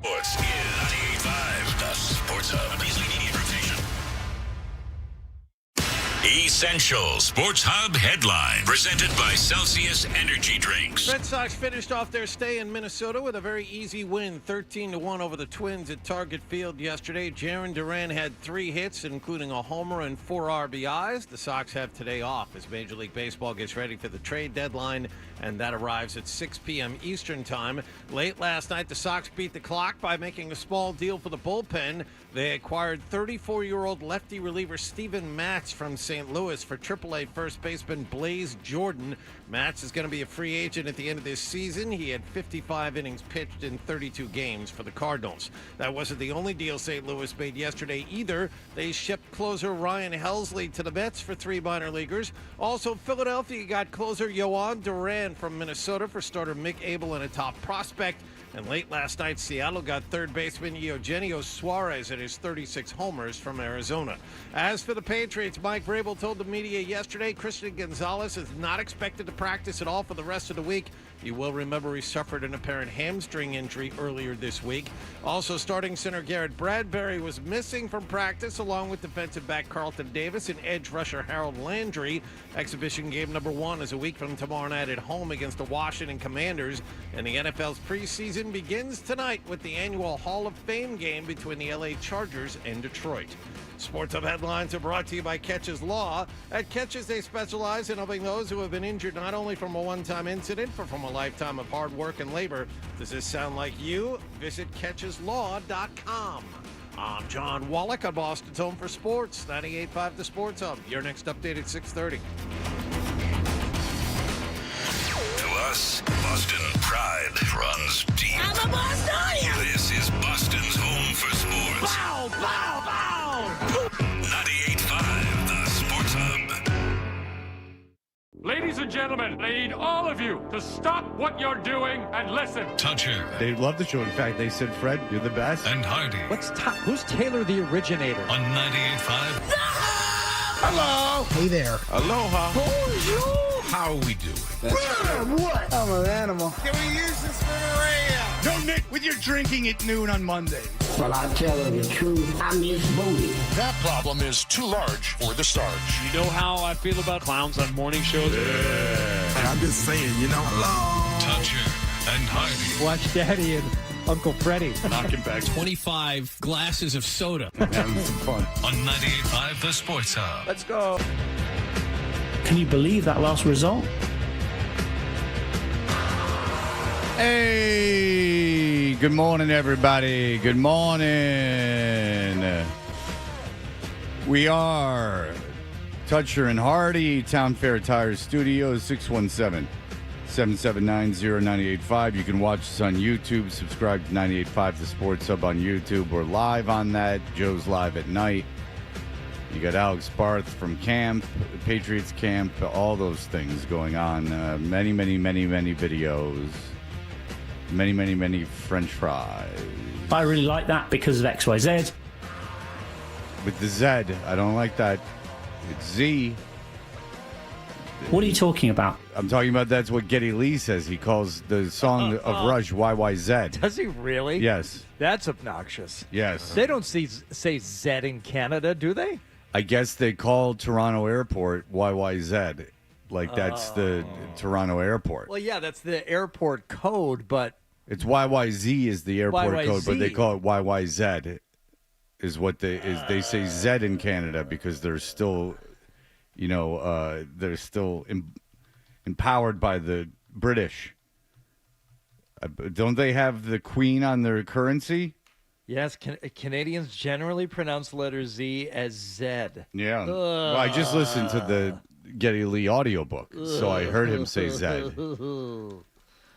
Sports is 98.5, the Sports Hub. Beasley Media Rotation. Essential Sports Hub headline presented by Celsius Energy Drinks. Red Sox finished off their stay in Minnesota with a very easy win, 13-1 over the Twins at Target Field yesterday. Jarren Duran had 3 hits, including a homer and 4 RBIs. The Sox have today off as Major League Baseball gets ready for the trade deadline, and that arrives at 6 p.m. Eastern Time. Late last night, the Sox beat the clock by making a small deal for the bullpen. They acquired 34-year-old lefty reliever Steven Matz from St. Louis for AAA first baseman Blaze Jordan. Matz is going to be a free agent at the end of this season. He had 55 innings pitched in 32 games for the Cardinals. That wasn't the only deal St. Louis made yesterday either. They shipped closer Ryan Helsley to the Mets for 3 minor leaguers. Also, Philadelphia got closer Yohan Duran from Minnesota for starter Mick Abel and a top prospect. And late last night, Seattle got third baseman Eugenio Suarez at his 36 homers from Arizona. As for the Patriots, Mike Vrabel told the media yesterday Christian Gonzalez is not expected to practice at all for the rest of the week. You will remember he suffered an apparent hamstring injury earlier this week. Also, starting center Garrett Bradbury was missing from practice, along with defensive back Carlton Davis and edge rusher Harold Landry. Exhibition game number 1 is a week from tomorrow night at home against the Washington Commanders. And the NFL's preseason begins tonight with the annual Hall of Fame game between the LA Chargers and Detroit. Sports Hub headlines are brought to you by Catches Law. At Catches, they specialize in helping those who have been injured not only from a one-time incident, but from a lifetime of hard work and labor. Does this sound like you? Visit CatchesLaw.com. I'm John Wallach on Boston's Home for Sports, 98.5 The Sports Hub. Your next update at 6:30. To us, Boston pride runs deep. I'm a Bostonian! This is Boston's home for sports. Bow, bow, bow! 98.5, the Sports Hub. Ladies and gentlemen, I need all of you to stop what you're doing and listen. Toucher They love the show. In fact, they said, Fred, you're the best. and Hardy Who's Taylor the originator? on 98.5. Hello. Hey there. Aloha. Bonjour. How are we doing? What? I'm an animal. Can we use this for the radio? No, Nick, with your drinking at noon on Monday. Well, I tell her the truth, I miss booty. That problem is too large for the Sarge. You know how I feel about clowns on morning shows? I'm just saying, hello. Toucher and Hardy. Watch Daddy and Uncle Freddie. Knocking back 25 glasses of soda. Having some fun. On 98.5, the Sports Hub. Let's go. Can you believe that last result? Hey, good morning, everybody. Good morning. We are Toucher and Hardy, Town Fair Tires Studios, 617-779-0985. You can watch us on YouTube. Subscribe to 98.5 The Sports Hub on YouTube. We're live on that. Joe's live at night. You got Alex Barth from camp, Patriots camp, all those things going on. Many videos. Many French fries. I really like that because of XYZ. With the Z, I don't like that. It's Z. What are you talking about? I'm talking about that's what Geddy Lee says. He calls the song of Rush YYZ. Does he really? Yes. That's obnoxious. Yes. They don't say Z in Canada, do they? I guess they call Toronto Airport YYZ. Like that's the Toronto Airport. Well, yeah, that's the airport code, but It's YYZ is the airport code, but they YYZ. call it YYZ. Is what they say Z in Canada because they're still, they're still empowered by the British. Don't they have the Queen on their currency? yes, Canadians generally pronounce letter Z as Z. Yeah. Well, I just listened to the Geddy Lee audiobook, so I heard him say Z.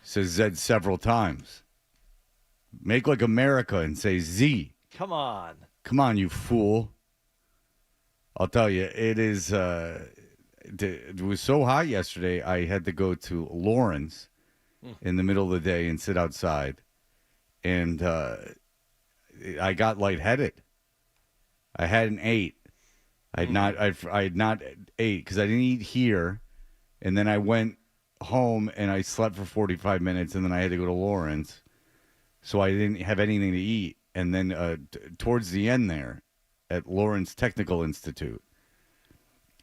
Says Z several times. Make like America and say Z. Come on. Come on, you fool. I'll tell you, it is. It was so hot yesterday, I had to go to Lawrence in the middle of the day and sit outside. And I got lightheaded. I hadn't ate. I had not ate because I didn't eat here. And then I went home and I slept for 45 minutes and then I had to go to Lawrence. so I didn't have anything to eat. And then towards the end there, at Lawrence Technical Institute,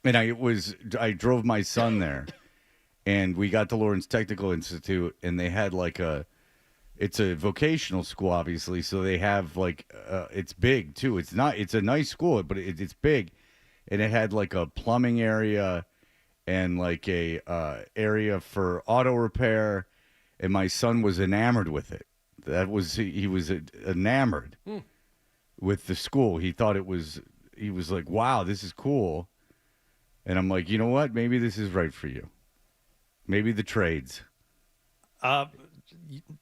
and I drove my son there, and we got to Lawrence Technical Institute, and they had like it's a vocational school, obviously, so they have like it's big too. It's a nice school, but it's big, and it had like a plumbing area and like a area for auto repair, and my son was enamored with it. He was enamored with the school. He thought he was like, wow, this is cool. And I'm like, you know what? Maybe this is right for you. Maybe the trades.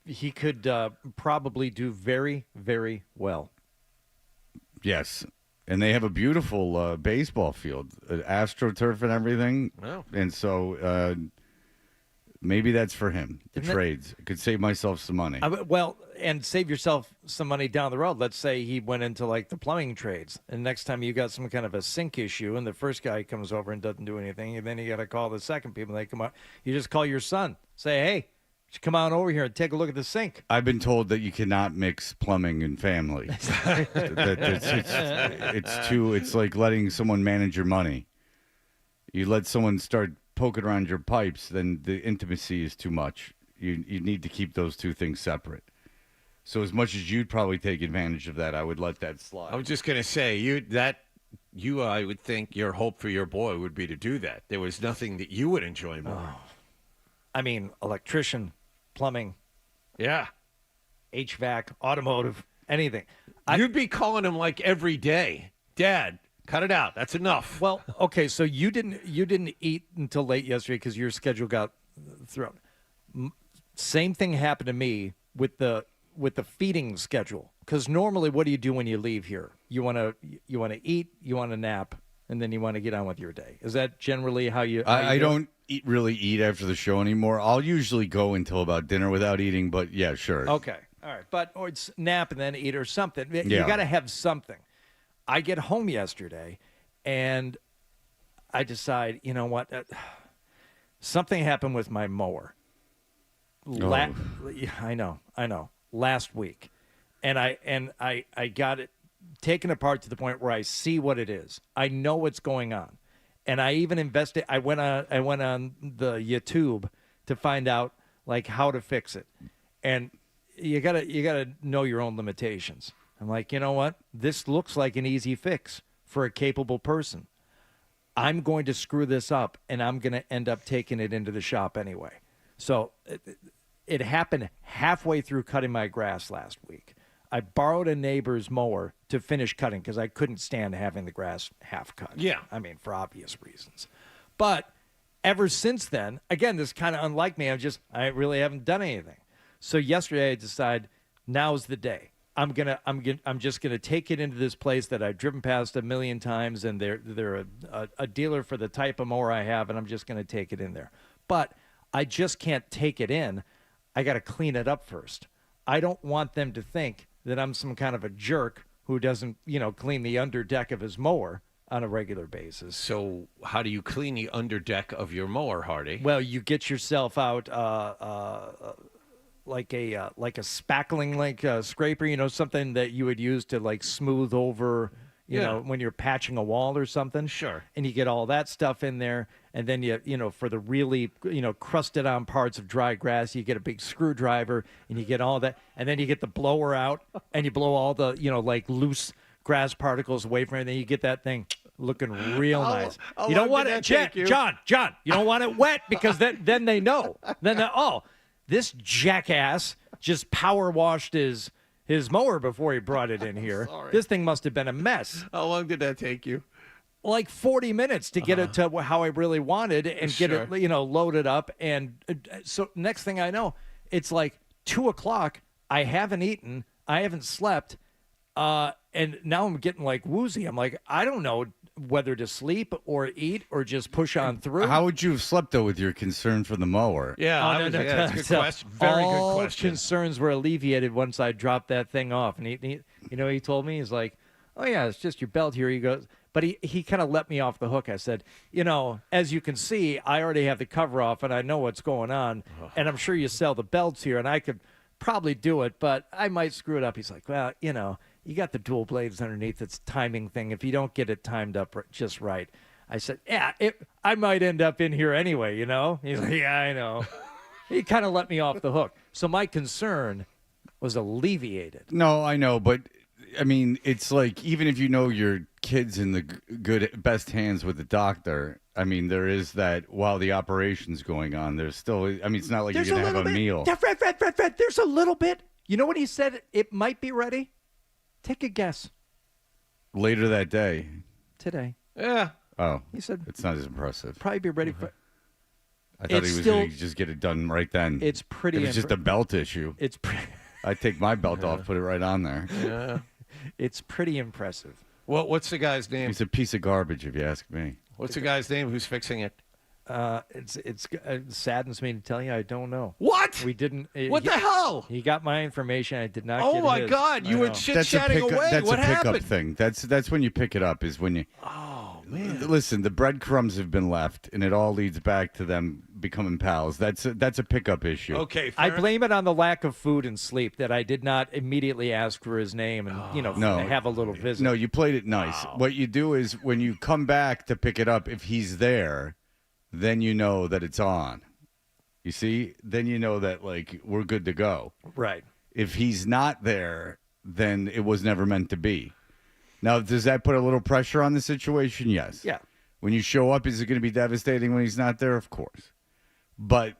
He could probably do very, very well. Yes. And they have a beautiful baseball field, AstroTurf and everything. Wow. And so maybe that's for him, the trades. I could save myself some money. Well, and save yourself some money down the road. Let's say he went into like the plumbing trades, and next time you got some kind of a sink issue, and the first guy comes over and doesn't do anything, and then you got to call the second people. They come out. You just call your son. Say, hey, come on over here and take a look at the sink. I've been told that you cannot mix plumbing and family. It's like letting someone manage your money. You let someone start poking around your pipes, then the intimacy is too much. You need to keep those two things separate. So as much as you'd probably take advantage of that, I would let that slide. I was just going to say, I would think your hope for your boy would be to do that. There was nothing that you would enjoy more. I mean, electrician, plumbing, Yeah. HVAC, automotive, anything. You'd be calling him like every day. Dad, cut it out. That's enough. Well, okay, so you didn't eat until late yesterday because your schedule got thrown. Same thing happened to me with the feeding schedule. Because normally, what do you do when you leave here? You want to eat, you want to nap, and then you want to get on with your day. Is that generally how you? I don't really eat after the show anymore. I'll usually go until about dinner without eating, but yeah, sure. Okay, all right, or it's nap and then eat or something. You Yeah. got to have something. I get home yesterday, and I decide, you know what? Something happened with my mower. I know. Last week, and I got it taken apart to the point where I see what it is. I know what's going on, and I even invested. I went on the YouTube to find out like how to fix it, and you gotta know your own limitations. I'm like, you know what? This looks like an easy fix for a capable person. I'm going to screw this up, and I'm going to end up taking it into the shop anyway. So it happened halfway through cutting my grass last week. I borrowed a neighbor's mower to finish cutting because I couldn't stand having the grass half cut. Yeah. I mean, for obvious reasons. But ever since then, again, this is kind of unlike me. I really haven't done anything. So yesterday I decided now's the day. I'm just gonna take it into this place that I've driven past a million times, and they're a dealer for the type of mower I have, and I'm just gonna take it in there. But I just can't take it in. I got to clean it up first. I don't want them to think that I'm some kind of a jerk who doesn't, clean the under deck of his mower on a regular basis. So how do you clean the underdeck of your mower, Hardy? Well, you get yourself out like a spackling scraper, something that you would use to like smooth over, you know, when you're patching a wall or something. Sure. And you get all that stuff in there, and then you for the really crusted on parts of dry grass, you get a big screwdriver and you get all that, and then you get the blower out and you blow all the like loose grass particles away from it, and then you get that thing looking real nice. You don't want it, John. You don't want it wet because then they know. This jackass just power washed his mower before he brought it in here. This thing must have been a mess. How long did that take you? Like 40 minutes to get it to how I really wanted and get it, loaded up. And so next thing I know, it's like 2:00. I haven't eaten. I haven't slept. And now I'm getting like woozy. I'm like, I don't know whether to sleep or eat or just push on through. How would you have slept, though, with your concern for the mower? Yeah, that's a good question. Very good question. All concerns were alleviated once I dropped that thing off. And he told me, he's like, oh, yeah, it's just your belt here. He goes, but he kind of let me off the hook. I said, as you can see, I already have the cover off and I know what's going on. And I'm sure you sell the belts here, and I could probably do it, but I might screw it up. He's like, well, you know, you got the dual blades underneath. It's a timing thing. If you don't get it timed up just right. I said, yeah, I might end up in here anyway, you know? He's like, yeah, I know. He kind of let me off the hook. So my concern was alleviated. No, I know, but I mean, it's like even if you know your kid's in the best hands with the doctor, I mean, there is that while the operation's going on, there's still, I mean, it's not like you're going to have a meal. Fred, there's a little bit. You know what he said? It might be ready. Take a guess. Later that day. Today. Yeah. Oh, he said it's not as impressive. Probably be ready for. I thought he was going to just get it done right then. It's pretty. It's just a belt issue. It's. I take my belt off, put it right on there. Yeah. It's pretty impressive. What's the guy's name? He's a piece of garbage, if you ask me. What's the guy's name who's fixing it? It saddens me to tell you I don't know. What? We didn't. What the hell? He got my information. I did not. Oh get my his. God! You were chit-chatting away. That's what a pickup happened? thing. That's when you pick it up. Is when you. Oh man! Listen, the breadcrumbs have been left, and it all leads back to them becoming pals. That's a pickup issue. Okay. I blame it on the lack of food and sleep that I did not immediately ask for his name and have a little visit. No, you played it nice. What you do is when you come back to pick it up, if he's there, then you know that it's on. You see? Then you know that, like, we're good to go. Right. If he's not there, then it was never meant to be. Now, does that put a little pressure on the situation? Yes. Yeah. When you show up, is it going to be devastating when he's not there? Of course. But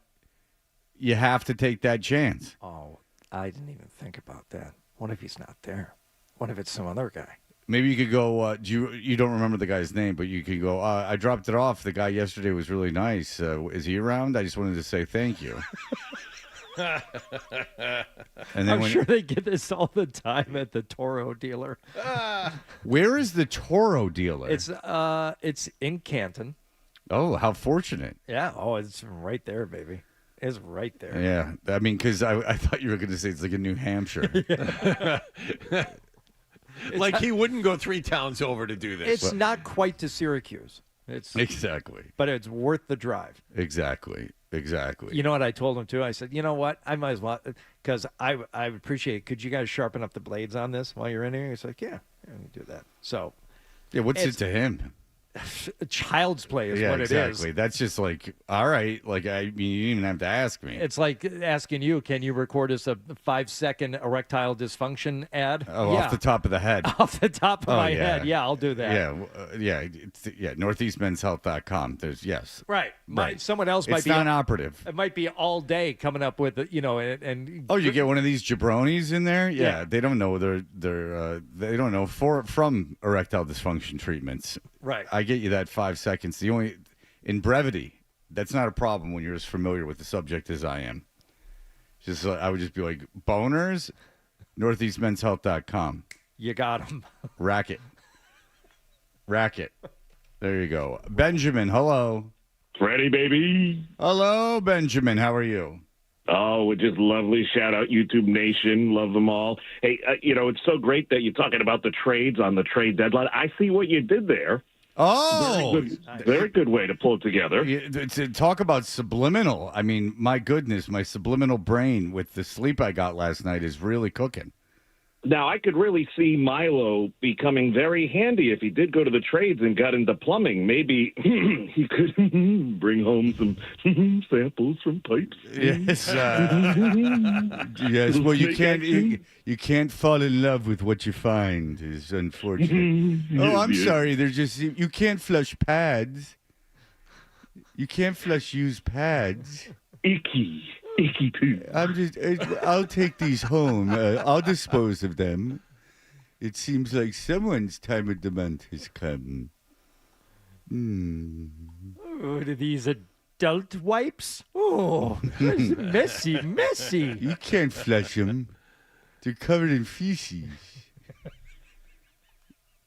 you have to take that chance. Oh, I didn't even think about that. What if he's not there? What if it's some other guy? Maybe you could go, you don't remember the guy's name, but you could go, I dropped it off. The guy yesterday was really nice. Is he around? I just wanted to say thank you. And then I'm sure they get this all the time at the Toro dealer. Where is the Toro dealer? It's in Canton. Oh, how fortunate. Yeah. Oh, it's right there, baby. It's right there. Yeah. I mean, because I thought you were going to say it's like in New Hampshire. Like he wouldn't go 3 towns over to do this. It's not quite to Syracuse. It's Exactly. But it's worth the drive. Exactly. You know what I told him too? I said, you know what? I might as well, because I would appreciate it. Could you guys sharpen up the blades on this while you're in here? He's like, yeah, let me do that. So, yeah, what's it to him? Child's play is what it is. Exactly. That's just like, all right. Like, I mean, you didn't even have to ask me. It's like asking you, can you record us a 5-second erectile dysfunction ad? Oh, yeah. Off the top of the head. Off the top of my head. Yeah, I'll do that. Yeah. Northeastmenshealth.com. There's, yes. Right. Someone else might it's be. It's non-operative. It might be all day coming up with, and oh, you get one of these jabronis in there? Yeah. They don't know they don't know from erectile dysfunction treatments. Right. I get you that 5 seconds. In brevity, that's not a problem when you're as familiar with the subject as I am. I would just be like, boners, northeastmenshealth.com. You got them. Racket. There you go. Benjamin, hello. Ready, baby. Hello, Benjamin. How are you? Oh, just lovely. Shout out YouTube Nation. Love them all. Hey, it's so great that you're talking about the trades on the trade deadline. I see what you did there. Oh, very good way to pull it together. To talk about subliminal. I mean, my goodness, my subliminal brain with the sleep I got last night is really cooking. Now, I could really see Milo becoming very handy if he did go to the trades and got into plumbing. Maybe he could bring home some samples from pipes. Yes. Yes. Well, you can't fall in love with what you find. Is unfortunate. Oh, I'm sorry. You can't flush pads. You can't flush used pads. Icky poo. I'll take these home. I'll dispose of them. It seems like someone's time of the month has come. Oh, these adult wipes? Oh, messy. You can't flush them. They're covered in feces.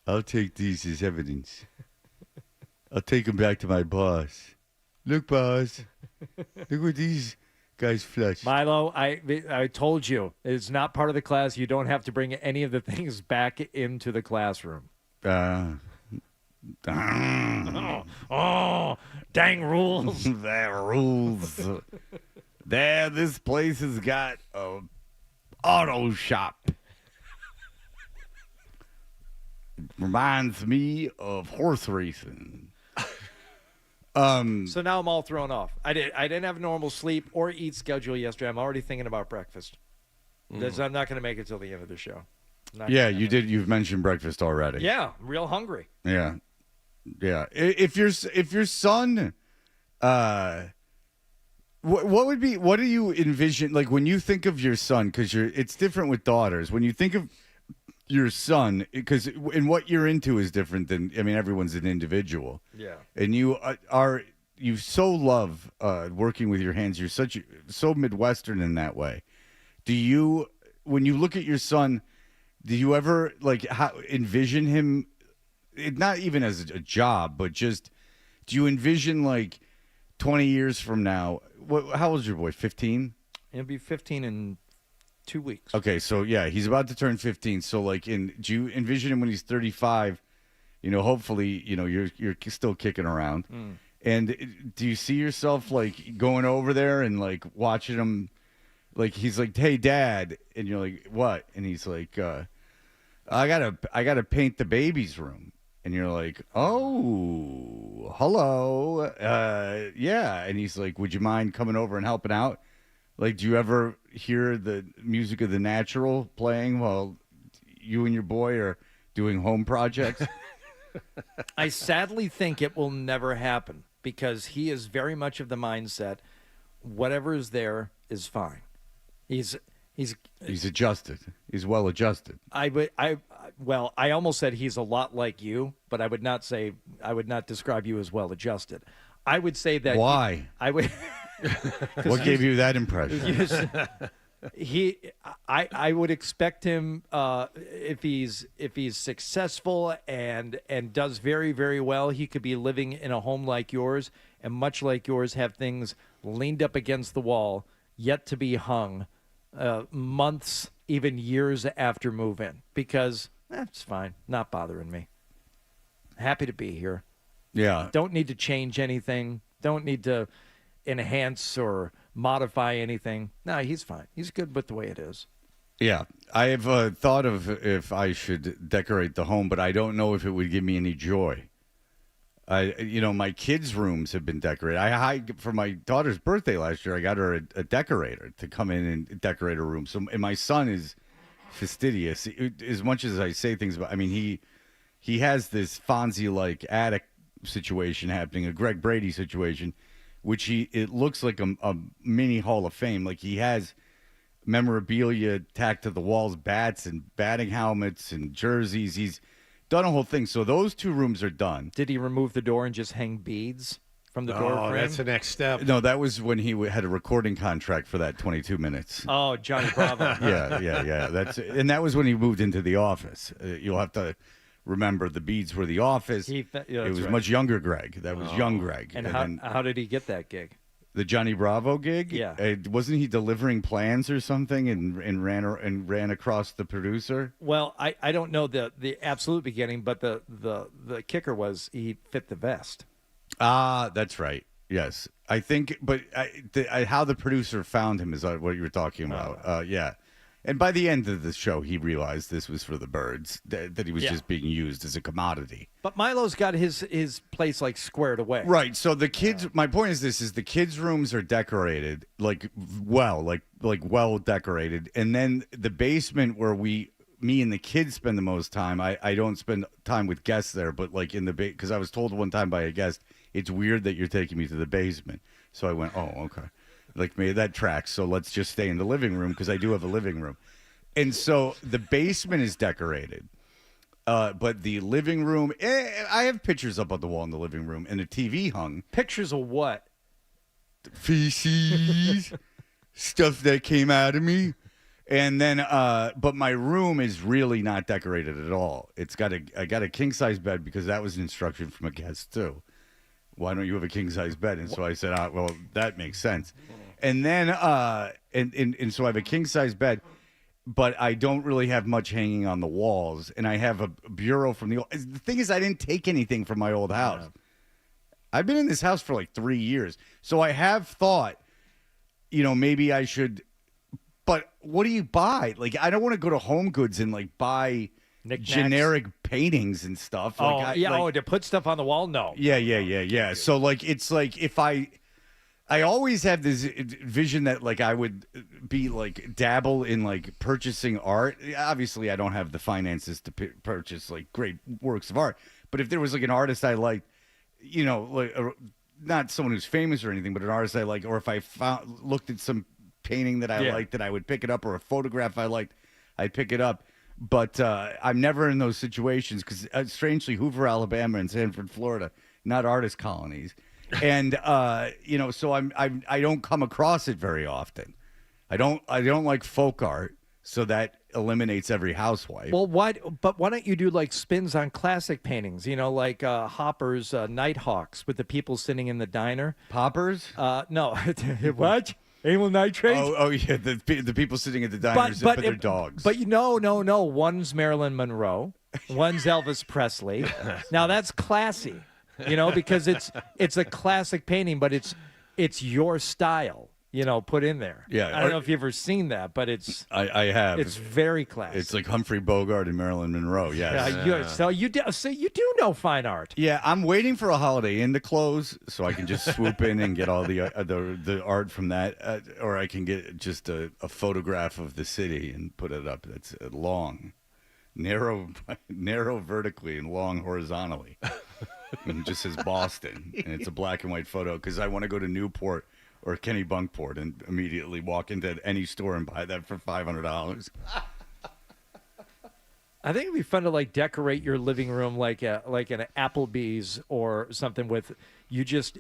I'll take these as evidence. I'll take them back to my boss. Look, boss. Look what these guys flush. Milo, I told you, it's not part of the class. You don't have to bring any of the things back into the classroom. Oh, dang rules. That rules. This place has got a auto shop. Reminds me of horse racing. So now I'm all thrown off. I didn't have normal sleep or eat schedule yesterday. I'm already thinking about breakfast. I'm not going to make it till the end of the show. Yeah, you did. You've mentioned breakfast already. Yeah, I'm real hungry. Yeah. If your son, what do you envision? Like when you think of your son, because it's different with daughters. When you think of your son, because what you're into is different than, I mean, everyone's an individual. Yeah. And you so love working with your hands. You're so Midwestern in that way. When you look at your son, do you ever envision him, not even as a job, but just, do you envision 20 years from now? How old is your boy? 15? He'll be 15 in 2 weeks. Okay, so yeah, he's about to turn 15. So do you envision him when he's 35? Hopefully, you're still kicking around. And do you see yourself going over there and watching him? He's like, "Hey, Dad," and you're like, "What?" And he's like, "I gotta paint the baby's room." And you're like, "Oh, hello, yeah." And he's like, "Would you mind coming over and helping out?" Do you ever hear the music of The Natural playing while you and your boy are doing home projects? I sadly think it will never happen because he is very much of the mindset, whatever is there is fine. He's adjusted. He's well adjusted. I almost said he's a lot like you, but I would not describe you as well adjusted. I would say that. Why? What gave you that impression? I would expect him if he's successful and does very, very well, he could be living in a home like yours and much like yours, have things leaned up against the wall yet to be hung months, even years after move in, because it's fine, not bothering me. Happy to be here. Yeah. Don't need to change anything. Don't need to enhance or modify anything. No, he's fine. He's good with the way it is. Yeah. I have thought of if I should decorate the home, but I don't know if it would give me any joy. My kids' rooms have been decorated. For my daughter's birthday last year, I got her a decorator to come in and decorate her room. So, and my son is fastidious. As much as I say things about, he has this Fonzie-like attic situation happening, a Greg Brady situation, which it looks like a mini Hall of Fame. He has memorabilia tacked to the walls, bats and batting helmets and jerseys. He's done a whole thing. So those two rooms are done. Did he remove the door and just hang beads from the door frame? That's the next step. No, that was when he had a recording contract for that 22 minutes. Oh, Johnny Bravo. Yeah. And that was when he moved into the office. You'll have to remember the beads were the office. It was right. Much younger Greg. That was young Greg. And how did he get that gig? The Johnny Bravo gig? Yeah. Wasn't he delivering plans or something and ran across the producer? Well, I don't know the absolute beginning, but the kicker was he fit the vest. Ah, that's right. Yes. I think, but how the producer found him is what you were talking about. Yeah. And by the end of the show, he realized this was for the birds, that he was just being used as a commodity. But Milo's got his place squared away. Right. So the kids, my point is the kids' rooms are decorated well decorated. And then the basement where me and the kids spend the most time, I don't spend time with guests there, but in the because I was told one time by a guest, it's weird that you're taking me to the basement. So I went, oh, okay. Maybe that tracks, so let's just stay in the living room because I do have a living room. And so the basement is decorated, but the living room, I have pictures up on the wall in the living room and a TV hung. Pictures of what? Feces, stuff that came out of me. And then, but my room is really not decorated at all. I got a king-size bed because that was an instruction from a guest too. Why don't you have a king-size bed? And so I said, well, that makes sense. And then, and so I have a king-size bed, but I don't really have much hanging on the walls. And I have a bureau from the thing is, I didn't take anything from my old house. Yeah. I've been in this house for 3 years. So I have thought, maybe I should But what do you buy? Like, I don't want to go to Home Goods and like buy Knickknacks. generic paintings and stuff. Like, to put stuff on the wall? No. Yeah. So like, it's like if I always have this vision that like I would be like dabble in like purchasing art. Obviously, I don't have the finances to purchase like great works of art. But if there was like an artist I liked, you know, like not someone who's famous or anything, but an artist I like, or if I looked at some painting that I liked, that I would pick it up, or a photograph I liked, I'd pick it up. But I'm never in those situations because, strangely, Hoover, Alabama, and Sanford, Florida, not artist colonies, and you know, so I don't come across it very often. I don't like folk art, so that eliminates every housewife. Well, why don't you do like spins on classic paintings? You know, like Hopper's Nighthawks with the people sitting in the diner. Poppers? No, what? Amyl nitrate? Oh yeah, the people sitting at the diners, but they're dogs. But no. One's Marilyn Monroe, one's Elvis Presley. Now that's classy, you know, because it's a classic painting, but it's your style, you know, put in there. Yeah, I don't know if you've ever seen that, but I have. It's very classy. It's like Humphrey Bogart and Marilyn Monroe. Yes. So you do know fine art. Yeah, I'm waiting for a Holiday Inn to close so I can just swoop in and get all the art from that, or I can get just a photograph of the city and put it up. That's long, narrow vertically and long horizontally. And it just says Boston, and it's a black and white photo because I want to go to Newport or Kennebunkport and immediately walk into any store and buy that for $500. I think it'd be fun to like decorate your living room like an Applebee's or something with you just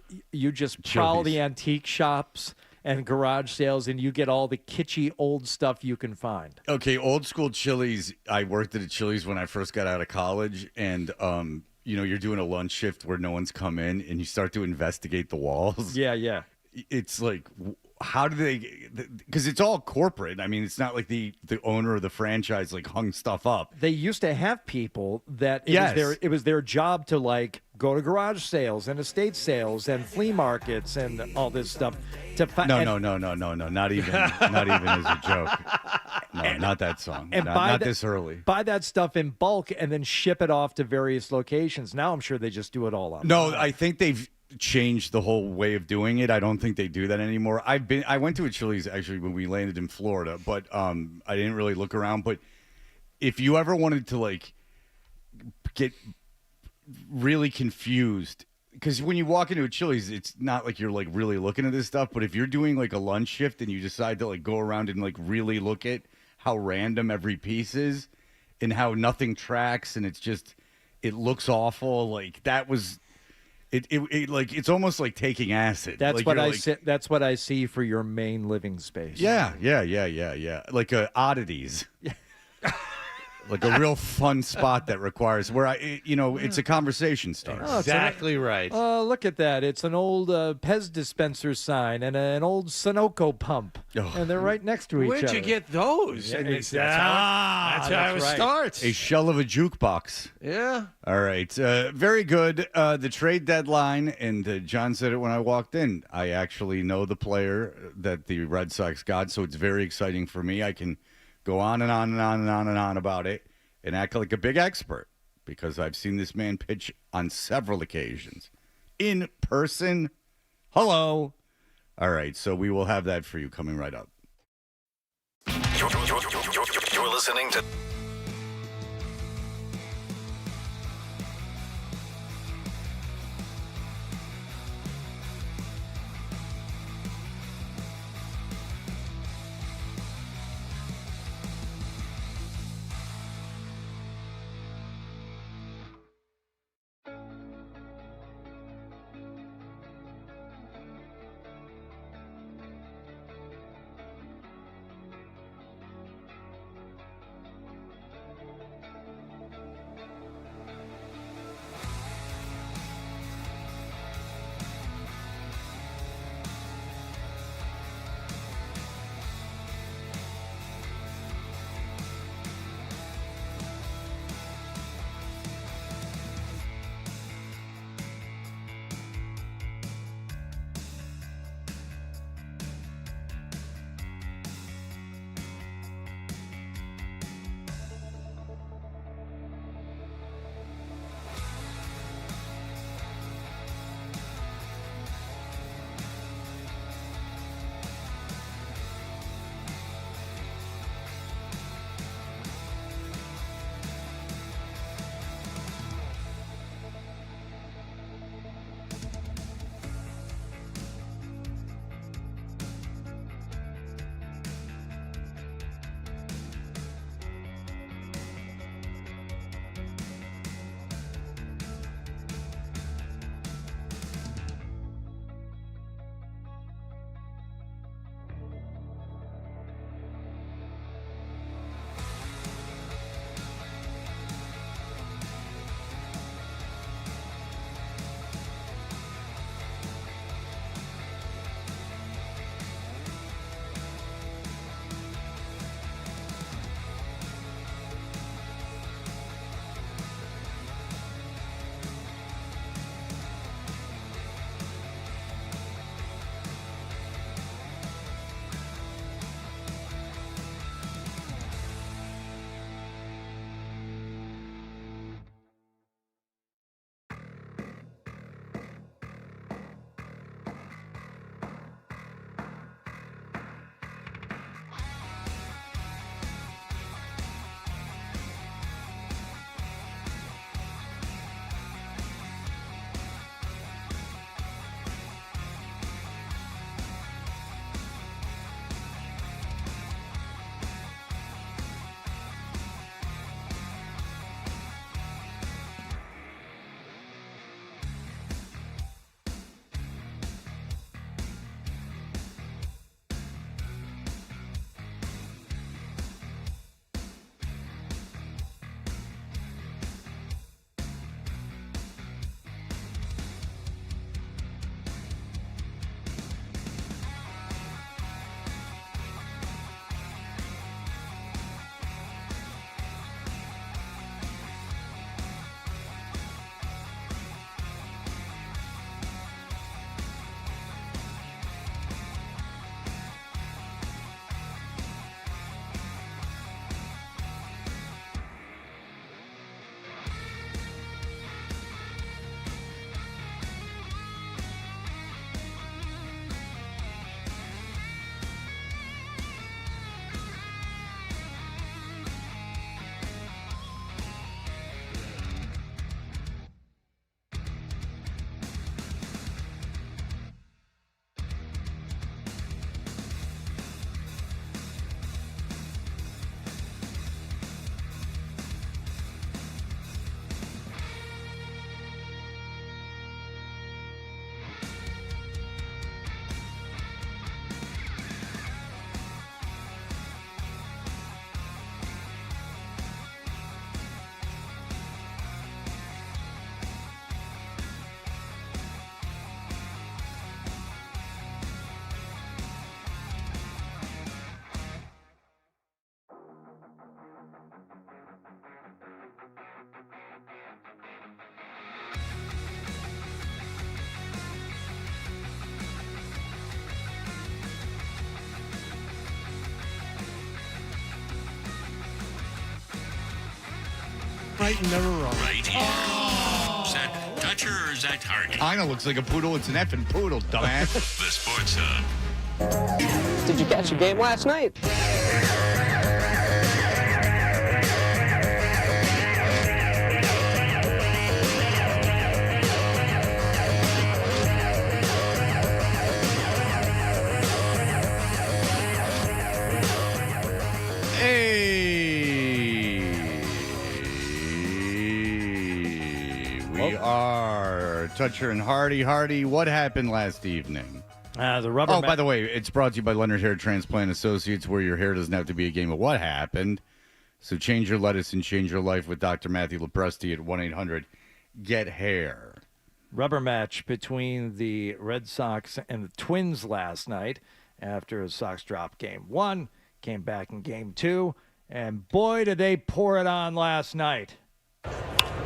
prowl the antique shops and garage sales and you get all the kitschy old stuff you can find. Okay, old school Chili's. I worked at a Chili's when I first got out of college, and you know, you're doing a lunch shift where no one's come in, and you start to investigate the walls. Yeah. It's like, how do they? Because it's all corporate. I mean, it's not like the owner of the franchise like hung stuff up. They used to have people that it was their job to like go to garage sales and estate sales and flea markets and all this stuff to find. No, not even as a joke. No, not that song. And not this early. Buy that stuff in bulk and then ship it off to various locations. Now I'm sure they just do it all online. No, I think they've changed the whole way of doing it. I don't think they do that anymore. I went to a Chili's actually when we landed in Florida, but I didn't really look around. But if you ever wanted to like get really confused, because when you walk into a Chili's, it's not like you're like really looking at this stuff. But if you're doing like a lunch shift and you decide to like go around and like really look at how random every piece is and how nothing tracks and it looks awful, like that was. It like it's almost like taking acid. That's like what I see. That's what I see for your main living space. Yeah. Like oddities. Like a real fun spot that requires it's a conversation starter. Exactly right. Oh, look at that! It's an old Pez dispenser sign and an old Sunoco pump, and they're right next to each other. Where'd you get those? Yeah, That's how it starts. A shell of a jukebox. Yeah. All right. Very good. The trade deadline, and John said it when I walked in. I actually know the player that the Red Sox got, so it's very exciting for me. I can go on and on and on and on and on about it and act like a big expert because I've seen this man pitch on several occasions. In person. Hello. All right, so we will have that for you coming right up. You're listening to right and never wrong. Right here. Is that Dutcher or is that Hardy? Kinda looks like a poodle. It's an effing poodle, dumbass. The Sports Hub. Did you catch the game last night? We are Toucher and Hardy. Hardy, what happened last evening? The rubber. Oh, by the way, it's brought to you by Leonard Hair Transplant Associates, where your hair doesn't have to be a game of what happened. So change your lettuce and change your life with Dr. Matthew Lepresti at 1-800-GET-HAIR. Rubber match between the Red Sox and the Twins last night after the Sox dropped game 1, came back in game 2, and boy, did they pour it on last night.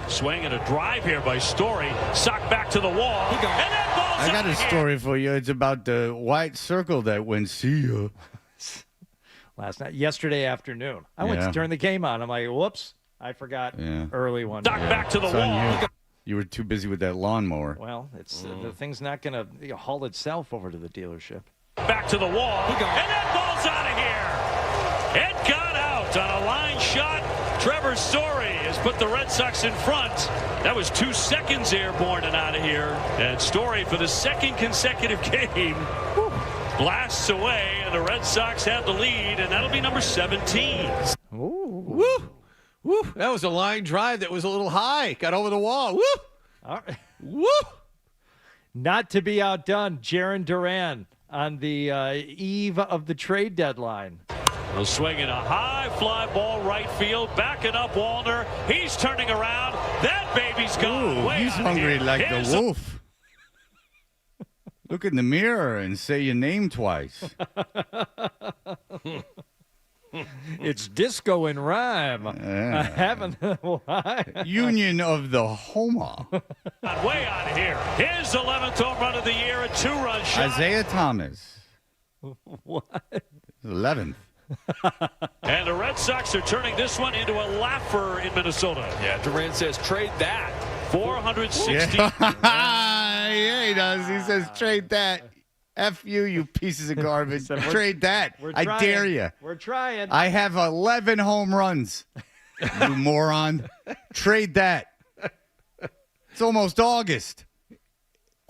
Swing and a drive here by Story. Sock back to the wall. And that ball's I got a out story for you. It's about the white circle that went see you. Yesterday afternoon. I went to turn the game on. I'm like, whoops, I forgot early one. Sock back to the wall. You were too busy with that lawnmower. Well, it's the thing's not going to haul itself over to the dealership. Back to the wall. And that ball's out of here. It got out on a line shot. Trevor Story has put the Red Sox in front. That was 2 seconds airborne and out of here. And Story, for the second consecutive game, blasts away, and the Red Sox have the lead, and that'll be number 17. Ooh. Woo! Woo! That was a line drive that was a little high. Got over the wall. Woo! All right. Woo! Not to be outdone, Jarren Duran on the eve of the trade deadline. They'll swing in a high fly ball right field, backing up Wallner. He's turning around. That baby's gone. Ooh, he's hungry like the wolf. Look in the mirror and say your name twice. It's disco and rhyme. I haven't. Why? Union of the Homer. Way out of here. His 11th home run of the year, a 2-run shot. Isaiah Thomas. What? 11th. And the Red Sox are turning this one into a laugher in Minnesota. Yeah, Duran says trade that. 460. Yeah, he does. He says trade that. F you, you pieces of garbage. Trade that. I dare you. We're trying. I have 11 home runs. You moron. Trade that. It's almost August.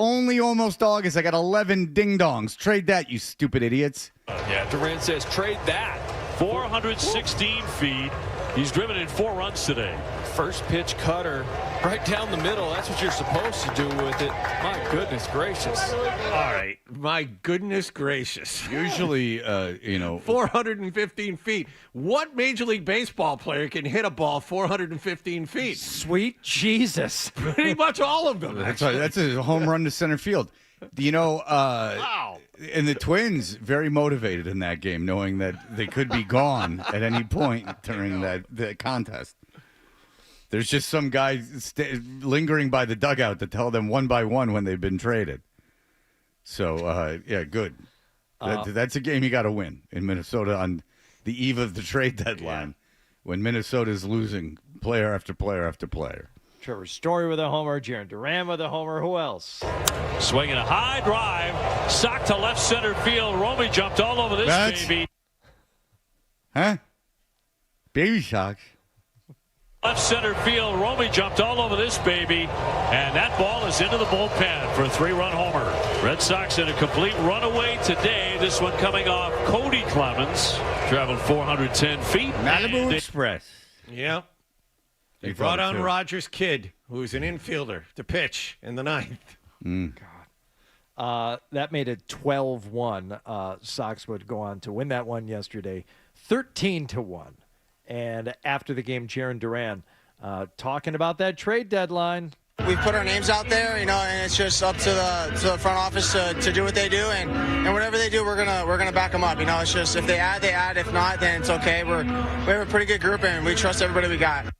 Only almost August. I got 11 ding-dongs. Trade that, you stupid idiots. Yeah, Duran says trade that. 416 feet. He's driven in 4 runs today. First pitch cutter right down the middle. That's what you're supposed to do with it. My goodness gracious. All right. My goodness gracious. Usually, 415 feet. What Major League Baseball player can hit a ball 415 feet? Sweet Jesus. Pretty much all of them. That's a home run to center field. Wow. And the Twins, very motivated in that game, knowing that they could be gone at any point during the contest. There's just some guy lingering by the dugout to tell them one by one when they've been traded. So, good. That's a game you got to win in Minnesota on the eve of the trade deadline when Minnesota's losing player after player after player. Trevor Story with a homer, Jarren Duran with a homer. Who else? Swinging a high drive, sock to left center field. Romy jumped all over this baby. Huh? Baby Sox. Left center field, Romy jumped all over this baby, and that ball is into the bullpen for a 3-run homer. Red Sox in a complete runaway today. This one coming off Cody Clemens. Traveled 410 feet. Malibu Express. Yeah. They brought on Rogers Kidd, who's an infielder, to pitch in the 9th. God. That made it 12-1. Sox would go on to win that one yesterday, 13-1. And after the game, Jarren Duran talking about that trade deadline. We put our names out there, and it's just up to the front office to do what they do, and whatever they do, we're gonna back them up. It's just if they add, they add. If not, then it's okay. We have a pretty good group, and we trust everybody we got.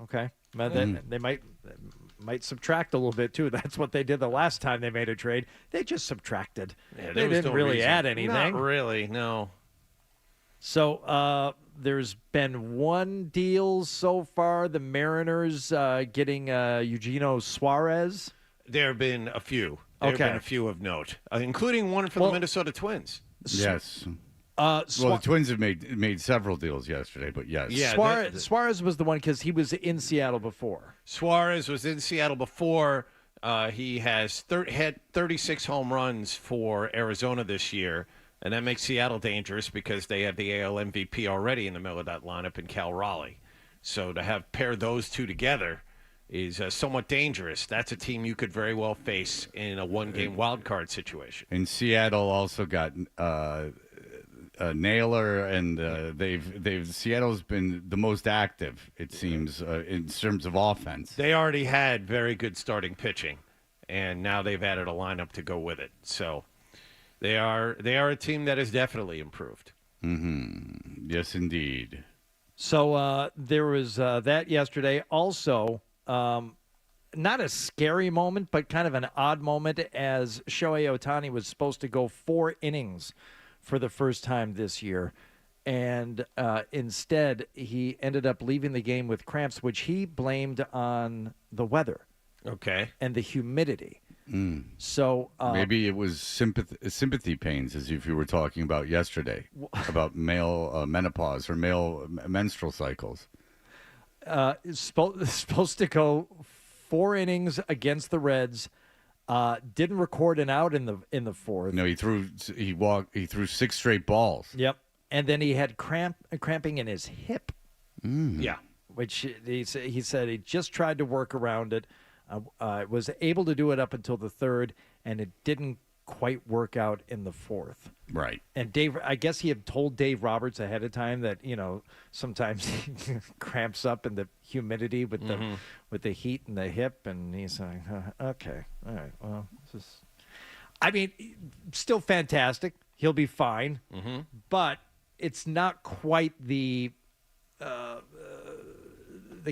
Okay, but then they might subtract a little bit too. That's what they did the last time they made a trade. They just subtracted. Yeah, they didn't really add anything. Not really, no. So There's been one deal so far. The Mariners getting Eugenio Suarez. There have been a few. There have been a few of note, including one for the Minnesota Twins. Yes. Well, the Twins have made several deals yesterday, but yes. Yeah, Suarez was the one because he was in Seattle before. Suarez was in Seattle before. He has had 36 home runs for Arizona this year, and that makes Seattle dangerous because they have the AL MVP already in the middle of that lineup in Cal Raleigh. So to have pair those two together is somewhat dangerous. That's a team you could very well face in a one-game wild card situation. And Seattle also got Naylor, and Seattle's been the most active, it seems, in terms of offense. They already had very good starting pitching, and now they've added a lineup to go with it. So they are a team that has definitely improved. Mm-hmm. Yes, indeed. So there was that yesterday. Also, not a scary moment, but kind of an odd moment as Shohei Ohtani was supposed to go 4 innings for the first time this year. And instead, he ended up leaving the game with cramps, which he blamed on the weather. Okay. And the humidity. So maybe it was sympathy pains, as if you were talking about yesterday, about male menopause or male menstrual cycles. Supposed to go 4 innings against the Reds. Didn't record an out in the fourth. No, he threw 6 straight balls. Yep, and then he had cramping in his hip. Yeah, which he said he just tried to work around it. Was able to do it up until the third, and it didn't quite work out in the fourth. Right. And Dave, I guess he had told Dave Roberts ahead of time that sometimes he cramps up in the humidity with the heat in the hip, and he's like, okay, all right, well, this is. I mean, still fantastic. He'll be fine, but it's not quite the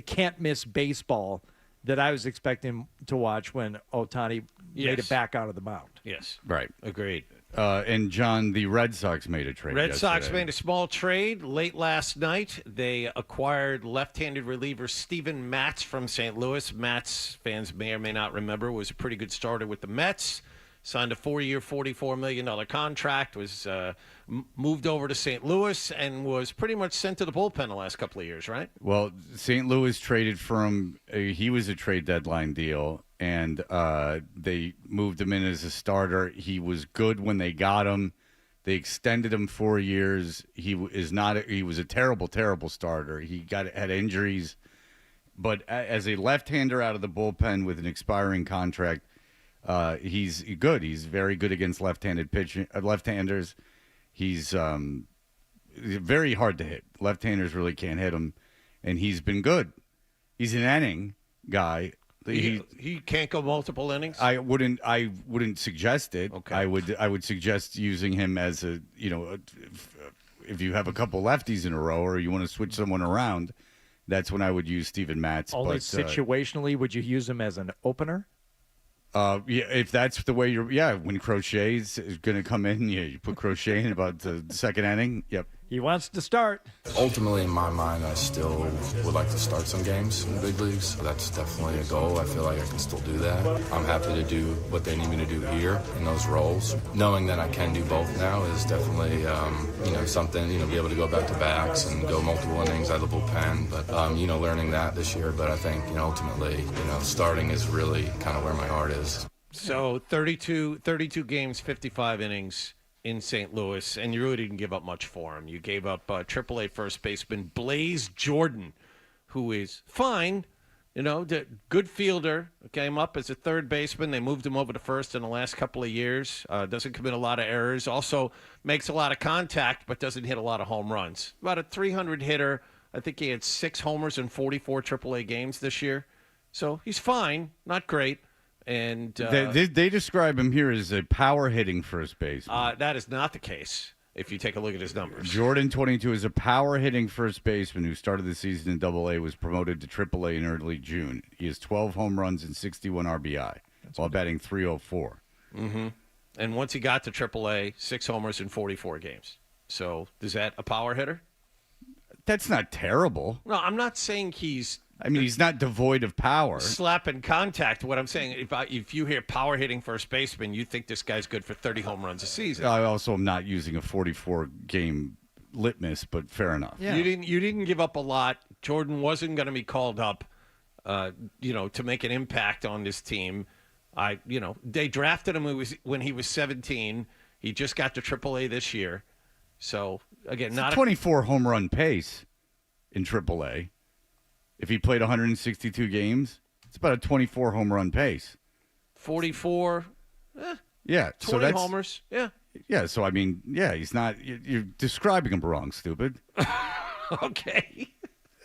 can't miss baseball that I was expecting to watch when Ohtani made it back out of the mound. Yes. Right. Agreed. And John, the Red Sox made a trade. Red Sox made a small trade late last night. They acquired left-handed reliever Steven Matz from St. Louis. Matz, fans may or may not remember, was a pretty good starter with the Mets. Signed a 4-year, $44 million contract, was moved over to St. Louis, and was pretty much sent to the bullpen the last couple of years, right? Well, St. Louis traded for him. He was a trade deadline deal, and they moved him in as a starter. He was good when they got him. They extended him 4 years. He was a terrible, terrible starter. He had injuries, but as a left-hander out of the bullpen with an expiring contract, he's good. He's very good against left-handers. He's very hard to hit. Left-handers really can't hit him, and he's been good. He's an inning guy. He can't go multiple innings. I wouldn't suggest it. Okay. I would suggest using him as if you have a couple lefties in a row or you want to switch someone around, that's when I would use Steven Matz. Only situationally would you use him as an opener? Yeah, if that's the way when Crochet is going to come in, you put Crochet in about the second inning. Yep. He wants to start. Ultimately, in my mind, I still would like to start some games in the big leagues. That's definitely a goal. I feel like I can still do that. I'm happy to do what they need me to do here in those roles. Knowing that I can do both now is definitely, something, be able to go back to backs and go multiple innings out of the bullpen. But, learning that this year. But I think, ultimately, starting is really kind of where my heart is. So 32 games, 55 innings in St. Louis, and you really didn't give up much for him. You gave up AAA first baseman Blaze Jordan, who is fine, good fielder. Came up as a third baseman. They moved him over to first in the last couple of years. Doesn't commit a lot of errors. Also makes a lot of contact, but doesn't hit a lot of home runs. About a 300 hitter. I think he had 6 homers in 44 AAA games this year. So he's fine, not great. And they describe him here as a power hitting first baseman. That is not the case if you take a look at his numbers. Jordan, 22, is a power hitting first baseman who started the season in AA, was promoted to AAA in early June. He has 12 home runs and 61 RBI while batting .304. Mm-hmm. And once he got to AAA, 6 homers in 44 games. So is that a power hitter? That's not terrible. No, I'm not saying he's. I mean, he's not devoid of power. Slap and contact. What I'm saying, if you hear power hitting first baseman, you think this guy's good for 30 home runs a season. I also am not using a 44-game litmus, but fair enough. Yeah. You didn't give up a lot. Jordan wasn't going to be called up, to make an impact on this team. They drafted him when he was 17. He just got to AAA this year. So again, not a 24 home run pace in AAA. If he played 162 games, it's about a 24 home run pace. 44. Yeah. 20 so that's, homers. Yeah. Yeah. So, I mean, yeah, he's not. You're describing him wrong, stupid. Okay.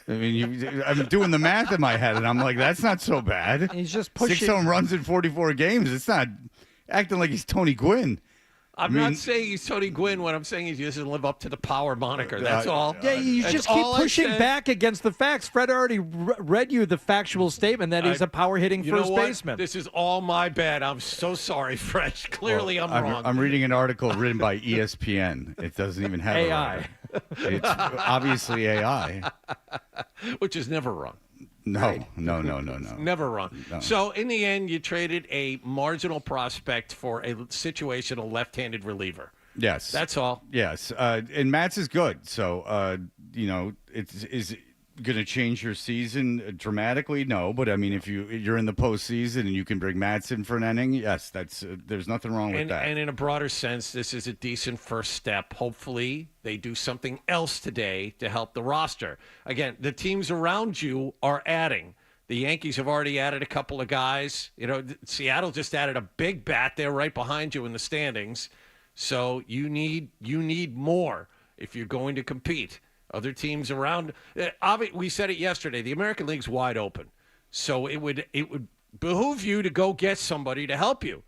I mean, I'm doing the math in my head, and I'm like, that's not so bad. He's just pushing. 6 home runs in 44 games. It's not acting like he's Tony Gwynn. I'm not saying he's Tony Gwynn. What I'm saying is he doesn't live up to the power moniker. That's all. Yeah, you That's just keep all pushing back against the facts. Fred already read you the factual statement that he's a power-hitting first baseman. This is all my bad. I'm so sorry, Fred. Clearly, I'm wrong. I'm reading an article written by ESPN. It doesn't even have AI. It's obviously AI. Which is never wrong. No. Never wrong. No. So, in the end, you traded a marginal prospect for a situational left-handed reliever. Yes. That's all. Yes. And Matz is good. So, is going to change your season dramatically? No. But, I mean, if you're in the postseason and you can bring Matz in for an inning, yes, there's nothing wrong with that. And in a broader sense, this is a decent first step. Hopefully, they do something else today to help the roster. Again, the teams around you are adding. The Yankees have already added a couple of guys. Seattle just added a big bat there right behind you in the standings. So you need more if you're going to compete. Other teams around. We said it yesterday. The American League's wide open, so it would behoove you to go get somebody to help you,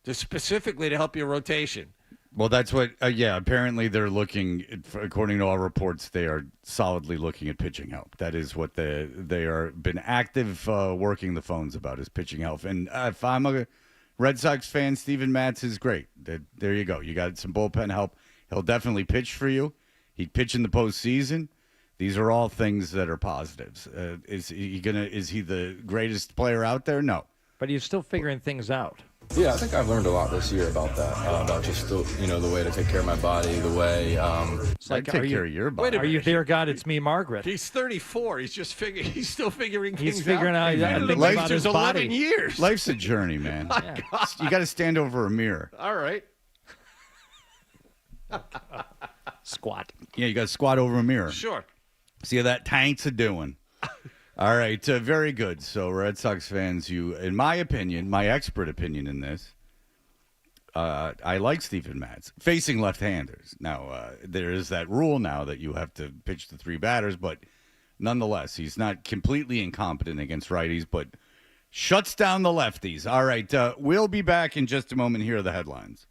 specifically to help your rotation. Well, that's what. Apparently they're looking. According to all reports, they are solidly looking at pitching help. That is what they are been active working the phones about is pitching help. And if I'm a Red Sox fan, Steven Matz is great. There you go. You got some bullpen help. He'll definitely pitch for you. He'd pitch in the postseason. These are all things that are positives. Is he the greatest player out there? No. But he's still figuring things out. Yeah, I think I've learned a lot this year about that. About just the way to take care of my body, the way. It's like, take care of your body. Wait a Are you there, God? It's me, Margaret. He's 34. He's just He's still figuring things out. He's figuring out. Life's his 11 body. years. Life's a journey, man. You got to stand over a mirror. All right. Squat. Yeah, you got to squat over a mirror. Sure. See how that tank's a doing. All right, very good. So, Red Sox fans, in my opinion, my expert opinion in this, I like Steven Matz facing left-handers. Now, there is that rule now that you have to pitch the 3 batters, but nonetheless, he's not completely incompetent against righties, but shuts down the lefties. All right, we'll be back in just a moment. Here are the headlines.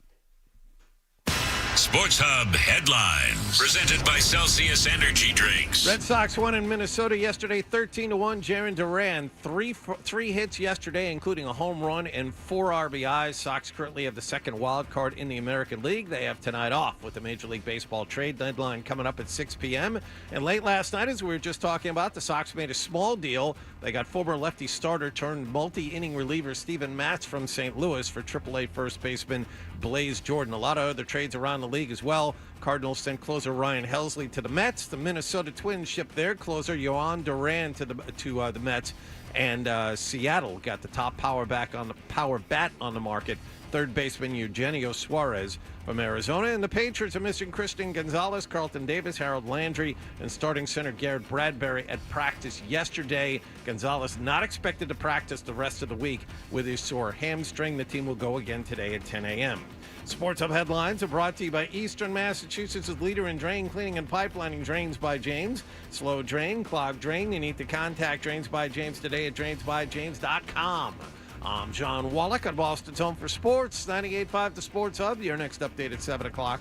Sports Hub headlines presented by Celsius Energy Drinks. Red Sox won in Minnesota yesterday, 13-1. Jarren Duran, three hits yesterday, including a home run and 4 RBIs. Sox currently have the second wild card in the American League. They have tonight off with the Major League Baseball trade deadline coming up at 6 p.m. And late last night, as we were just talking about, the Sox made a small deal. They got former lefty starter turned multi-inning reliever Steven Matz from St. Louis for AAA first baseman Blaze Jordan. A lot of other trades around the league as well. Cardinals sent closer Ryan Helsley to the Mets. The Minnesota Twins shipped their closer Yohan Duran to the Mets. And Seattle got the top power bat on the market, third baseman Eugenio Suarez from Arizona. And the Patriots are missing Christian Gonzalez, Carlton Davis, Harold Landry, and starting center Garrett Bradbury at practice yesterday. Gonzalez not expected to practice the rest of the week with his sore hamstring. The team will go again today at 10 a.m. Sports Hub headlines are brought to you by Eastern Massachusetts' leader in drain cleaning and pipelining, Drains by James. Slow drain, clogged drain. You need to contact Drains by James today at drainsbyjames.com. I'm John Wallach on Boston's Home for Sports, 98.5 The Sports Hub. Your next update at 7 o'clock.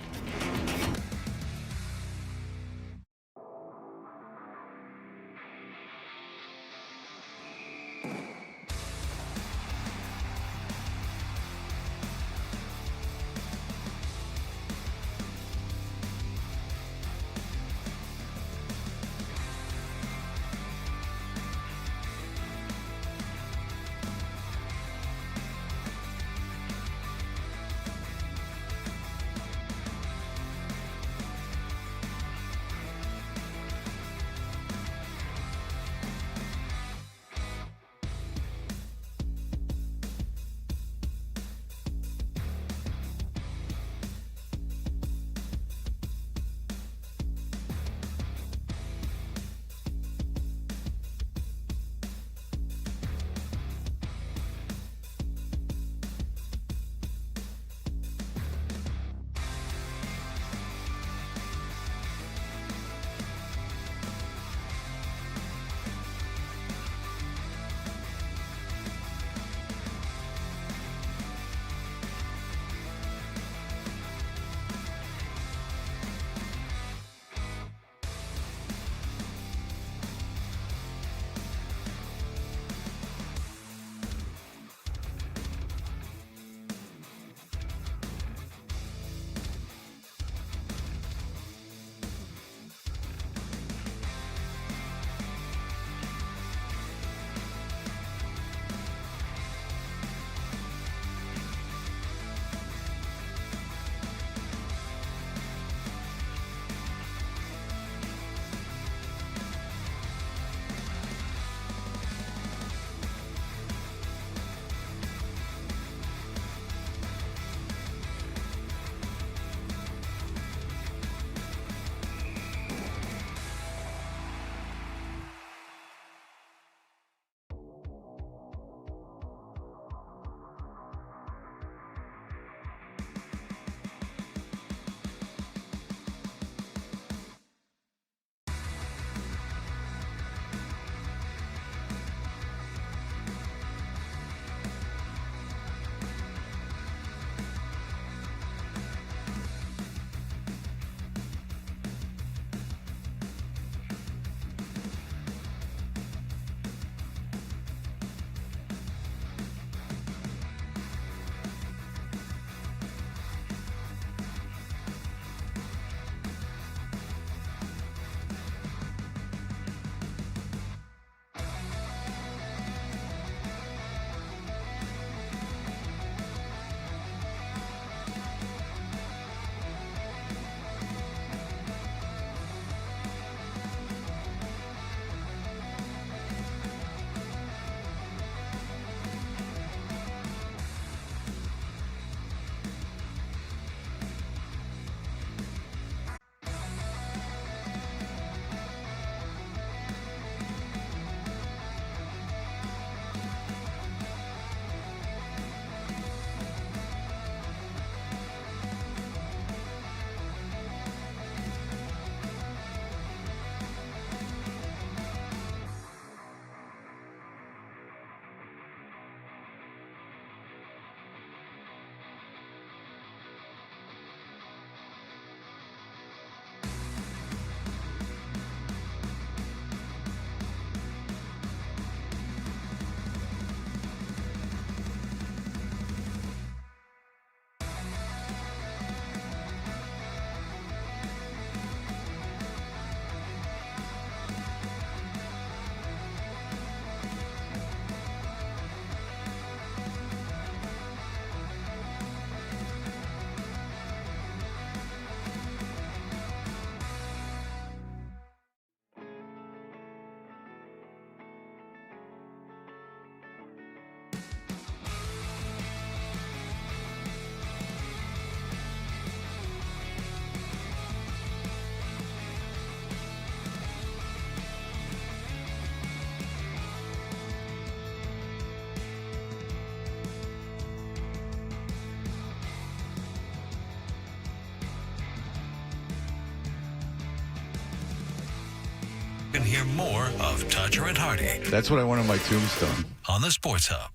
And hear more of Toucher and Hardy That's what I want on my tombstone. on the Sports Hub.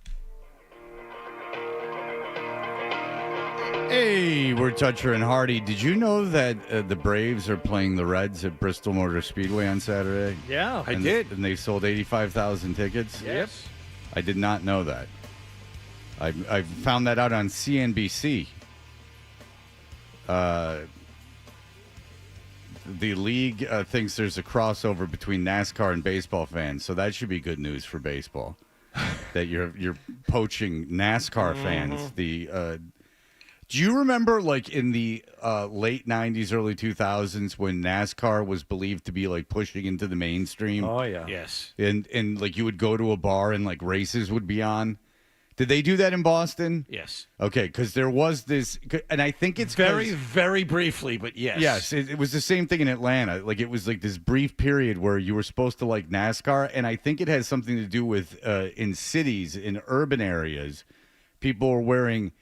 Hey, we're Toucher and Hardy. Did you know that the Braves are playing the Reds at Bristol Motor Speedway on Saturday? Yeah, I did. And they sold 85,000 tickets? Yes. I did not know that. I found that out on CNBC. The league thinks there's a crossover between NASCAR and baseball fans, so that should be good news for baseball. That you're poaching NASCAR fans. Do you remember, like, in the late 90s, early 2000s, when NASCAR was believed to be, like, pushing into the mainstream? Oh, yeah. Yes. And like, you would go to a bar and, like, races would be on? Did they do that in Boston? Yes. Okay, because there was this, and I think it's Very, very briefly, but yes. Yes, it was the same thing in Atlanta. Like, it was like this brief period where you were supposed to like NASCAR, and I think it has something to do with in cities, in urban areas, people were wearing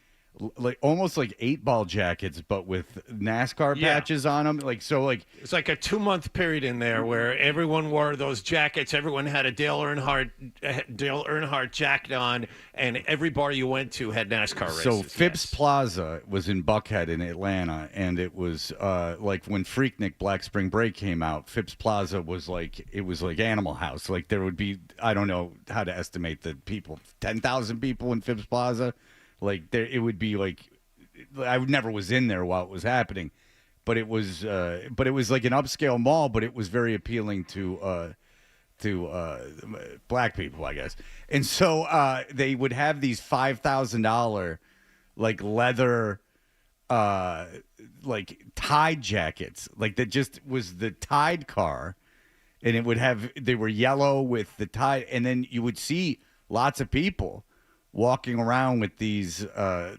like almost like 8-ball jackets, but with NASCAR patches on them. Like, so, like, it's like a 2-month period in there where everyone wore those jackets. Everyone had a Dale Earnhardt jacket on, and every bar you went to had NASCAR races. So Phipps Plaza was in Buckhead in Atlanta, and it was like when Freaknik Black Spring Break came out, Phipps Plaza was like, it was like Animal House. Like, there would be, I don't know how to estimate the people, 10,000 people in Phipps Plaza. Like, there, it would be like, I never was in there while it was happening, but it was like an upscale mall, but it was very appealing to black people, I guess. And so they would have these $5,000 like leather like Tide jackets, like that just was the Tide car, and it would have, they were yellow with the Tide, and then you would see lots of people walking around with these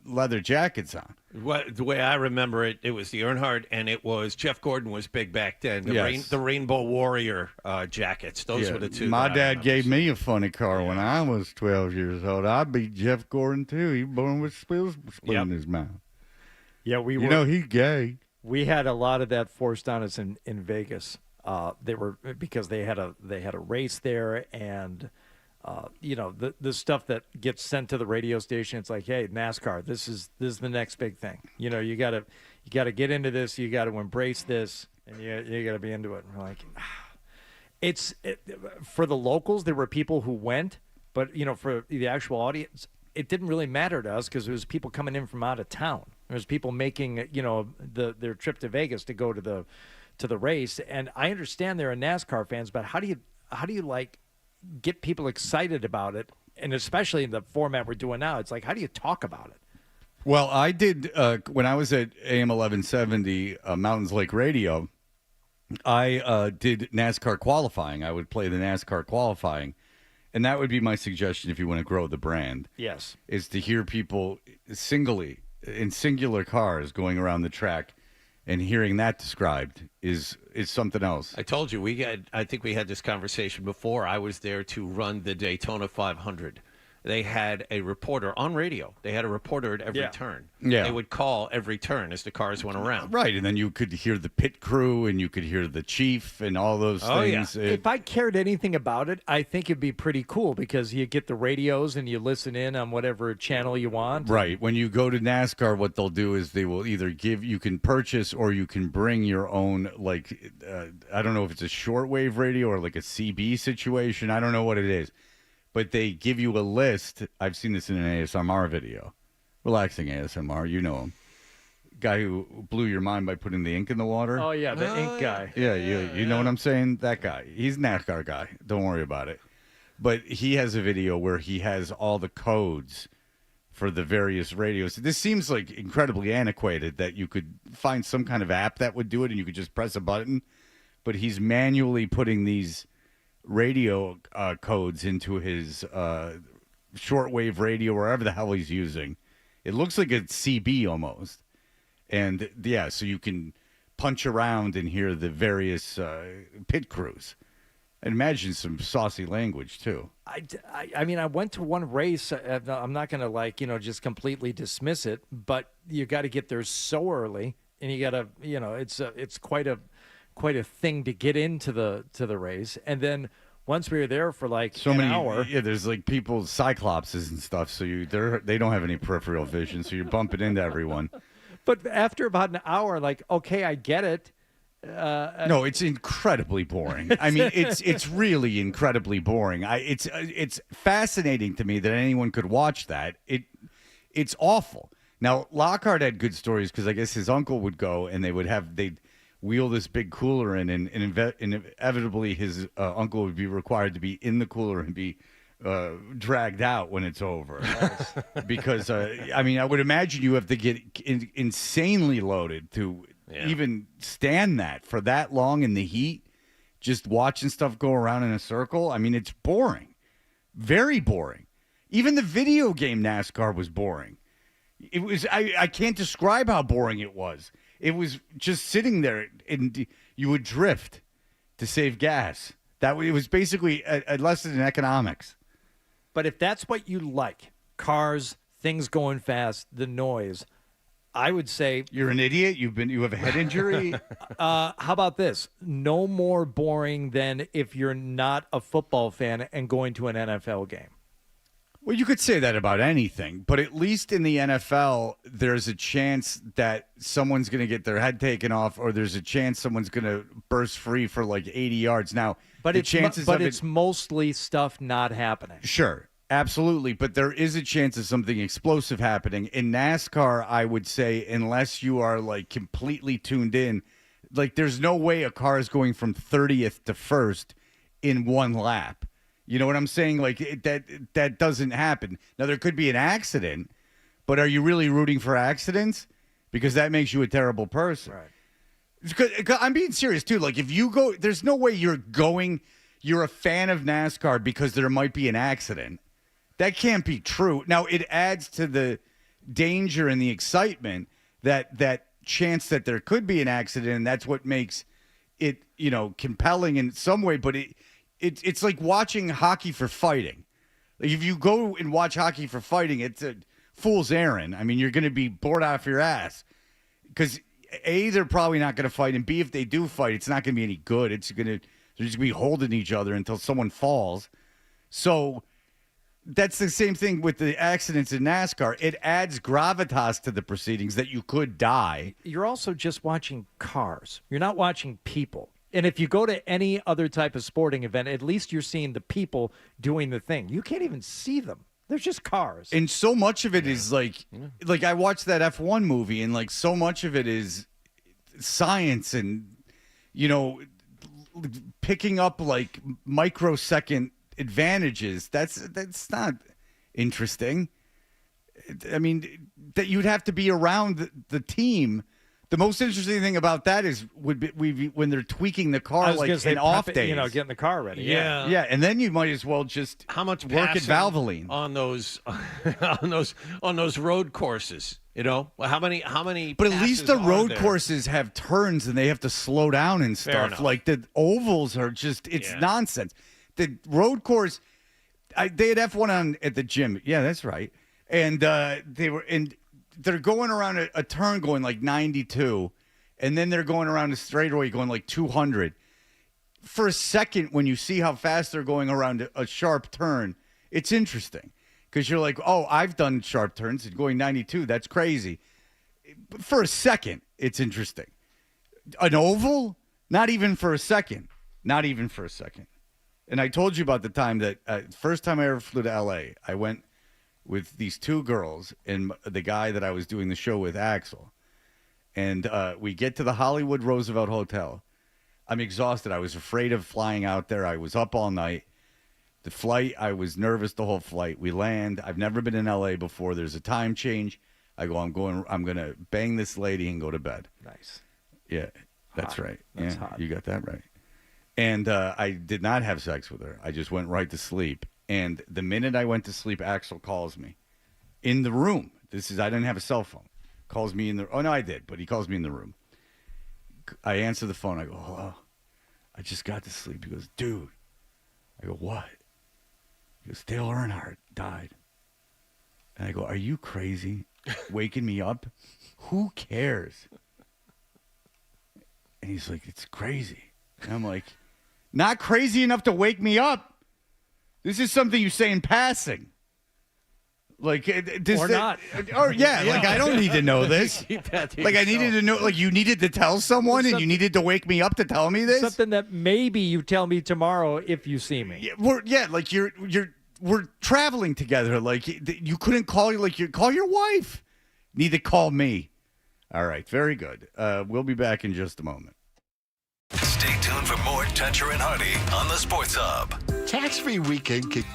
leather jackets on. The way I remember it, it was the Earnhardt, and it was Jeff Gordon was big back then. The Rainbow Warrior jackets. Those were the two. My dad gave me a funny car when I was 12 years old. I beat Jeff Gordon too. He born with spoon in his mouth. Yeah, you know he's gay. We had a lot of that forced on us in Vegas. They were, because they had a race there, and you know, the stuff that gets sent to the radio station. It's like, hey, NASCAR, this is the next big thing. You know, you gotta get into this. You got to embrace this, and you got to be into it. And we're like, for the locals, there were people who went, but you know, for the actual audience, it didn't really matter to us because it was people coming in from out of town. There was people making, you know, their trip to Vegas to go to the race. And I understand there are NASCAR fans, but how do you like get people excited about it, and especially in the format we're doing now? It's like, how do you talk about it? Well, I did when I was at AM 1170 Mountains Lake Radio. I did NASCAR qualifying. I would play the NASCAR qualifying, and that would be my suggestion if you want to grow the brand. Yes, is to hear people singly in singular cars going around the track. And hearing that described is something else. I told you, I think we had this conversation before. I was there to run the Daytona 500. They had a reporter on radio. They had a reporter at every turn. Yeah. They would call every turn as the cars went around. Right, and then you could hear the pit crew, and you could hear the chief, and all those things. Yeah. If I cared anything about it, I think it'd be pretty cool because you get the radios and you listen in on whatever channel you want. Right. When you go to NASCAR, what they'll do is they will either you can purchase or you can bring your own, like, I don't know if it's a shortwave radio or like a CB situation. I don't know what it is. But they give you a list. I've seen this in an ASMR video. Relaxing ASMR, you know him. Guy who blew your mind by putting the ink in the water. Oh, yeah, the ink guy. Yeah, you know what I'm saying? That guy. He's a NASCAR guy. Don't worry about it. But he has a video where he has all the codes for the various radios. This seems like incredibly antiquated that you could find some kind of app that would do it and you could just press a button. But he's manually putting these radio codes into his shortwave radio, wherever the hell he's using. It looks like a CB almost. And yeah, so you can punch around and hear the various pit crews. And imagine some saucy language too. I mean, I went to one race. I'm not going to just completely dismiss it, but you got to get there so early, and you got to, it's quite a quite a thing to get into the race. And then once we were there for like an hour, there's like people, cyclopses and stuff. So they don't have any peripheral vision, so you're bumping into everyone. But after about an hour, like, okay, I get it. No, it's incredibly boring. I mean, it's really incredibly boring. It's fascinating to me that anyone could watch that. It's awful. Now, Lockhart had good stories because I guess his uncle would go and they'd wheel this big cooler in, and inevitably his uncle would be required to be in the cooler and be dragged out when it's over. Because, I mean, I would imagine you have to get insanely loaded to even stand that for that long in the heat, just watching stuff go around in a circle. I mean, it's boring. Very boring. Even the video game NASCAR was boring. It was, I can't describe how boring it was. It was just sitting there, and you would drift to save gas. It was basically a lesson in economics. But if that's what you like, cars, things going fast, the noise, I would say you're an idiot. You have a head injury. How about this? No more boring than if you're not a football fan and going to an NFL game. Well, you could say that about anything, but at least in the NFL, there's a chance that someone's going to get their head taken off, or there's a chance someone's going to burst free for like 80 yards. Now, but it's mostly stuff not happening. Sure, absolutely, but there is a chance of something explosive happening. In NASCAR, I would say, unless you are like completely tuned in, like there's no way a car is going from 30th to 1st in one lap. You know what I'm saying? Like that doesn't happen. Now there could be an accident, but are you really rooting for accidents? Because that makes you a terrible person. Right. I'm being serious too. Like if you go, there's no way you're a fan of NASCAR because there might be an accident. That can't be true. Now it adds to the danger and the excitement that chance that there could be an accident, and that's what makes it, compelling in some way, but it's like watching hockey for fighting. Like if you go and watch hockey for fighting, it's a fool's errand. I mean, you're going to be bored off your ass because A, they're probably not going to fight, and B, if they do fight, it's not going to be any good. They're just going to be holding each other until someone falls. So that's the same thing with the accidents in NASCAR. It adds gravitas to the proceedings that you could die. You're also just watching cars. You're not watching people. And if you go to any other type of sporting event, at least you're seeing the people doing the thing. You can't even see them. They're just cars. And so much of it is like I watched that F1 movie, and like so much of it is science and, picking up like microsecond advantages. That's not interesting. I mean, that you'd have to be around the team. The most interesting thing about that would be when they're tweaking the car like in off days. Getting the car ready. Yeah, and then you might as well just how much work at Valvoline on those on those road courses. Well, how many? But at least the road courses have turns and they have to slow down and stuff. Like the ovals are just nonsense. The road course, they had F1 on at the gym. Yeah, that's right. And they're going around a turn going like 92, and then they're going around a straightaway going like 200. For a second, when you see how fast they're going around a sharp turn, it's interesting because you're like, oh, I've done sharp turns and going 92. That's crazy. But for a second, it's interesting. An oval? Not even for a second. Not even for a second. And I told you about the time that first time I ever flew to L.A., I went with these two girls and the guy that I was doing the show with, Axel. And we get to the Hollywood Roosevelt Hotel. I'm exhausted. I was afraid of flying out there. I was up all night. The flight, I was nervous the whole flight. We land. I've never been in L.A. before. There's a time change. I go, I'm going to bang this lady and go to bed. Nice. Yeah, that's hot. right. That's yeah, hot. You got that right. And I did not have sex with her. I just went right to sleep. And the minute I went to sleep, Axel calls me in the room. I didn't have a cell phone. Calls me in the, oh no, I did, but he calls me in the room. I answer the phone. I go, hello. I just got to sleep. He goes, dude. I go, what? He goes, Dale Earnhardt died. And I go, are you crazy? Waking me up? Who cares? And he's like, it's crazy. And I'm like, not crazy enough to wake me up. This is something you say in passing. Like, or not. Or yeah, like I don't need to know this. Like I needed to know. Like you needed to tell someone, and you needed to wake me up to tell me this. Something that maybe you tell me tomorrow if you see me. Yeah, like we're traveling together. Like you couldn't call call your wife. Need to call me. All right, very good. We'll be back in just a moment. Stay tuned for more Toucher and Hardy on the Sports Hub. Tax-free weekend kick.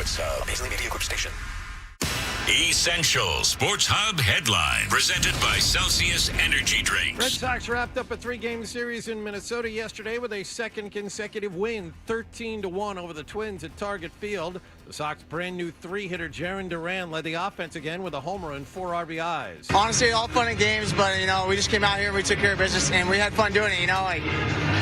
Sports Hub, Paisley Media Group Station. Essential Sports Hub headline presented by Celsius Energy Drinks. Red Sox wrapped up a 3-game series in Minnesota yesterday with a second consecutive win, 13-1 over the Twins at Target Field. The Sox brand new 3-hitter Jarren Duran led the offense again with a homer and 4 RBIs. Honestly, all fun and games, but we just came out here, we took care of business, and we had fun doing it. Like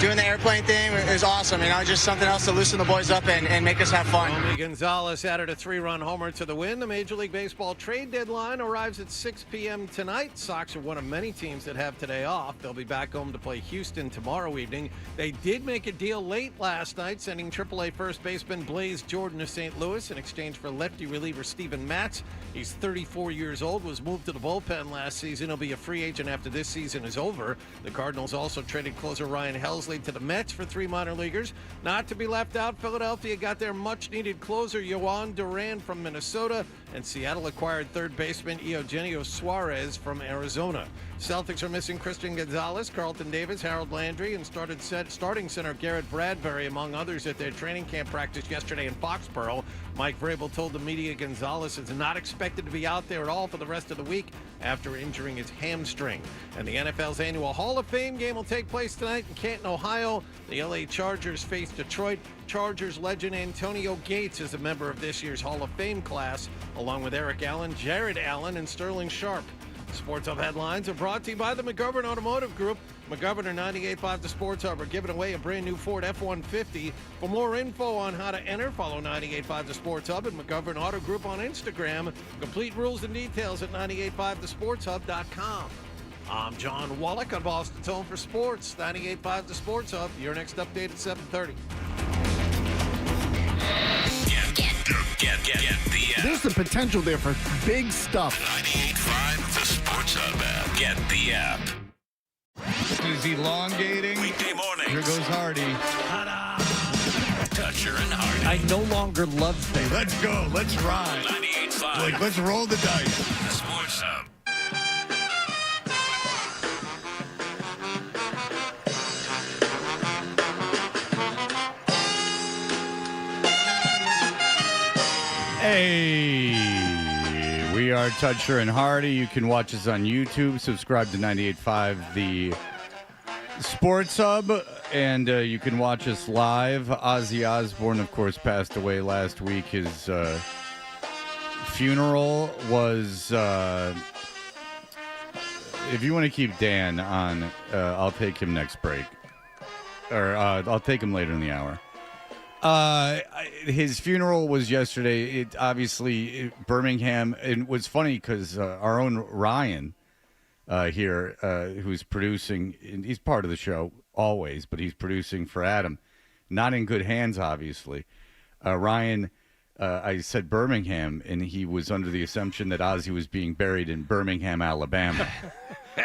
doing the airplane thing is awesome. Just something else to loosen the boys up and make us have fun. Romy Gonzalez added a 3-run homer to the win. The Major League Baseball trade deadline arrives at 6 p.m. tonight. Sox are one of many teams that have today off. They'll be back home to play Houston tomorrow evening. They did make a deal late last night, sending AAA first baseman Blaze Jordan to St. Louis in exchange for lefty reliever Steven Matz. He's 34 years old, was moved to the bullpen last season. He'll be a free agent after this season is over. The Cardinals also traded closer Ryan Helsley to the Mets for 3 minor leaguers. Not to be left out, Philadelphia got their much-needed closer Yohan Duran from Minnesota, and Seattle acquired third baseman Eugenio Suarez from Arizona. Celtics are missing Christian Gonzalez, Carlton Davis, Harold Landry, and starting center Garrett Bradbury, among others, at their training camp practice yesterday in Foxborough. Mike Vrabel told the media Gonzalez is not expected to be out there at all for the rest of the week after injuring his hamstring. And the NFL's annual Hall of Fame game will take place tonight in Canton, Ohio. The LA Chargers face Detroit. Chargers legend Antonio Gates is a member of this year's Hall of Fame class, along with Eric Allen, Jared Allen, and Sterling Sharp. Sports Hub headlines are brought to you by the McGovern Automotive Group. McGovern or 98.5 The Sports Hub are giving away a brand new Ford F-150. For more info on how to enter, follow 98.5 The Sports Hub and McGovern Auto Group on Instagram. Complete rules and details at 98.5thesportshub.com. I'm John Wallach on Boston's Home for Sports, 98.5 The Sports Hub. Your next update at 7:30. Get the app. There's the potential there for big stuff. 98.5 The Sports Hub app. Get the app. Is elongating? Weekday mornings. Here goes Hardy. Toucher and Hardy. I no longer love things. Let's go. Let's ride. 98.5. Let's roll the dice. The Sports Hub. Hey, we are Toucher and Hardy. You can watch us on YouTube. Subscribe to 98.5 The Sports Hub, and you can watch us live. Ozzy Osbourne, of course, passed away last week. His funeral was... if you want to keep Dan on, I'll take him next break. Or I'll take him later in the hour. His funeral was yesterday. It obviously Birmingham, and it was funny because our own Ryan here, who's producing, and he's part of the show always, but he's producing for Adam. Not in good hands, obviously. Ryan, I said Birmingham, and he was under the assumption that Ozzy was being buried in Birmingham, Alabama.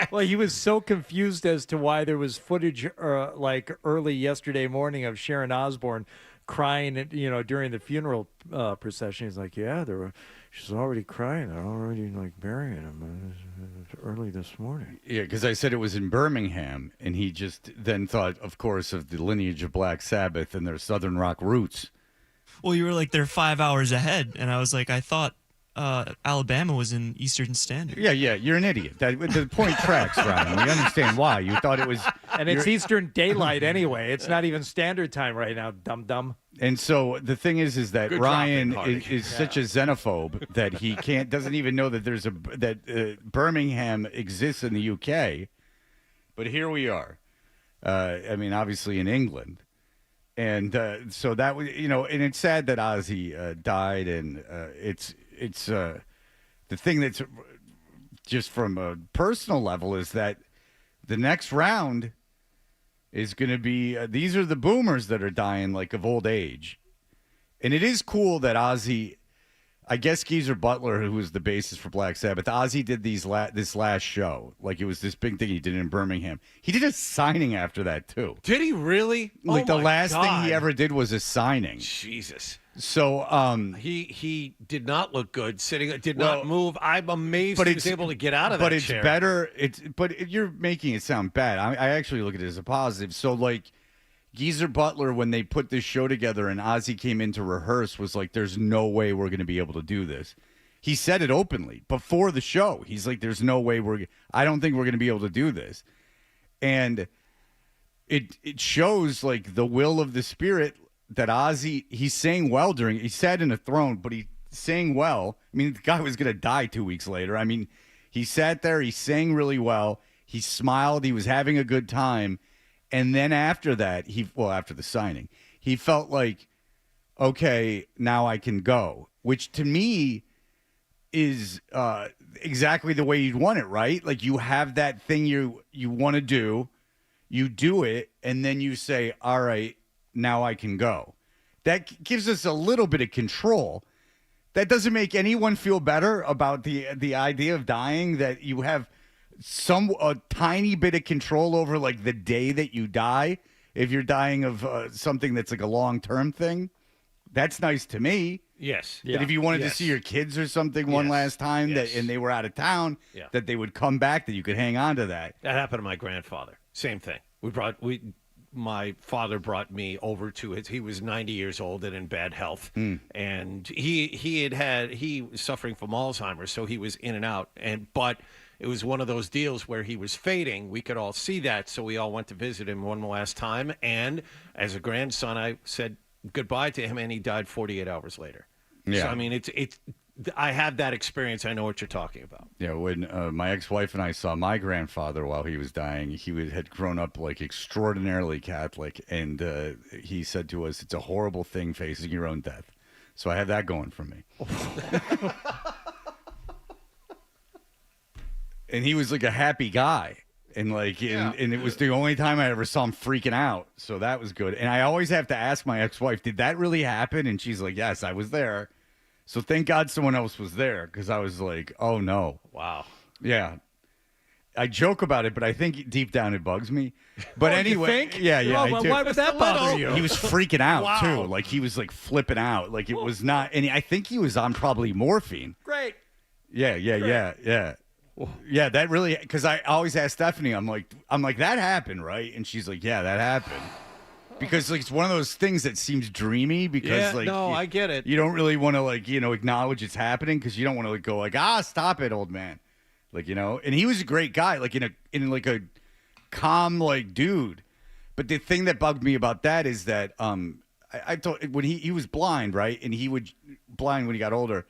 Well, he was so confused as to why there was footage like early yesterday morning of Sharon Osbourne crying, during the funeral procession. He's like, yeah, she's already crying. They're already burying him early this morning. Yeah, because I said it was in Birmingham, and he just then thought, of course, of the lineage of Black Sabbath and their Southern rock roots. Well, you were they're 5 hours ahead, and I was like, I thought Alabama was in Eastern Standard. Yeah, you're an idiot. The point tracks, Ryan. We understand why. You thought it was... And it's Eastern Daylight anyway. It's not even Standard Time right now, dum-dum. And so the thing is that Good Ryan dropping, is such a xenophobe that he doesn't even know that Birmingham exists in the UK. But here we are. Obviously in England. And so that was, and it's sad that Ozzy died, and it's the thing that's just from a personal level is that the next round is going to be these are the boomers that are dying of old age. And it is cool that Ozzy, I guess Geezer Butler, who was the bassist for Black Sabbath, Ozzy did this last show. It was this big thing he did in Birmingham. He did a signing after that, too. Did he really? The last thing he ever did was a signing. Jesus. So he did not look good sitting. Did not move. I'm amazed he was able to get out of that chair. But it's better. But you're making it sound bad. I actually look at it as a positive. So Geezer Butler, when they put this show together and Ozzy came in to rehearse, was like, there's no way we're going to be able to do this. He said it openly before the show. He's like, there's no way I don't think we're going to be able to do this. And it shows like the will of the spirit that Ozzy, he sang well he sat in a throne, but he sang well. I mean, the guy was going to die 2 weeks later. I mean, he sat there, he sang really well. He smiled, he was having a good time. And then after that, after the signing, he felt like, okay, now I can go, which to me is exactly the way you'd want it, right? Like you have that thing you want to do, you do it, and then you say, all right, now I can go. That gives us a little bit of control. That doesn't make anyone feel better about the idea of dying, that you have a tiny bit of control over like the day that you die. If you're dying of something that's like a long-term thing, that's nice to me. Yes. That if you wanted to see your kids or something one last time and they were out of town, that they would come back, that you could hang on to that. That happened to my grandfather. Same thing. My father brought me over to he was 90 years old and in bad health. And he was suffering from Alzheimer's, so he was in and out. But it was one of those deals where he was fading. We could all see that, so we all went to visit him one last time. And as a grandson, I said goodbye to him, and he died 48 hours later. Yeah. So, I mean, I have that experience. I know what you're talking about. Yeah, when my ex-wife and I saw my grandfather while he was dying, had grown up like extraordinarily Catholic, and he said to us, it's a horrible thing facing your own death. So I have that going for me. And he was like a happy guy. And and it was the only time I ever saw him freaking out. So that was good. And I always have to ask my ex-wife, did that really happen? And she's like, yes, I was there. So thank God someone else was there, because I was like, oh no. Wow. Yeah. I joke about it, but I think deep down it bugs me. But anyway, you think? yeah, I do. Why would that bother you? He was freaking out too. Like he was like flipping out. Like it was not, and I think he was on probably morphine. Great. Yeah. Yeah, that really, because I always ask Stephanie, I'm like, that happened, right? And she's like, yeah, that happened. Because like it's one of those things that seems dreamy, because I get it. You don't really want to acknowledge it's happening, because you don't want to go like, stop it, old man. And he was a great guy, like in a calm dude. But the thing that bugged me about that is that I told when he was blind, right? And he would blind when he got older,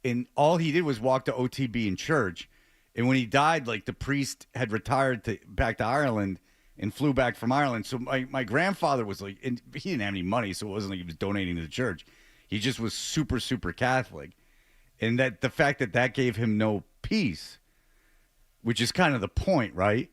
and all he did was walk to OTB in church. And when he died, the priest had retired back to Ireland and flew back from Ireland. So my grandfather was and he didn't have any money, so it wasn't like he was donating to the church. He just was super, super Catholic. And that the fact that gave him no peace, which is kind of the point, right,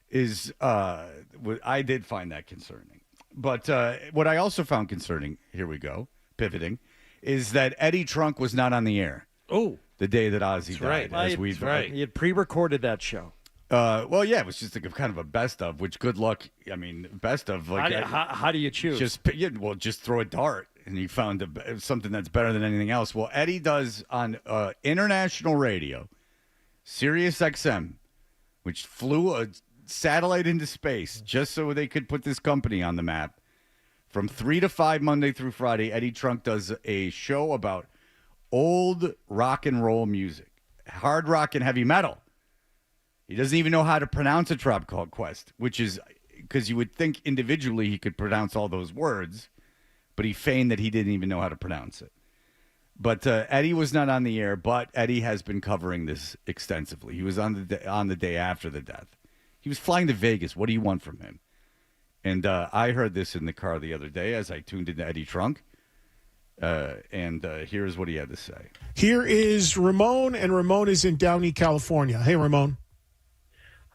is I did find that concerning. But what I also found concerning, here we go, pivoting, is that Eddie Trunk was not on the air. Oh. The day that Ozzy died. That's right. He had pre-recorded that show. Well, yeah, it was just kind of a best of, which good luck. I mean, best of. How do you choose? Just throw a dart, and you found something that's better than anything else. Well, Eddie does on international radio, Sirius XM, which flew a satellite into space just so they could put this company on the map. From 3 to 5 Monday through Friday, Eddie Trunk does a show about old rock and roll music, hard rock and heavy metal. He doesn't even know how to pronounce A Tribe Called Quest, which is because you would think individually he could pronounce all those words, but he feigned that he didn't even know how to pronounce it. But Eddie was not on the air, but Eddie has been covering this extensively. He was on the day after the death. He was flying to Vegas. What do you want from him? And I heard this in the car the other day as I tuned into Eddie Trunk. And here's what he had to say. Here is Ramon, and Ramon is in Downey, California. Hey, Ramon.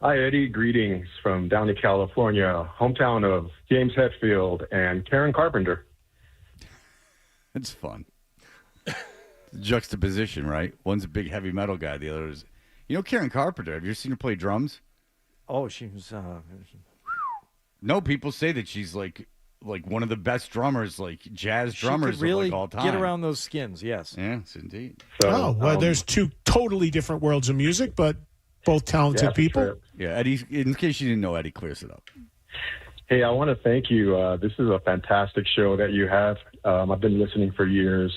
Hi, Eddie. Greetings from Downey, California, hometown of James Hetfield and Karen Carpenter. It's fun. Juxtaposition, right? One's a big heavy metal guy. The other is, Karen Carpenter. Have you ever seen her play drums? Oh, she was. No, people say that she's like one of the best drummers, jazz drummers really of all time. Get around those skins, yes. Yes, indeed. So, there's two totally different worlds of music, but both talented people. True. Yeah, Eddie, in case you didn't know, Eddie clears it up. Hey, I want to thank you. This is a fantastic show that you have. I've been listening for years.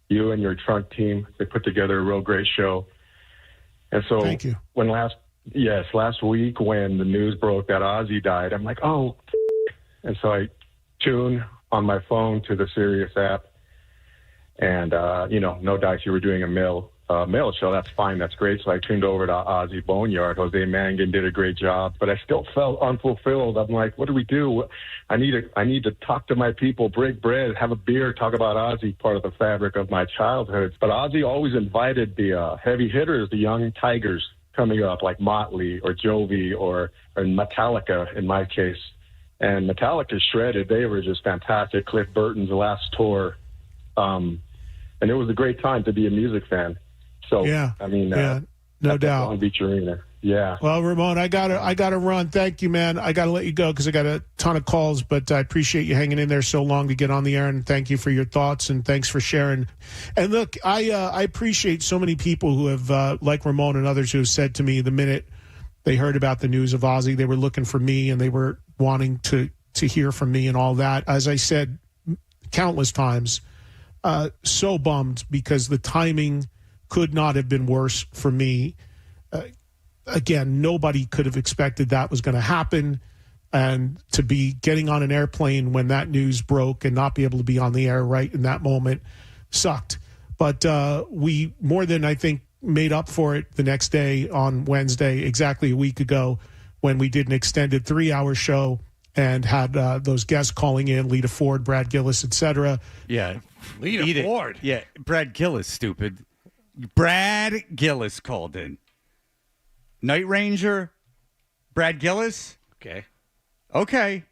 You and your trunk team, they put together a real great show. And so thank you. Last week when the news broke that Ozzy died, I'm like, oh, and so I tune on my phone to the Sirius app. And, no dice, you were doing a mail show. That's fine. That's great. So I tuned over to Ozzy Boneyard. Jose Mangan did a great job, but I still felt unfulfilled. I'm like, what do we do? I need to talk to my people, break bread, have a beer, talk about Ozzy, part of the fabric of my childhood. But Ozzy always invited the heavy hitters, the young tigers coming up, like Motley or Jovi or Metallica in my case. And Metallica shredded. They were just fantastic. Cliff Burton's last tour. And it was a great time to be a music fan. So, yeah, I mean, no doubt. Long Beach Arena. Yeah. Well, Ramon, I gotta run. Thank you, man. I gotta let you go because I got a ton of calls, but I appreciate you hanging in there so long to get on the air, and thank you for your thoughts and thanks for sharing. And look, I appreciate so many people who have, like Ramon and others, who have said to me the minute they heard about the news of Ozzy, they were looking for me and they were wanting to hear from me and all that. As I said countless times, so bummed because the timing could not have been worse for me. Again, nobody could have expected that was going to happen. And to be getting on an airplane when that news broke and not be able to be on the air right in that moment sucked. But we more than, I think, made up for it the next day on Wednesday, exactly a week ago, when we did an extended 3-hour show and had those guests calling in, Lita Ford, Brad Gillis, etc. Yeah. Lita Ford. Yeah, Brad Gillis, stupid. Brad Gillis called in. Night Ranger, Brad Gillis. Okay.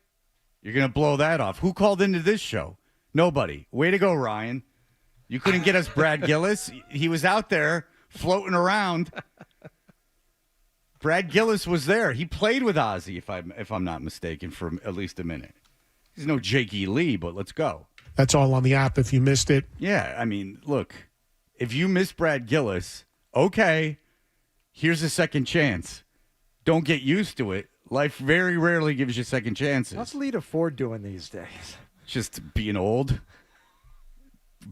You're going to blow that off. Who called into this show? Nobody. Way to go, Ryan. You couldn't get us Brad Gillis. He was out there floating around. Brad Gillis was there. He played with Ozzy, if I'm not mistaken, for at least a minute. He's no Jakey Lee, but let's go. That's all on the app if you missed it. Yeah, I mean, look, if you miss Brad Gillis, okay, here's a second chance. Don't get used to it. Life very rarely gives you second chances. What's Lita Ford doing these days? Just being old,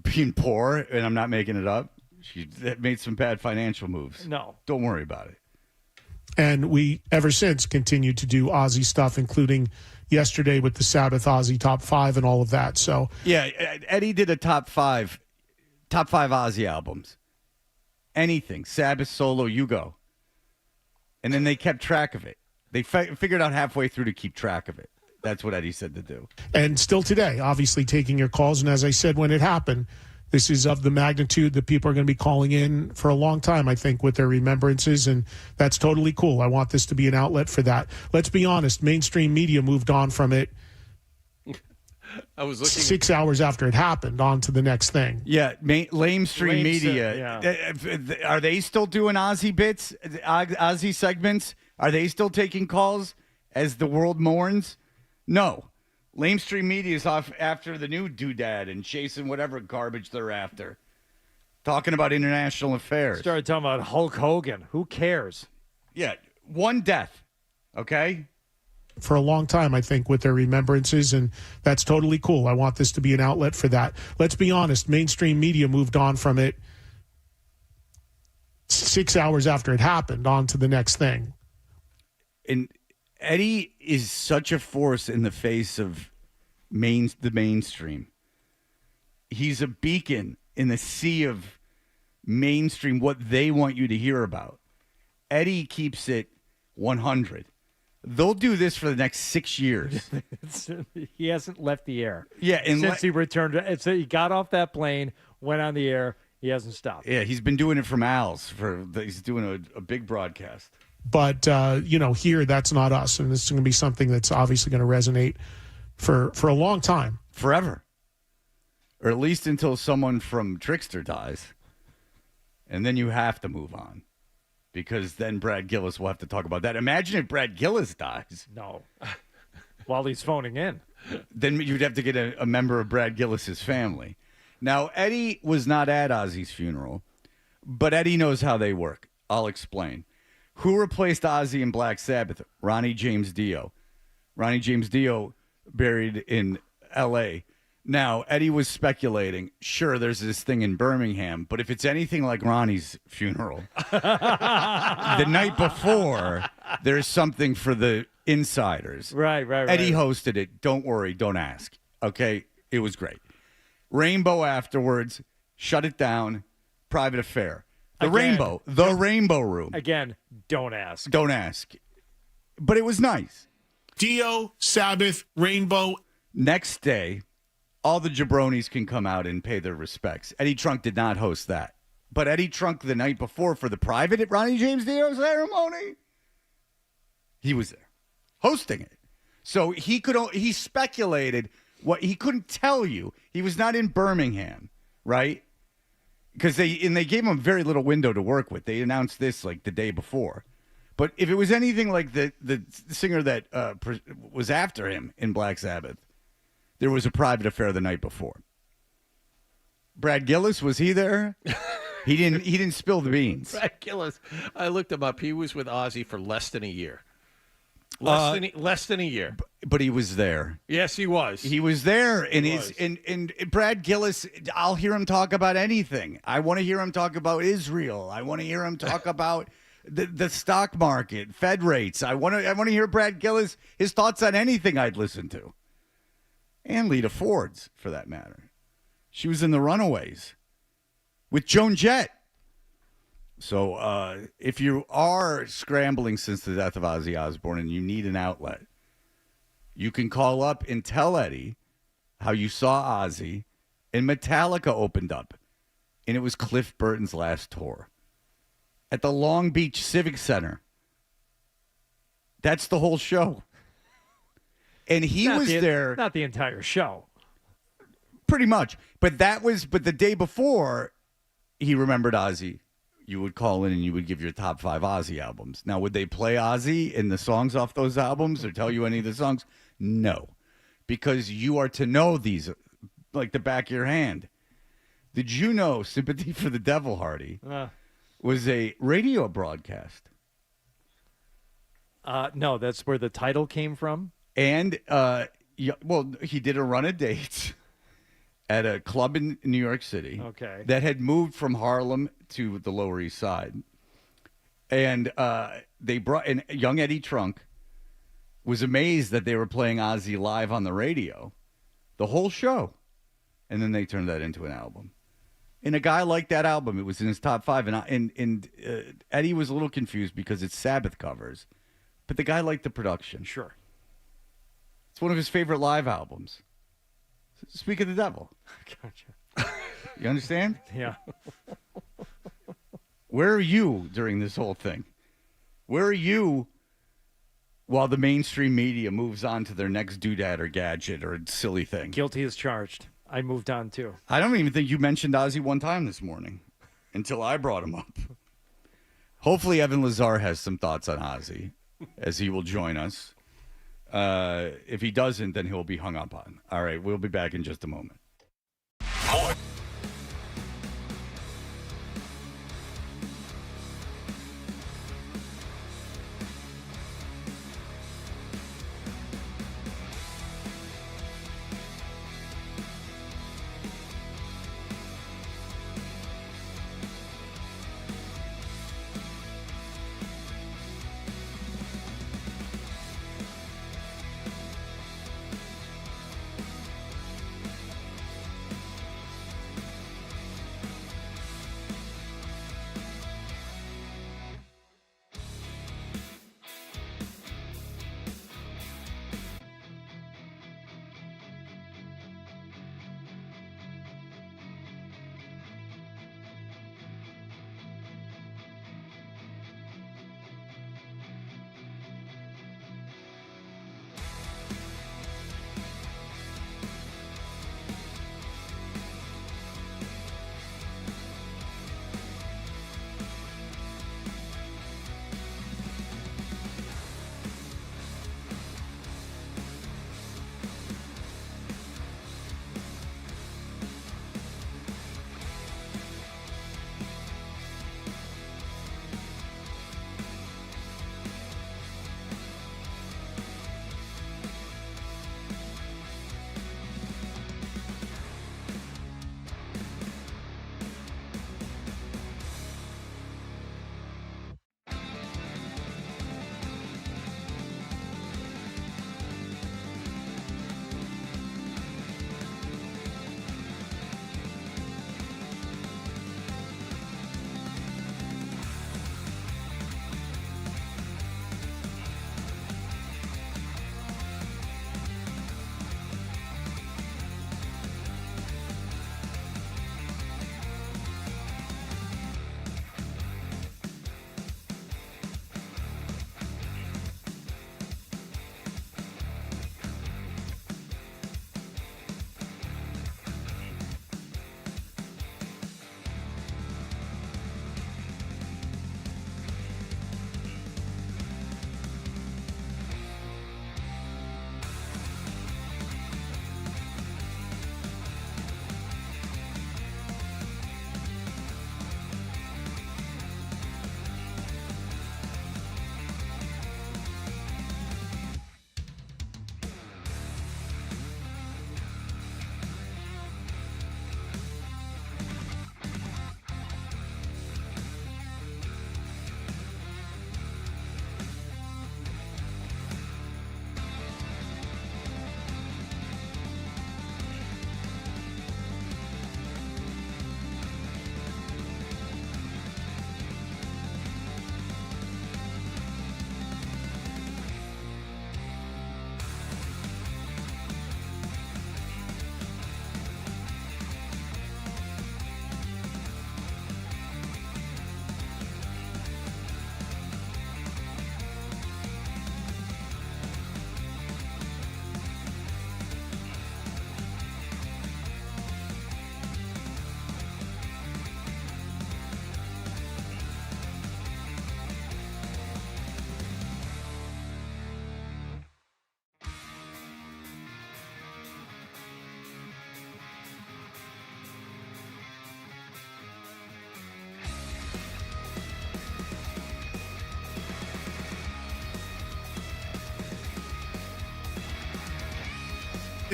being poor, and I'm not making it up. She made some bad financial moves. No. Don't worry about it. And we, ever since, continued to do Ozzy stuff, including yesterday with the Sabbath Ozzy Top 5 and all of that. So yeah, Eddie did a top five Ozzy albums. Anything. Sabbath solo, you go. And then they kept track of it. They figured out halfway through to keep track of it. That's what Eddie said to do. And still today, obviously taking your calls. And as I said when it happened, this is of the magnitude that people are going to be calling in for a long time, I think, with their remembrances. And that's totally cool. I want this to be an outlet for that. Let's be honest. Mainstream media moved on from it. I was looking 6 hours after it happened, on to the next thing. Yeah, lamestream media. Yeah. Are they still doing Ozzy bits, Ozzy segments? Are they still taking calls as the world mourns? No. Lamestream media is off after the new doodad and chasing whatever garbage they're after. Talking about international affairs. Started talking about Hulk Hogan. Who cares? Yeah, one death, okay? For a long time, I think, with their remembrances, and that's totally cool. I want this to be an outlet for that. Let's be honest. Mainstream media moved on from it 6 hours after it happened, on to the next thing. And Eddie is such a force in the face of the mainstream. He's a beacon in the sea of mainstream, what they want you to hear about. Eddie keeps it 100. They'll do this for the next 6 years. He hasn't left the air. Yeah, since he returned. He got off that plane, went on the air. He hasn't stopped. Yeah, he's been doing it from Al's. He's doing a big broadcast. But, here, that's not us. And this is going to be something that's obviously going to resonate for a long time. Forever. Or at least until someone from Trickster dies. And then you have to move on. Because then Brad Gillis will have to talk about that. Imagine if Brad Gillis dies. No. While he's phoning in. Then you'd have to get a member of Brad Gillis's family. Now, Eddie was not at Ozzy's funeral. But Eddie knows how they work. I'll explain. Who replaced Ozzy in Black Sabbath? Ronnie James Dio. Ronnie James Dio buried in L.A. Now, Eddie was speculating, sure, there's this thing in Birmingham, but if it's anything like Ronnie's funeral, the night before, there's something for the insiders. Right. Eddie hosted it. Don't worry. Don't ask. Okay? It was great. Rainbow afterwards. Shut it down. Private affair. The Rainbow Room. Again, don't ask. Don't ask. But it was nice. Dio, Sabbath, Rainbow. Next day, all the jabronis can come out and pay their respects. Eddie Trunk did not host that. But Eddie Trunk the night before for the private at Ronnie James Dio ceremony, he was there hosting it. So he speculated what he couldn't tell you. He was not in Birmingham, right? Because they gave him very little window to work with. They announced this like the day before. But if it was anything like the singer that was after him in Black Sabbath, there was a private affair the night before. Brad Gillis, was he there? He didn't spill the beans. Brad Gillis, I looked him up. He was with Ozzy for less than a year. Less than a year. But he was there. Yes, he was. He was there, and Brad Gillis. I'll hear him talk about anything. I want to hear him talk about Israel. I want to hear him talk about the stock market, Fed rates. I want to hear Brad Gillis, his thoughts on anything I'd listen to, and Lita Ford's for that matter. She was in the Runaways with Joan Jett. So if you are scrambling since the death of Ozzy Osbourne and you need an outlet, you can call up and tell Eddie how you saw Ozzy and Metallica opened up. And it was Cliff Burton's last tour at the Long Beach Civic Center. That's the whole show. And he was there. Not the entire show. Pretty much. But the day before he remembered Ozzy, you would call in and you would give your top 5 Ozzy albums. Now, would they play Ozzy and the songs off those albums or tell you any of the songs? No, because you are to know these like the back of your hand. Did you know Sympathy for the Devil, Hardy, was a radio broadcast? No, that's where the title came from. And, he did a run of dates at a club in New York City that had moved from Harlem to the Lower East Side. And they brought in young Eddie Trunk was amazed that they were playing Ozzy live on the radio, the whole show. And then they turned that into an album. And a guy liked that album. It was in his top 5. And Eddie was a little confused because it's Sabbath covers. But the guy liked the production. Sure. It's one of his favorite live albums. Speak of the Devil. Gotcha. You understand? Yeah. Where are you during this whole thing? Where are you while the mainstream media moves on to their next doodad or gadget or silly thing? Guilty as charged. I moved on, too. I don't even think you mentioned Ozzy one time this morning until I brought him up. Hopefully Evan Lazar has some thoughts on Ozzy as he will join us. If he doesn't, then he'll be hung up on. All right, we'll be back in just a moment. More.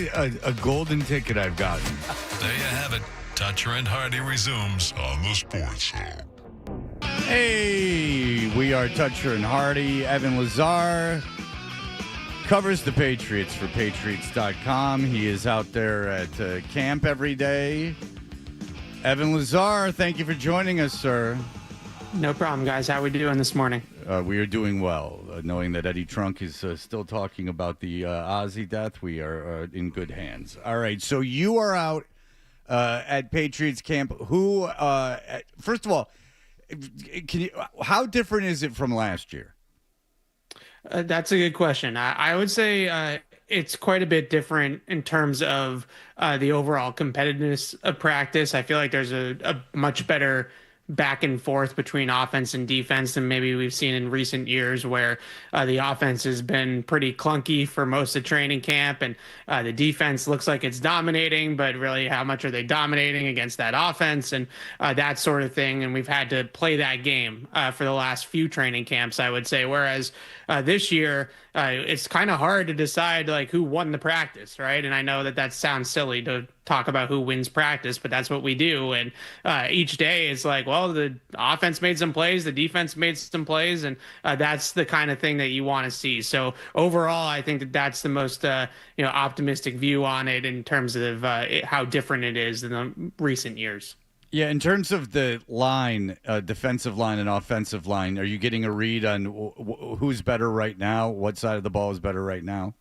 a golden ticket I've gotten. There you have it. Toucher and Hardy resumes on the Sports Hub. Hey, we are Toucher and Hardy. Evan Lazar covers the Patriots for Patriots.com. He is out there at camp every day. Evan Lazar, thank you for joining us, sir. No problem, guys. How are we doing this morning? We are doing well. Knowing that Eddie Trunk is still talking about the Ozzy death, we are in good hands. All right, so you are out at Patriots camp. Who, first of all, how different is it from last year? That's a good question. I would say it's quite a bit different in terms of the overall competitiveness of practice. I feel like there's a much better back and forth between offense and defense than maybe we've seen in recent years, where the offense has been pretty clunky for most of training camp, and the defense looks like it's dominating, but really how much are they dominating against that offense, and that sort of thing. And we've had to play that game for the last few training camps, I would say, whereas this year it's kind of hard to decide like who won the practice, right? And I know that sounds silly to talk about who wins practice, but that's what we do. And each day it's like, well, the offense made some plays, the defense made some plays, and that's the kind of thing that you want to see. So overall, I think that's the most optimistic view on it in terms of how different it is than the recent years. Yeah, in terms of the line, defensive line and offensive line, are you getting a read on who's better right now? What side of the ball is better right now?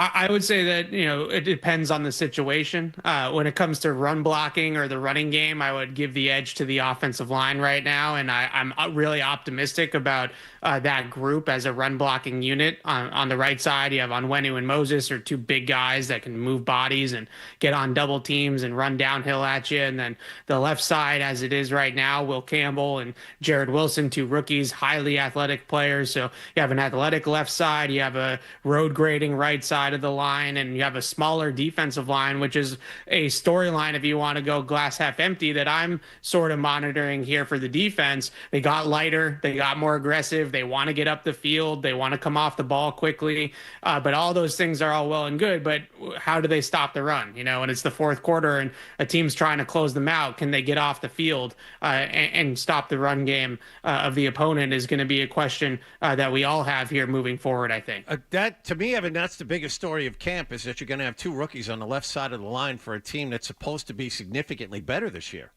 I would say that, it depends on the situation. When it comes to run blocking or the running game, I would give the edge to the offensive line right now. And I'm really optimistic about that group as a run blocking unit. On the right side, you have Onwenu and Moses are two big guys that can move bodies and get on double teams and run downhill at you. And then the left side, as it is right now, Will Campbell and Jared Wilson, two rookies, highly athletic players. So you have an athletic left side, you have a road grading right side of the line, and you have a smaller defensive line, which is a storyline, if you want to go glass half empty, that I'm sort of monitoring here for the defense. They got lighter, they got more aggressive, they want to get up the field, they want to come off the ball quickly, but all those things are all well and good, but how do they stop the run? When it's the fourth quarter and a team's trying to close them out, can they get off the field and stop the run game of the opponent is going to be a question that we all have here moving forward, I think. That, to me, Evan, that's the biggest story of camp, is that you're going to have two rookies on the left side of the line for a team that's supposed to be significantly better this year.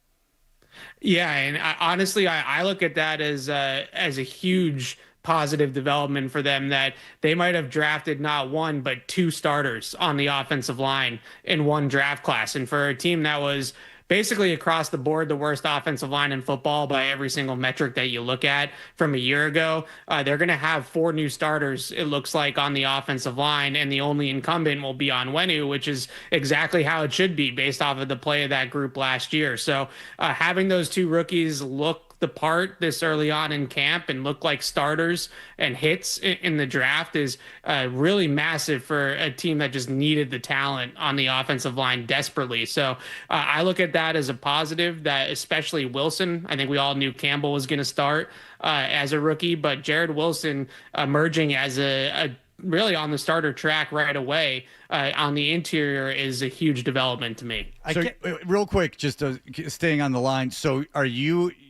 Yeah, and honestly, I look at that as a huge positive development for them, that they might have drafted not one but two starters on the offensive line in one draft class. And for a team that was basically across the board the worst offensive line in football by every single metric that you look at from a year ago, they're going to have four new starters, it looks like, on the offensive line, and the only incumbent will be Onwenu, which is exactly how it should be based off of the play of that group last year. So having those two rookies look the part this early on in camp and look like starters and hits in the draft is really massive for a team that just needed the talent on the offensive line desperately. So I look at that as a positive, that especially Wilson, I think we all knew Campbell was going to start as a rookie, but Jared Wilson emerging as a really on the starter track right away on the interior is a huge development to me. So, real quick, just staying on the line. So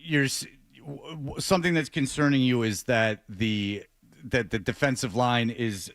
you're something that's concerning you is that the defensive line is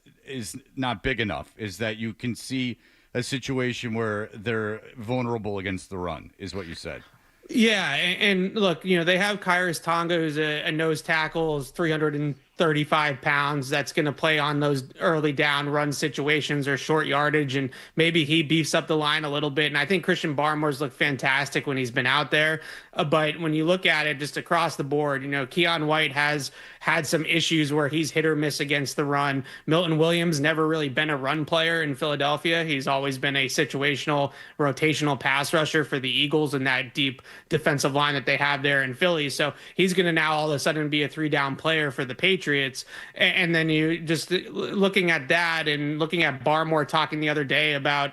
not big enough, is that you can see a situation where they're vulnerable against the run, is what you said. Yeah, and look, they have Kyrus Tonga, who's a nose tackle, is 335 pounds. That's going to play on those early down run situations or short yardage, and maybe he beefs up the line a little bit. And I think Christian Barmore's looked fantastic when he's been out there. But when you look at it just across the board, Keon White has had some issues where he's hit or miss against the run. Milton Williams never really been a run player in Philadelphia. He's always been a situational, rotational pass rusher for the Eagles and that deep defensive line that they have there in Philly. So he's going to now all of a sudden be a 3-down player for the Patriots. And then you just looking at that and looking at Barmore talking the other day about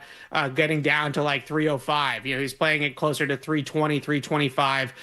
getting down to like 305. He's playing it closer to 320, 325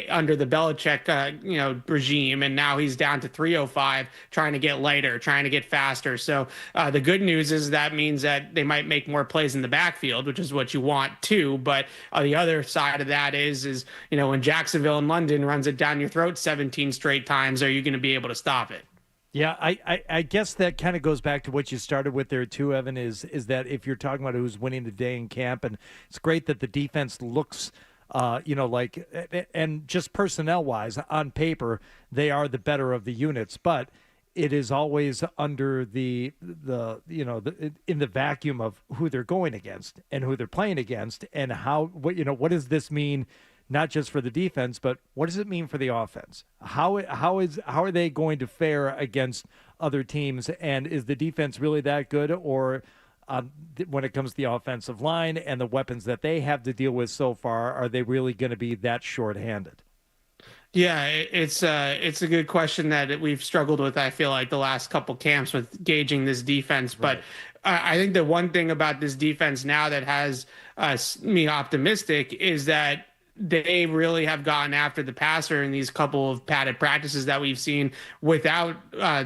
under the Belichick, regime. And now he's down to to 305, trying to get lighter, trying to get faster. So the good news is that means that they might make more plays in the backfield, which is what you want too. But the other side of that is when Jacksonville and London runs it down your throat 17 straight times, are you going to be able to stop it? Yeah, I guess that kind of goes back to what you started with there too, Evan, is that if you're talking about who's winning the day in camp, and it's great that the defense looks, and just personnel-wise, on paper, they are the better of the units, but it is always under in the vacuum of who they're going against and who they're playing against, and what does this mean? Not just for the defense, but what does it mean for the offense? How are they going to fare against other teams? And is the defense really that good? Or when it comes to the offensive line and the weapons that they have to deal with so far, are they really going to be that shorthanded? Yeah, it's a good question that we've struggled with, I feel like, the last couple camps with gauging this defense. Right. But I think the one thing about this defense now that has me optimistic is that they really have gotten after the passer in these couple of padded practices that we've seen without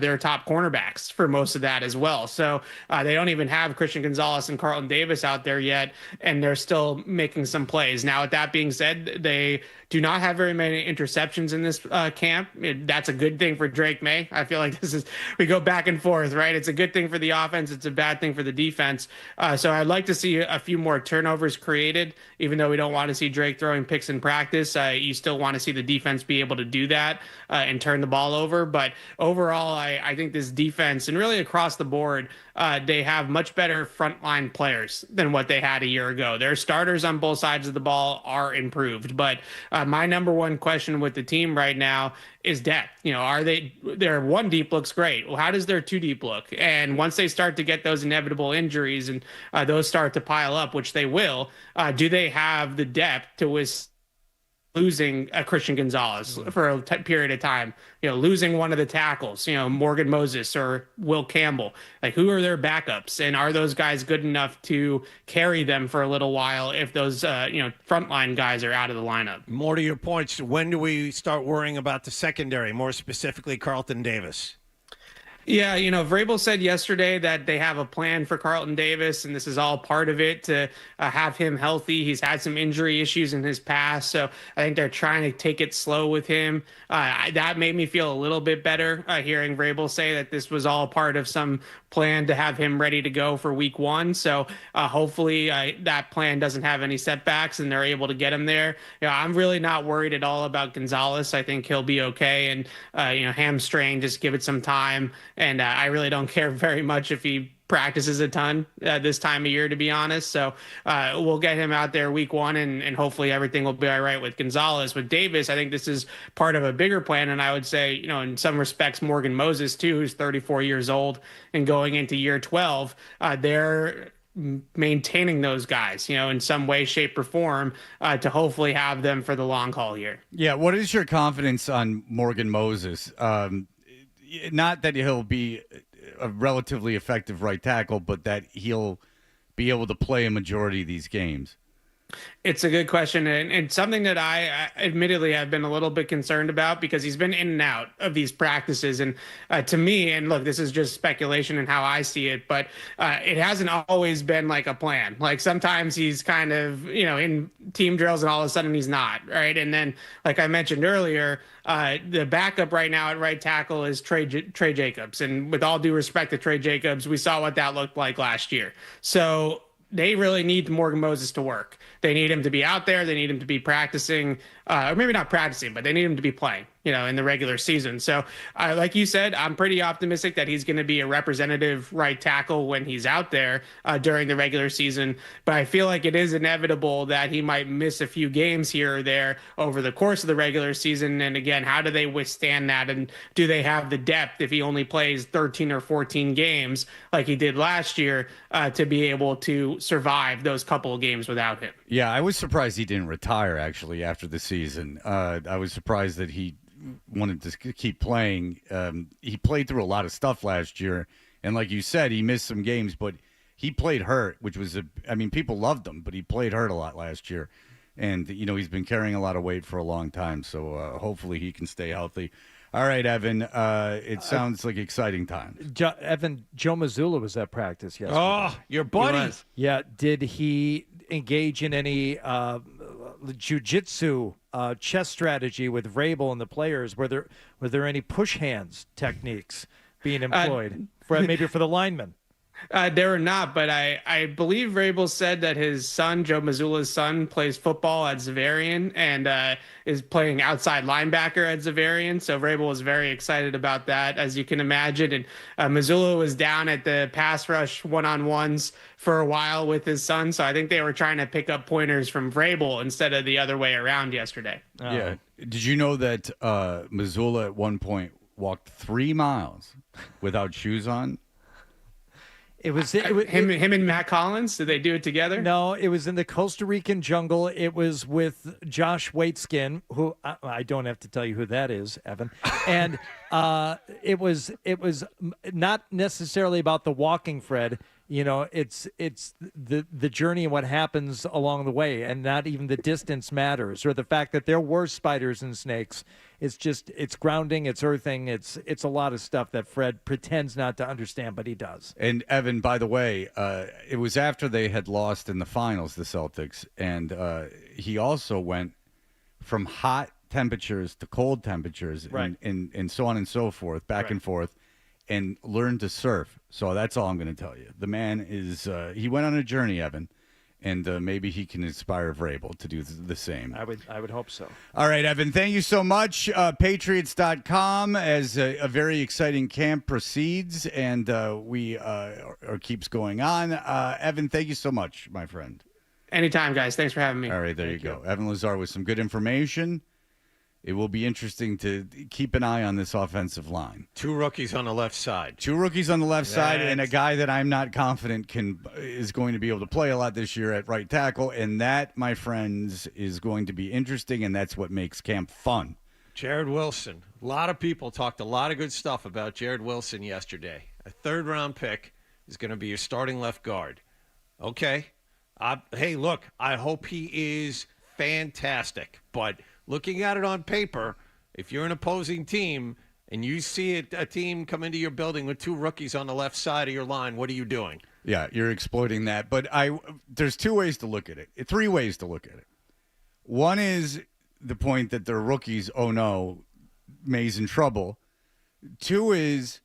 their top cornerbacks for most of that as well. So they don't even have Christian Gonzalez and Carlton Davis out there yet, and they're still making some plays. Now, with that being said, they do not have very many interceptions in this camp. That's a good thing for Drake May. I feel like we go back and forth, right? It's a good thing for the offense. It's a bad thing for the defense. So I'd like to see a few more turnovers created, even though we don't want to see Drake throwing picks in practice. You still want to see the defense be able to do that and turn the ball over. But overall, I think this defense, and really across the board, they have much better frontline players than what they had a year ago. Their starters on both sides of the ball are improved. But my number one question with the team right now is depth. Their one deep looks great. Well, how does their two deep look? And once they start to get those inevitable injuries and those start to pile up, which they will, do they have the depth to losing Christian Gonzalez for a period of time, losing one of the tackles, Morgan Moses or Will Campbell? Like, who are their backups, and are those guys good enough to carry them for a little while if those frontline guys are out of the lineup? More to your points, when do we start worrying about the secondary, more specifically Carlton Davis? Yeah, Vrabel said yesterday that they have a plan for Carlton Davis, and this is all part of it to have him healthy. He's had some injury issues in his past, so I think they're trying to take it slow with him. That made me feel a little bit better hearing Vrabel say that this was all part of some plan to have him ready to go for week one. So hopefully that plan doesn't have any setbacks and they're able to get him there. I'm really not worried at all about Gonzalez. I think he'll be okay. And, hamstring, just give it some time. And I really don't care very much if he practices a ton this time of year, to be honest. So we'll get him out there week one, and hopefully everything will be all right with Gonzalez. With Davis, I think this is part of a bigger plan. And I would say, in some respects, Morgan Moses, too, who's 34 years old and going into year 12, they're maintaining those guys, in some way, shape, or form to hopefully have them for the long haul here. Yeah. What is your confidence on Morgan Moses? Not that he'll be a relatively effective right tackle, but that he'll be able to play a majority of these games. It's a good question, and something that I admittedly have been a little bit concerned about, because he's been in and out of these practices. And to me, and look, this is just speculation and how I see it, but it hasn't always been like a plan. Like, sometimes he's kind of, in team drills, and all of a sudden he's not, right? And then, like I mentioned earlier, the backup right now at right tackle is Trey Jacobs. And with all due respect to Trey Jacobs, we saw what that looked like last year. So they really need Morgan Moses to work. They need him to be out there. They need him to be practicing, or maybe not practicing, but they need him to be playing, in the regular season. So like you said, I'm pretty optimistic that he's going to be a representative right tackle when he's out there during the regular season. But I feel like it is inevitable that he might miss a few games here or there over the course of the regular season. And again, how do they withstand that? And do they have the depth, if he only plays 13 or 14 games like he did last year, to be able to survive those couple of games without him? Yeah, I was surprised he didn't retire, actually, after the season. I was surprised that he wanted to keep playing. He played through a lot of stuff last year, and like you said, he missed some games, but he played hurt, which was people loved him, but he played hurt a lot last year. And, he's been carrying a lot of weight for a long time, so hopefully he can stay healthy. All right, Evan. It sounds like exciting times. Evan, Joe Mazzulla was at practice yesterday. Oh, your buddy. Yeah. Did he engage in any jiu-jitsu chess strategy with Vrabel and the players? Were there any push hands techniques being employed maybe for the linemen? There were not, but I believe Vrabel said that his son, Joe Mazzulla's son, plays football at Xaverian and is playing outside linebacker at Xaverian. So Vrabel was very excited about that, as you can imagine. And Mazzulla was down at the pass rush one-on-ones for a while with his son. So I think they were trying to pick up pointers from Vrabel instead of the other way around yesterday. Yeah. Did you know that Mazzulla at one point walked 3 miles without shoes on? It was him and Matt Collins. Did they do it together? No, it was in the Costa Rican jungle. It was with Josh Waitskin, who I don't have to tell you who that is, Evan. And it was not necessarily about the walking, Fred. You know, it's the journey and what happens along the way, and not even the distance matters, or the fact that there were spiders and snakes. It's grounding, it's earthing, it's a lot of stuff that Fred pretends not to understand, but he does. And Evan, by the way, it was after they had lost in the finals, the Celtics, and he also went from hot temperatures to cold temperatures, right, and so on and so forth, back and forth, and learned to surf. So that's all I'm going to tell you. The man is he went on a journey, Evan. And maybe he can inspire Vrabel to do the same. I would hope so. All right, Evan, thank you so much. Patriots.com as a very exciting camp proceeds and or keeps going on. Evan, thank you so much, my friend. Anytime, guys. Thanks for having me. All right, there you go. Evan Lazar with some good information. It will be interesting to keep an eye on this offensive line. 2 rookies on the left side. 2 rookies on the left side, and a guy that I'm not confident is going to be able to play a lot this year at right tackle. And that, my friends, is going to be interesting, and that's what makes camp fun. Jared Wilson. A lot of people talked a lot of good stuff about Jared Wilson yesterday. A 3rd-round pick is going to be your starting left guard. Okay. Hey, look, I hope he is fantastic, but looking at it on paper, if you're an opposing team and you see a team come into your building with 2 rookies on the left side of your line, what are you doing? Yeah, you're exploiting that. But there's 2 ways to look at it. 3 ways to look at it. One is the point that they're rookies. Oh, no, May's in trouble. 2 is,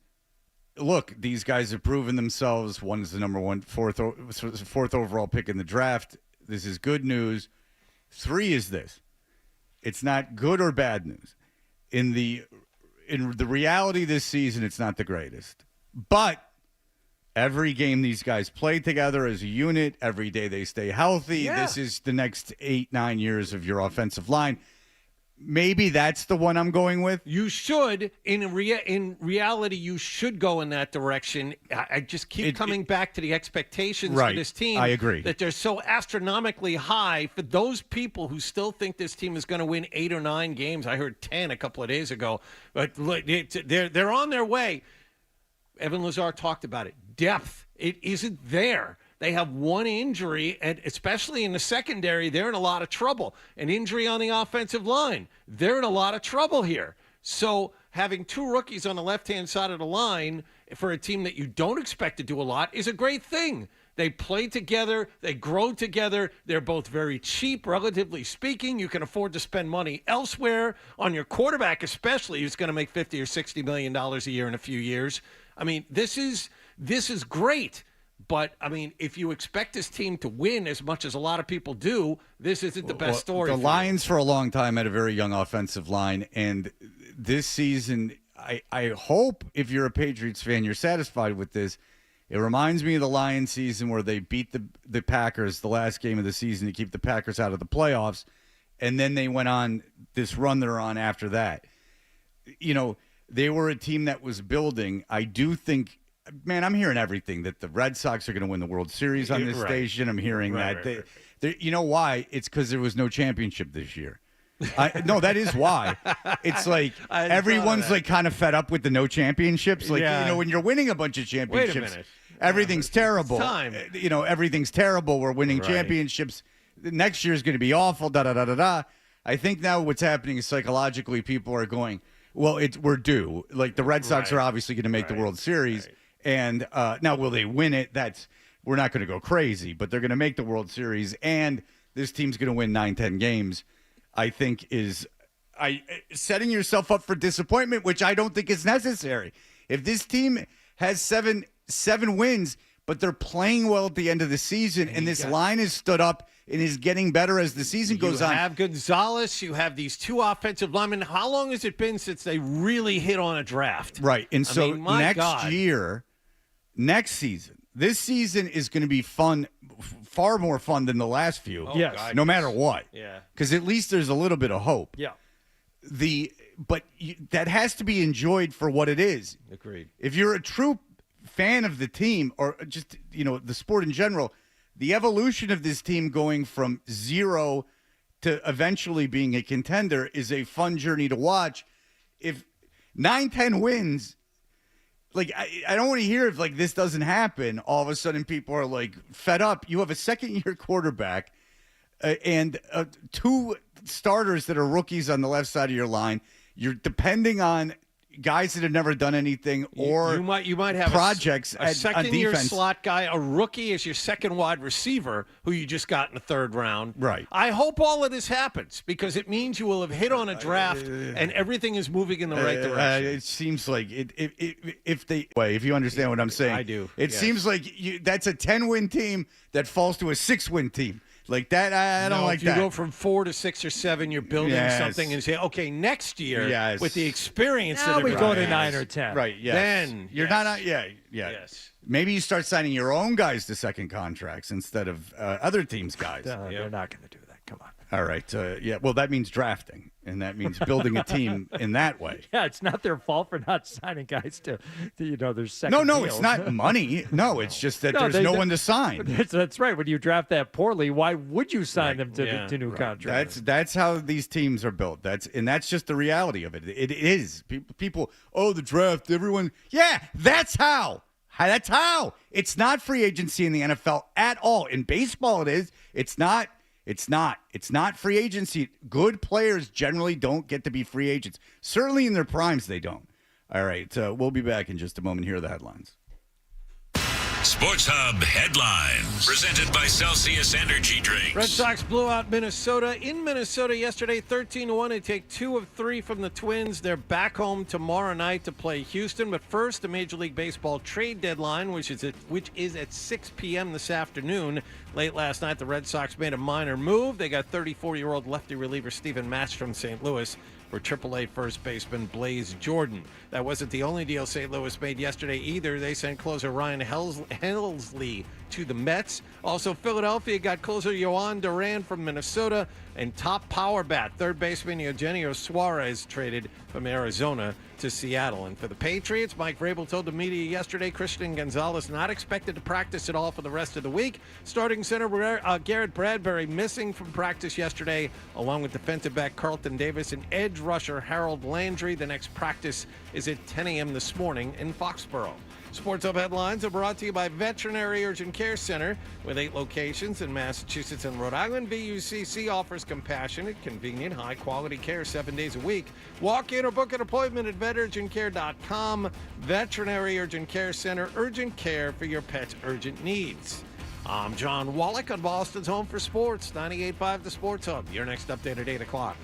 look, these guys have proven themselves. One is the number 1, fourth overall pick in the draft. This is good news. 3 is this. It's not good or bad news. In the reality this season, it's not the greatest. But every game these guys play together as a unit, every day they stay healthy. Yeah. This is the next 8-9 years of your offensive line. Maybe that's the one I'm going with. You should, in reality, you should go in that direction. I just keep coming back to the expectations for this team. I agree. That they're so astronomically high for those people who still think this team is going to win 8 or 9 games. I heard 10 a couple of days ago. But they're on their way. Evan Lazar talked about it. Depth, it isn't there. They have 1 injury, and especially in the secondary, they're in a lot of trouble. An injury on the offensive line, they're in a lot of trouble here. So having 2 rookies on the left-hand side of the line for a team that you don't expect to do a lot is a great thing. They play together. They grow together. They're both very cheap, relatively speaking. You can afford to spend money elsewhere on your quarterback, especially who's going to make $50 or $60 million a year in a few years. I mean, this is great. But, I mean, if you expect this team to win as much as a lot of people do, this isn't the best story. The Lions for a long time had a very young offensive line. And this season, I hope if you're a Patriots fan, you're satisfied with this. It reminds me of the Lions season where they beat the Packers the last game of the season to keep the Packers out of the playoffs. And then they went on this run they're on after that. You know, they were a team that was building. I do think... Man, I'm hearing everything that the Red Sox are going to win the World Series on this station. I'm hearing that. You know why? It's because there was no championship this year. No, that is why. It's like everyone's like kind of fed up with the no championships. Like, you know, when you're winning a bunch of championships, everything's terrible. You know, everything's terrible. We're winning championships. Next year is going to be awful. I think now what's happening is psychologically people are going, Well, we're due. Like the Red Sox are obviously going to make the World Series, and now will they win it? We're not going to go crazy, but they're going to make the World Series, and this team's going to win 9-10 games. I think is setting yourself up for disappointment, which I don't think is necessary. If this team has seven wins, but they're playing well at the end of the season, and this line is stood up and is getting better as the season goes on. You have Gonzalez. You have these two offensive linemen. How long has it been since they really hit on a draft? Right. And so next season, this season is going to be fun, far more fun than the last few. Yes. No matter what. Yeah. Because at least there's a little bit of hope. Yeah. But that has to be enjoyed for what it is. Agreed. If you're a true fan of the team or just, the sport in general, the evolution of this team going from 0 to eventually being a contender is a fun journey to watch. If 9-10 wins, like I don't want to hear if like this doesn't happen, all of a sudden people are like fed up. You have a second-year quarterback and 2 starters that are rookies on the left side of your line. You're depending on guys that have never done anything, or you might have projects a second-year slot guy, a rookie as your second wide receiver who you just got in the 3rd round. Right. I hope all of this happens because it means you will have hit on a draft and everything is moving in the right direction. It seems like if you understand what I'm saying, I do. It seems like that's a 10-win team that falls to a 6-win team. Like that, I don't like that. If you that. go from 4 to 6 or 7, you're building something and say, okay, next year with the experience now that we go to 9 or 10. Right, yes. Then you're not, yes. Maybe you start signing your own guys to second contracts instead of other teams' guys. They're not going to do that. Come on. All right. Well, that means drafting, and that means building a team in that way. Yeah, it's not their fault for not signing guys to their second No, deals. it's not money. No, it's just that there's no one to sign. That's right. When you draft that poorly, why would you sign them to new contracts? That's how these teams are built. That's just the reality of it. It is. People, the draft, everyone. Yeah, that's how. That's how. It's not free agency in the NFL at all. In baseball, it is. It's not. It's not free agency. Good players generally don't get to be free agents. Certainly in their primes, they don't. All right. We'll be back in just a moment. Here are the headlines. Sports Hub headlines presented by Celsius Energy Drinks. Red Sox blew out Minnesota. In Minnesota yesterday, 13-1. They take 2 of 3 from the Twins. They're back home tomorrow night to play Houston. But first, the Major League Baseball trade deadline, which is at 6 p.m. this afternoon. Late last night, the Red Sox made a minor move. They got 34-year-old lefty reliever Steven Matz from St. Louis for AAA first baseman Blaze Jordan. That wasn't the only deal St. Louis made yesterday either. They sent closer Ryan Helsley to the Mets. Also, Philadelphia got closer Yohan Duran from Minnesota, and top power bat third baseman Eugenio Suarez traded from Arizona to Seattle. And for the Patriots, Mike Vrabel told the media yesterday Christian Gonzalez not expected to practice at all for the rest of the week. Starting center Garrett Bradbury missing from practice yesterday, along with defensive back Carlton Davis and edge rusher Harold Landry. The next practice is at 10 a.m. this morning in Foxborough. Sports Hub headlines are brought to you by Veterinary Urgent Care Center. With 8 locations in Massachusetts and Rhode Island, VUCC offers compassionate, convenient, high-quality care 7 days a week. Walk in or book an appointment at veturgentcare.com. Veterinary Urgent Care Center, urgent care for your pet's urgent needs. I'm John Wallach on Boston's Home for Sports, 98.5 The Sports Hub. Your next update at 8 o'clock.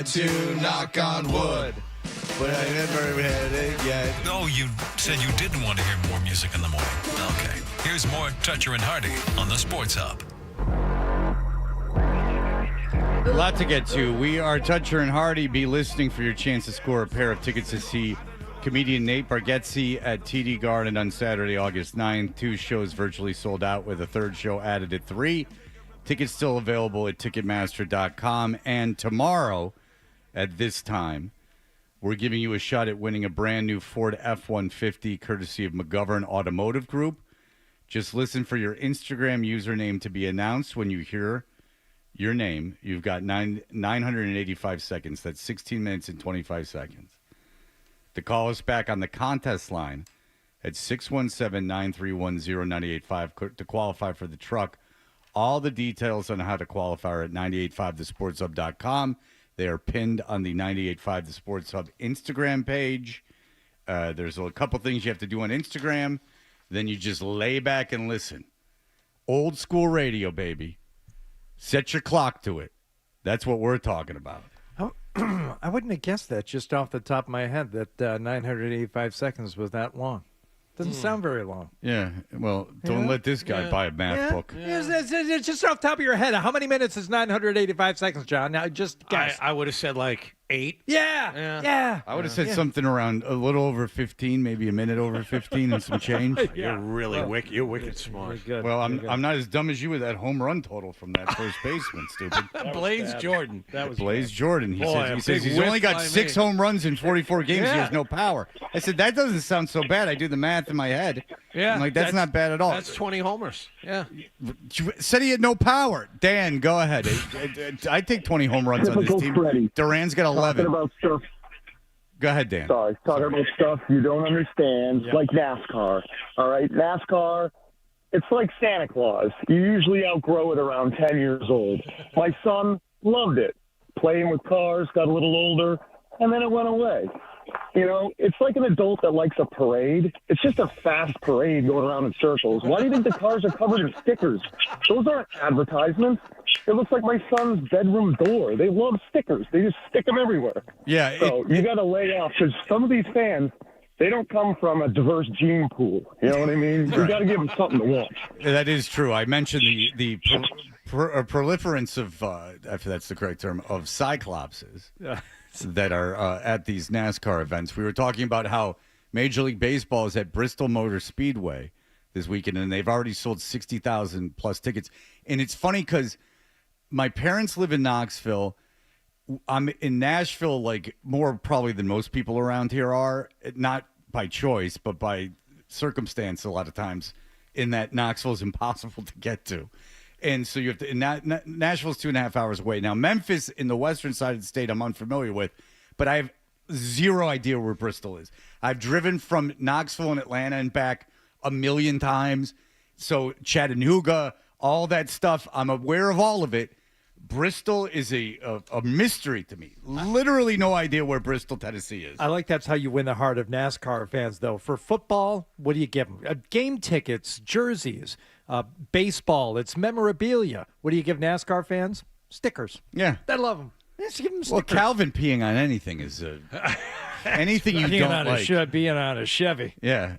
had to knock on wood, but I never had it yet. Oh, you said you didn't want to hear more music in the morning. Okay. Here's more Toucher and Hardy on the Sports Hub. A lot to get to. We are Toucher and Hardy. Be listening for your chance to score a pair of tickets to see comedian Nate Bargatze at TD Garden on Saturday, August 9th. 2 shows virtually sold out with a third show added at 3. Tickets still available at Ticketmaster.com. And tomorrow at this time, we're giving you a shot at winning a brand new Ford F-150 courtesy of McGovern Automotive Group. Just listen for your Instagram username to be announced when you hear your name. You've got 985 seconds. That's 16 minutes and 25 seconds. To call us back on the contest line at 617-931-0985 to qualify for the truck. All the details on how to qualify are at 985thesportshub.com. They are pinned on the 985 The Sports Hub Instagram page. There's a couple things you have to do on Instagram. Then you just lay back and listen. Old school radio, baby. Set your clock to it. That's what we're talking about. I wouldn't have guessed that just off the top of my head that 985 seconds was that long. Doesn't sound very long. Yeah, well, don't let this guy buy a math book. It's just off the top of your head. How many minutes is 985 seconds, John? Now, just guess. I would have said like 8. Yeah. I would have said something around a little over 15, maybe a minute over 15 and some change. You're really wicked. You're wicked smart. Good. Well, I'm not as dumb as you with that home run total from that first baseman, stupid. Blaze Jordan. That was Blaze Jordan. He Boy, says he's whip only got by 6 me. home runs in 44 games. Yeah. He has no power. I said, that doesn't sound so bad. I do the math in my head. Yeah, I'm like, that's not bad at all. That's 20 homers. Yeah. Said he had no power. Dan, go ahead. I take 20 home runs on this team. Freddie. Duran's got 11. Talking about stuff. Go ahead, Dan. Sorry, talking about stuff you don't understand, like NASCAR. All right, NASCAR, it's like Santa Claus. You usually outgrow it around 10 years old. My son loved it. Playing with cars, got a little older, and then it went away. You know, it's like an adult that likes a parade. It's just a fast parade going around in circles. Why do you think the cars are covered in stickers? Those aren't advertisements. It looks like my son's bedroom door. They love stickers. They just stick them everywhere. Yeah. So you got to lay off, because some of these fans, they don't come from a diverse gene pool. You know what I mean? You got to give them something to watch. That is true. I mentioned the proliferance of, if that's the correct term, of cyclopses that are at these NASCAR events. We were talking about how Major League Baseball is at Bristol Motor Speedway this weekend, and they've already sold 60,000 plus tickets. And it's funny because my parents live in Knoxville. I'm in Nashville, like more probably than most people around here are, not by choice, but by circumstance a lot of times, in that Knoxville is impossible to get to. And so you have to, Nashville's 2.5 hours away. Now, Memphis in the western side of the state, I'm unfamiliar with, but I have zero idea where Bristol is. I've driven from Knoxville and Atlanta and back a million times. So Chattanooga, all that stuff, I'm aware of all of it. Bristol is a mystery to me. Literally no idea where Bristol, Tennessee is. I like that's how you win the heart of NASCAR fans, though. For football, what do you give them? Game tickets, jerseys, baseball, it's memorabilia. What do you give NASCAR fans? Stickers. Yeah. They love them. Just give them stickers. Well, Calvin peeing on anything is anything you being don't on like. Being on a Chevy. Yeah.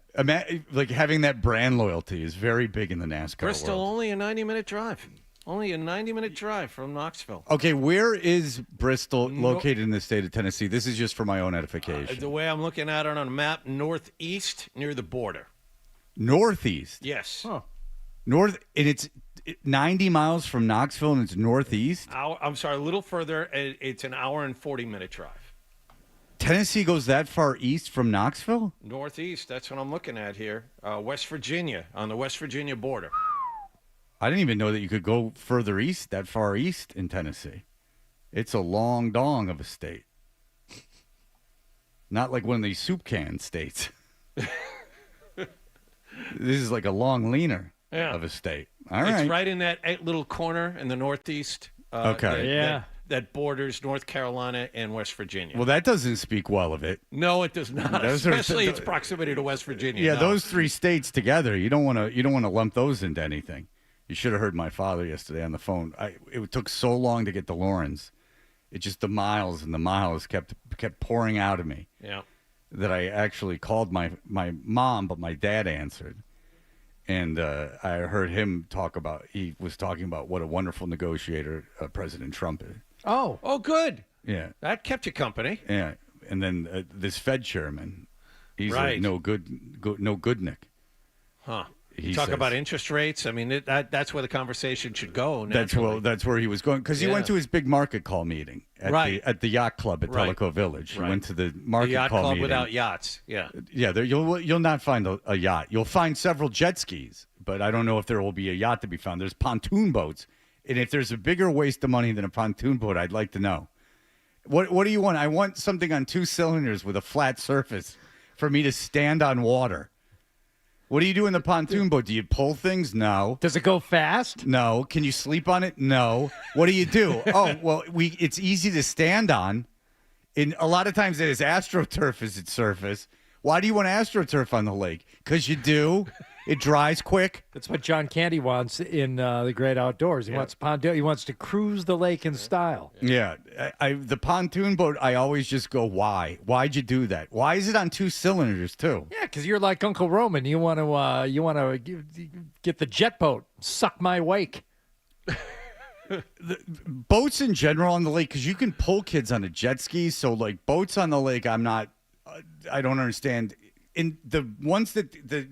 Like having that brand loyalty is very big in the NASCAR Bristol, world. only a 90-minute drive. Only a 90-minute drive from Knoxville. Okay, where is Bristol located in the state of Tennessee? This is just for my own edification. The way I'm looking at it on a map, northeast near the border. Northeast? Yes. North, and it's 90 miles from Knoxville, and it's northeast? I'm sorry, a little further. It's an hour and 40-minute drive. Tennessee goes that far east from Knoxville? Northeast, that's what I'm looking at here. West Virginia, on the West Virginia border. I didn't even know that you could go further east, that far east in Tennessee. It's a long dong of a state. Not like one of these soup can states. This is like a long leaner of a state. All right. It's right in that little corner in the northeast. Okay. That borders North Carolina and West Virginia. Well, that doesn't speak well of it. No, it does not. Especially its proximity to West Virginia. Yeah, no. those three states together, you don't want to lump those into anything. You should have heard my father yesterday on the phone. It took so long to get to Lawrence, It just the miles and the miles kept pouring out of me. Yeah. That I actually called my mom, but my dad answered. And I heard him he was talking about what a wonderful negotiator President Trump is. Oh, good. Yeah. That kept you company. Yeah. And then this Fed chairman, he's Right. like, no good Nick. Huh. He You talk says. about interest rates. I mean, that's where the conversation should go. That's where he was going because he went to his big market call meeting at the yacht club at Tellico Village. He went to the market the yacht call club meeting without yachts. Yeah. Yeah, you'll not find a yacht. You'll find several jet skis, but I don't know if there will be a yacht to be found. There's pontoon boats, and if there's a bigger waste of money than a pontoon boat, I'd like to know. What do you want? I want something on 2 cylinders with a flat surface for me to stand on water. What do you do in the pontoon boat? Do you pull things? No. Does it go fast? No. Can you sleep on it? No. What do you do? Oh, well, it's easy to stand on. And a lot of times it is AstroTurf as its surface. Why do you want AstroTurf on the lake? Because you do. It dries quick. That's what John Candy wants in the Great Outdoors. He wants pontoon. He wants to cruise the lake in style. Yeah, the pontoon boat. I always just go, why? Why'd you do that? Why is it on 2 cylinders too? Yeah, because you're like Uncle Roman. You want to get the jet boat, suck my wake. Boats in general on the lake, because you can pull kids on a jet ski. So like boats on the lake, I don't understand. In the ones that the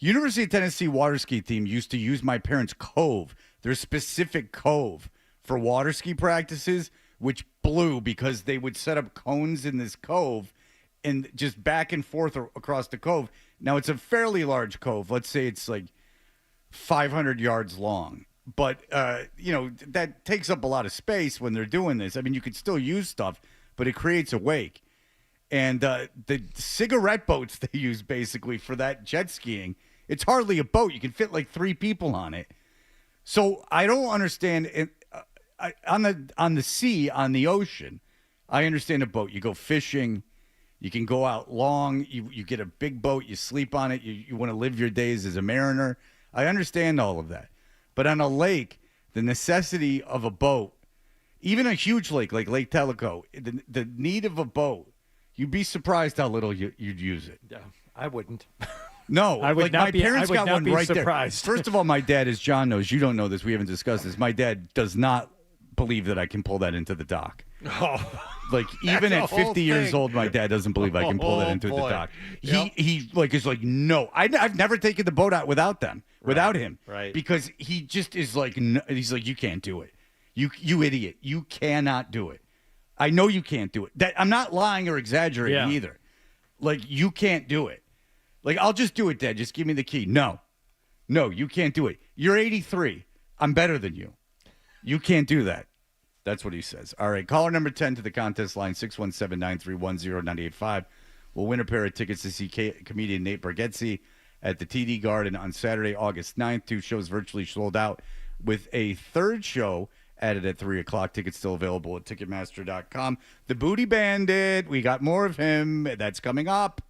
University of Tennessee water ski team used to use my parents' cove, their specific cove for water ski practices, which blew because they would set up cones in this cove and just back and forth across the cove. Now, it's a fairly large cove. Let's say it's like 500 yards long. But, that takes up a lot of space when they're doing this. I mean, you could still use stuff, but it creates a wake. And the cigarette boats they use basically for that jet skiing, it's hardly a boat. You can fit like 3 people on it. So I don't understand it. On the sea, on the ocean, I understand a boat. You go fishing, you can go out long. You get a big boat, you sleep on it. You want to live your days as a mariner. I understand all of that. But on a lake, the necessity of a boat, even a huge lake like Lake Tellico, the need of a boat, you'd be surprised how little you'd use it. Yeah, I wouldn't. No, I would not my be. parents I would got not one be right surprised. there. First of all, my dad, as John knows, you don't know this, we haven't discussed this. My dad does not believe that I can pull that into the dock. Oh, like even at 50 whole years thing. old, my dad doesn't believe I can pull that into the boy. dock. Yep. He is like, no, I've never taken the boat out without him, right. Because he just is like, no, he's like, you can't do it, you idiot, you cannot do it. I know you can't do it. That I'm not lying or exaggerating either. Like, you can't do it. Like, I'll just do it, Dad. Just give me the key. No, you can't do it. You're 83. I'm better than you. You can't do that. That's what he says. All right, caller number 10 to the contest line, 617-931-0985. We'll win a pair of tickets to see comedian Nate Bargatze at the TD Garden on Saturday, August 9th. 2 shows virtually sold out with a third show added at 3 o'clock. Tickets still available at Ticketmaster.com. The Booty Bandit, we got more of him. That's coming up.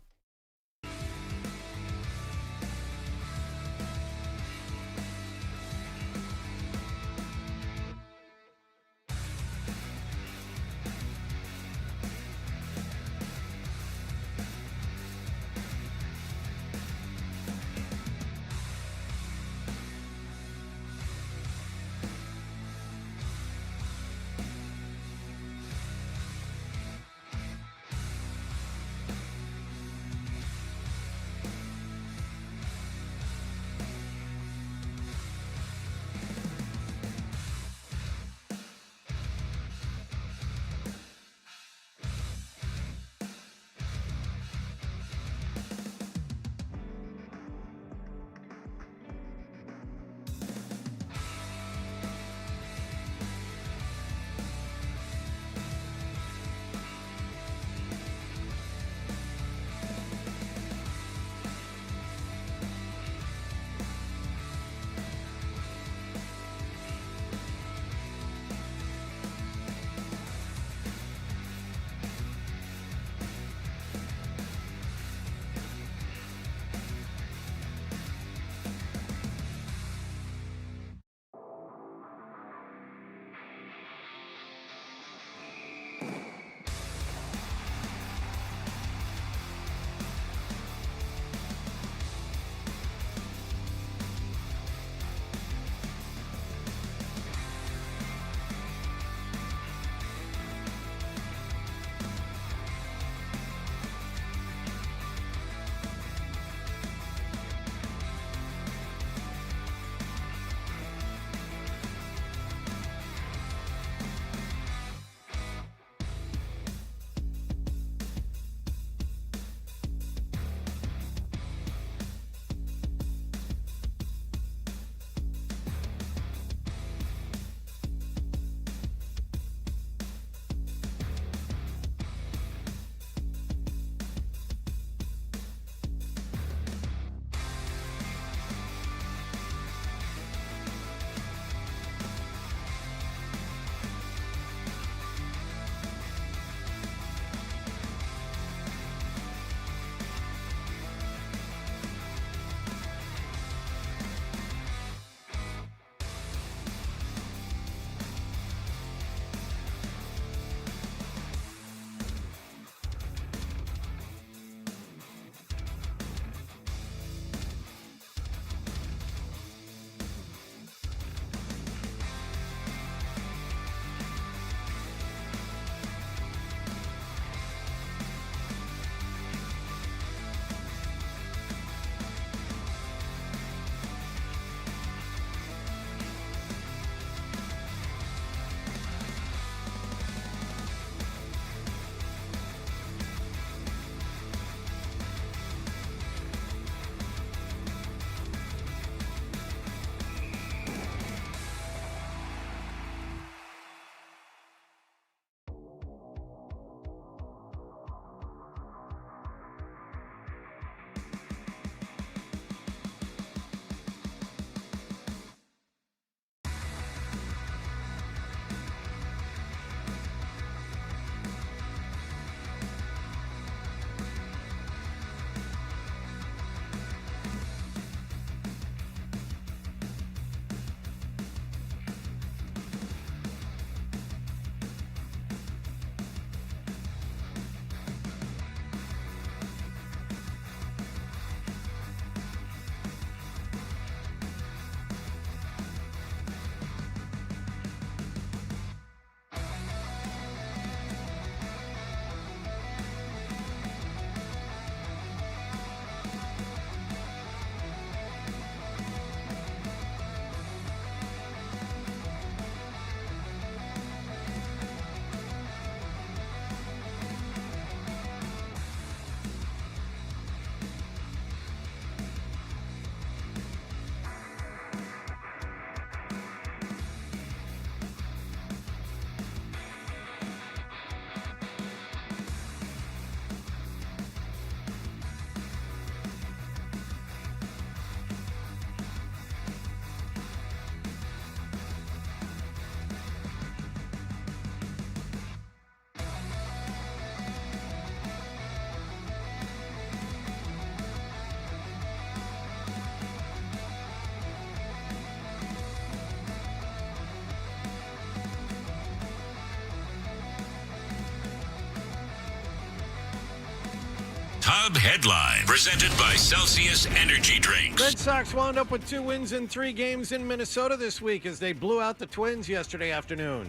Hub headline, presented by Celsius Energy Drinks. Red Sox wound up with 2 wins in 3 games in Minnesota this week as they blew out the Twins yesterday afternoon.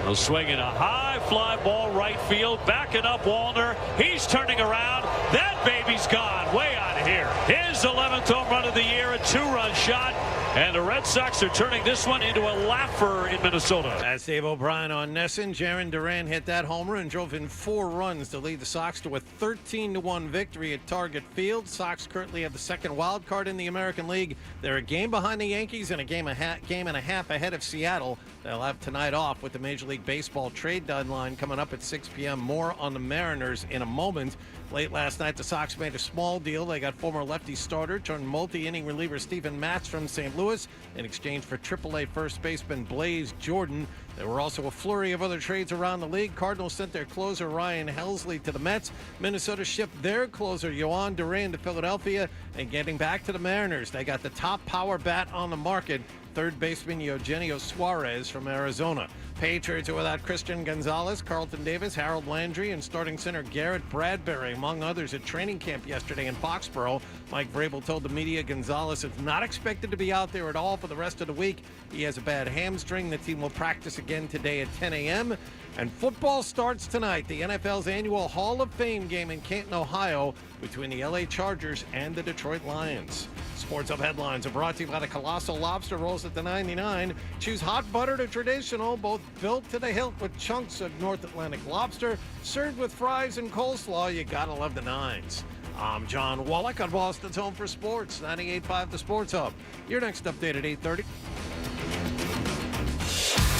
They'll swing in a high fly ball right field, backing up Wallner. He's turning around. That baby's gone, way out of here. His 11th home run of the year, a 2-run shot. And the Red Sox are turning this one into a laugher in Minnesota. That's Dave O'Brien on Nesson. Jaron Duran hit that homer and drove in 4 runs to lead the Sox to a 13-1 victory at Target Field. Sox currently have the second wild card in the American League. They're a game behind the Yankees and a game and a half ahead of Seattle. They'll have tonight off with the Major League Baseball trade deadline coming up at 6 p.m. More on the Mariners in a moment. Late last night, the Sox made a small deal. They got former lefty starter turned multi-inning reliever Steven Matz from St. Louis in exchange for AAA first baseman Blaze Jordan. There were also a flurry of other trades around the league. Cardinals sent their closer Ryan Helsley to the Mets. Minnesota shipped their closer Yohan Duran to Philadelphia. And getting back to the Mariners, they got the top power bat on the market, third baseman Eugenio Suarez from Arizona. Patriots are without Christian Gonzalez, Carlton Davis, Harold Landry, and starting center Garrett Bradbury, among others, at training camp yesterday in Foxborough. Mike Vrabel told the media Gonzalez is not expected to be out there at all for the rest of the week. He has a bad hamstring. The team will practice again today at 10 a.m. And football starts tonight. The NFL's annual Hall of Fame game in Canton, Ohio, between the LA Chargers and the Detroit Lions. Sports Hub headlines are brought to you by the Colossal Lobster Rolls at the 99. Choose hot butter to traditional, both built to the hilt with chunks of North Atlantic lobster, served with fries and coleslaw. You gotta love the nines. I'm John Wallach on Boston's Home for Sports, 98.5 The Sports Hub. Your next update at 8:30.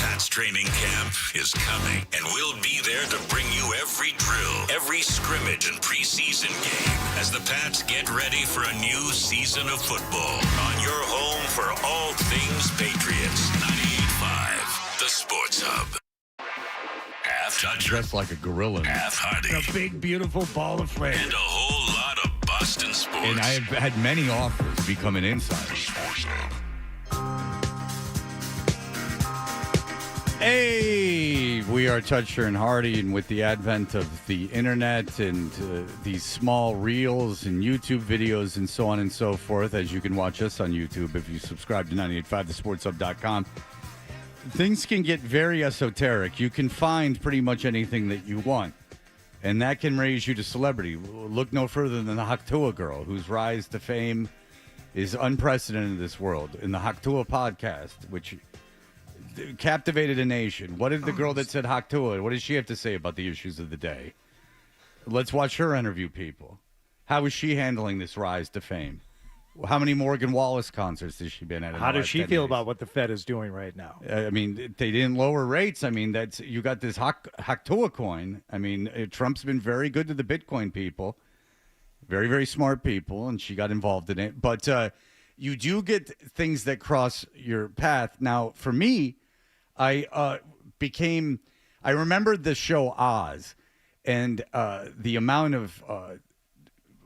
Pat's training camp is coming, and we'll be there to bring you every drill, every scrimmage and preseason game as the Pats get ready for a new season of football. On your home for all things Patriots, 98.5 The Sports Hub. Half toucher, Dressed like a gorilla. half Hardy, A big, beautiful ball of flame. and a whole lot of Boston sports. And I have had many offers to become an insider. Hey, we are Toucher and Hardy, and with the advent of the internet and these small reels and YouTube videos and so on and so forth, as you can watch us on YouTube if you subscribe to 985thesportshub.com, things can get very esoteric. You can find pretty much anything that you want, and that can raise you to celebrity. Look no further than the Haktua girl, whose rise to fame is unprecedented in this world. In the Haktua podcast, which captivated a nation. What did the girl that said Haktua, what does she have to say about the issues of the day? Let's watch her interview people. How is she handling this rise to fame? How many Morgan Wallace concerts has she been at? How does she feel about what the Fed is doing right now? I mean, they didn't lower rates. I mean, that's you got this Haktua coin. I mean, Trump's been very good to the Bitcoin people. Very, very smart people, and she got involved in it. But you do get things that cross your path. Now, for me, I remembered the show Oz and the amount of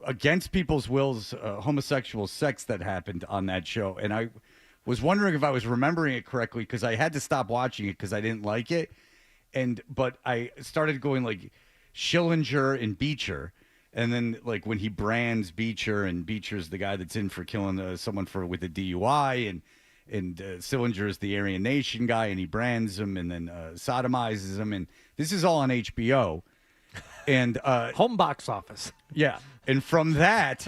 against people's wills homosexual sex that happened on that show. And I was wondering if I was remembering it correctly, because I had to stop watching it because I didn't like it. But I started going like Schillinger and Beecher. And then, like, when he brands Beecher, and Beecher's the guy that's in for killing someone with a DUI, and Sillinger is the Aryan Nation guy, and he brands him and then sodomizes him. And this is all on HBO. And home box office. Yeah. And from that,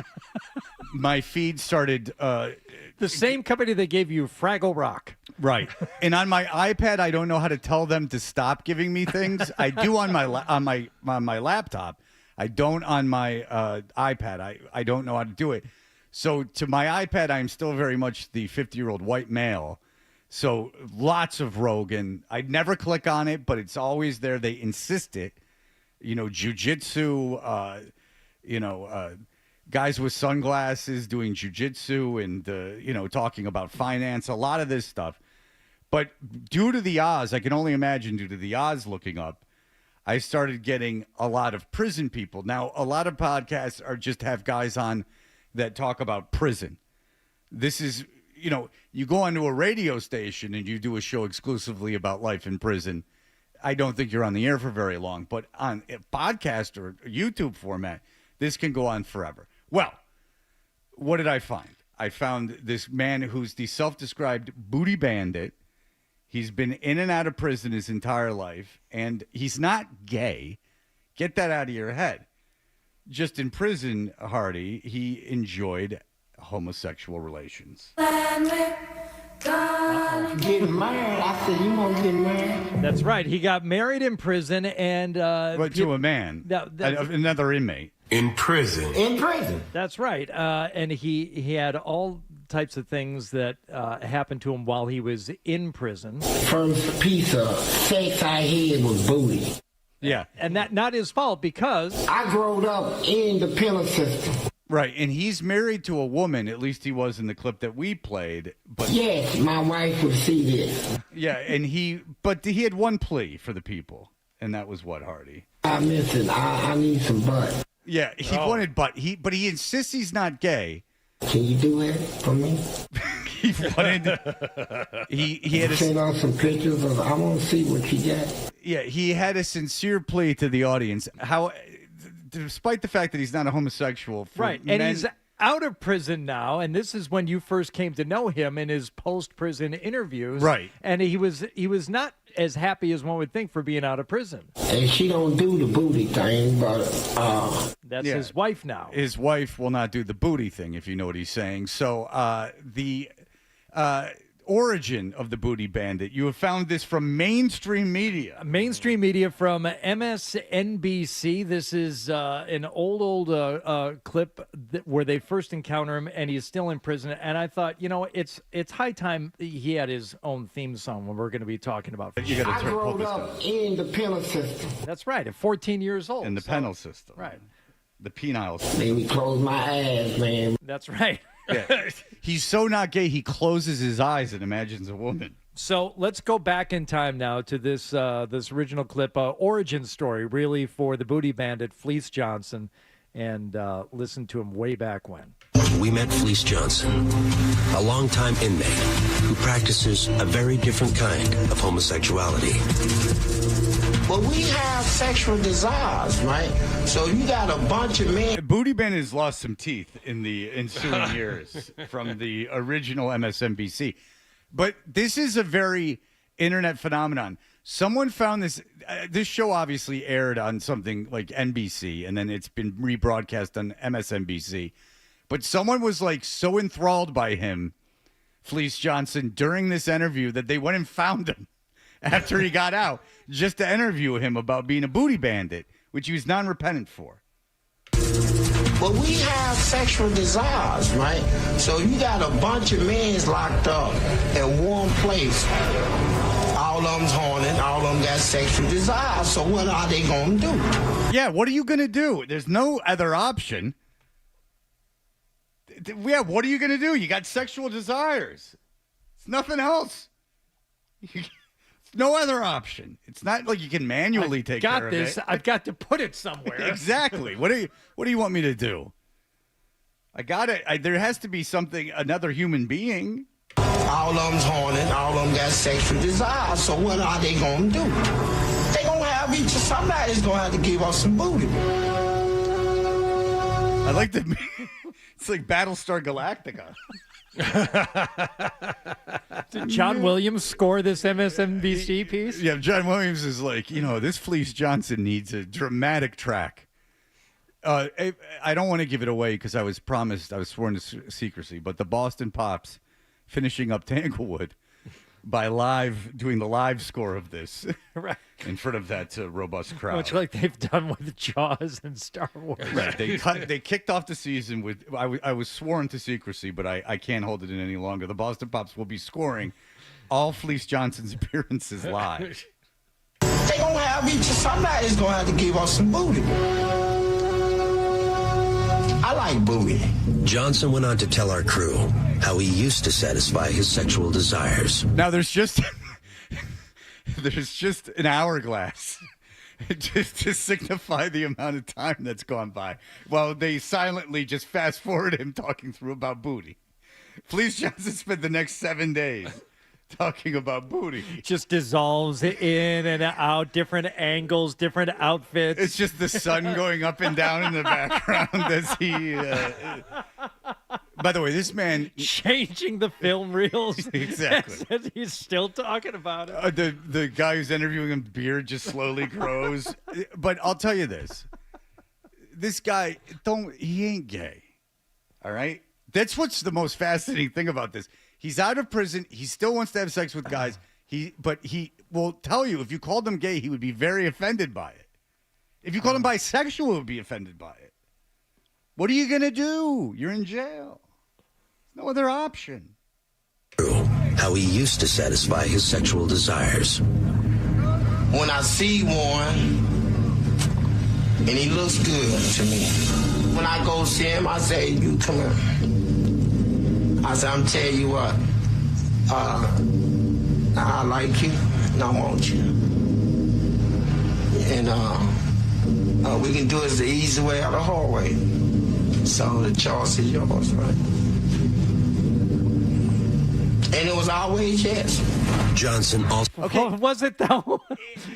my feed started... the same company that gave you Fraggle Rock. Right. And on my iPad, I don't know how to tell them to stop giving me things. I do on my laptop. I don't on my iPad. I don't know how to do it. So to my iPad, I'm still very much the 50-year-old white male. So lots of Rogan. I'd never click on it, but it's always there. They insist it. You know, jiu-jitsu, guys with sunglasses doing jiu-jitsu and, talking about finance, a lot of this stuff. But due to the Oz, I can only imagine due to the Oz looking up, I started getting a lot of prison people. Now, a lot of podcasts just have guys on that talk about prison. This is, you go onto a radio station and you do a show exclusively about life in prison. I don't think you're on the air for very long. But on a podcast or a YouTube format, This can go on forever. Well, what did I find? I found this man who's the self-described booty bandit. He's been in and out of prison his entire life, and he's not gay. Get that out of your head. Just in prison, Hardy, he enjoyed homosexual relations. Getting married. I said, you want to get married? That's right. He got married in prison and to a man, another inmate In prison. In prison. That's right. And he had all types of things that happened to him while he was in prison. First piece of sex I had was booty. Yeah. And that not his fault because I growed up in the penal system. Right, and he's married to a woman, at least he was in the clip that we played. But yes, my wife would see this. Yeah, and he had one plea for the people, and that was what, Hardy? I'm missing. I need some butt. Yeah, he wanted butt. But he insists he's not gay. Can you do that for me? He wanted. He had send out some pictures of. I want to see what you got. Yeah, he had a sincere plea to the audience. How, despite the fact that he's not a homosexual, right, and he's out of prison now, and this is when you first came to know him in his post-prison interviews, right? And he was not as happy as one would think for being out of prison. And she don't do the booty thing, but that's his wife now. His wife will not do the booty thing, if you know what he's saying. So the origin of the booty bandit, you have found this from mainstream media. Mainstream media from MSNBC. This is an old clip where they first encounter him, and he's still in prison. And I thought, it's high time he had his own theme song when we're going to be talking about. You got to growed up in the penal system. That's right, at 14 years old. In the penal system. Right. The penile system. Made me close my eyes, man. That's right. Yeah. He's so not gay, he closes his eyes and imagines a woman. So let's go back in time now to this original clip, origin story, really, for the booty bandit, Fleece Johnson, and listen to him way back when. We met Fleece Johnson, a longtime inmate who practices a very different kind of homosexuality. Well, we have sexual desires, right? So you got a bunch of men. Booty bandit has lost some teeth in the ensuing years from the original MSNBC. But this is a very internet phenomenon. Someone found this. This show obviously aired on something like NBC, and then it's been rebroadcast on MSNBC. But someone was like so enthralled by him, Fleece Johnson, during this interview that they went and found him after he got out just to interview him about being a booty bandit, which he was non-repentant for. Well, we have sexual desires, right? So you got a bunch of men locked up in one place. All of them's horny, all of them got sexual desires. So what are they going to do? Yeah, what are you going to do? There's no other option. Yeah, what are you going to do? You got sexual desires. It's nothing else. No other option. It's not like you can manually take care of it. I've got to put it somewhere. Exactly. What do you want me to do? I got it. There has to be something, another human being. All of them's horny, all of them got sexual desires. So what are they going to do? They going to have somebody's going to have to give us some booty. I like the. It's like Battlestar Galactica. Did John Williams score this MSNBC piece? Yeah, John Williams is like, this Fleece Johnson needs a dramatic track. I don't want to give it away because I was sworn to secrecy, but the Boston Pops finishing up Tanglewood by doing the live score of this right in front of that robust crowd. Much like they've done with Jaws and Star Wars. Right. They kicked off the season with, I was sworn to secrecy, but I can't hold it in any longer. The Boston Pops will be scoring all Fleece Johnson's appearances live. They gonna have somebody's gonna have to give us some booty. I like booty. Johnson went on to tell our crew how he used to satisfy his sexual desires. Now there's just an hourglass just to signify the amount of time that's gone by while they silently just fast forward him talking through about booty. Fleece Johnson spent the next 7 days talking about booty. Just dissolves in and out, different angles, different outfits. It's just the sun going up and down in the background as he. By the way, this man changing the film reels. Exactly. As he's still talking about it. The guy who's interviewing him, beard just slowly grows. But I'll tell you this: this guy he ain't gay. All right, that's what's the most fascinating thing about this. He's out of prison. He still wants to have sex with guys. But he will tell you if you called him gay, he would be very offended by it. If you called him bisexual, he would be offended by it. What are you gonna do? You're in jail. No other option. How he used to satisfy his sexual desires. When I see one, and he looks good to me, when I go see him, I say, you come here. I say, I'm telling you what, I like you, and I want you. And we can do it the easy way or the hard way. So the choice is yours, right? And it was always yes. Johnson also... Okay. Was it though?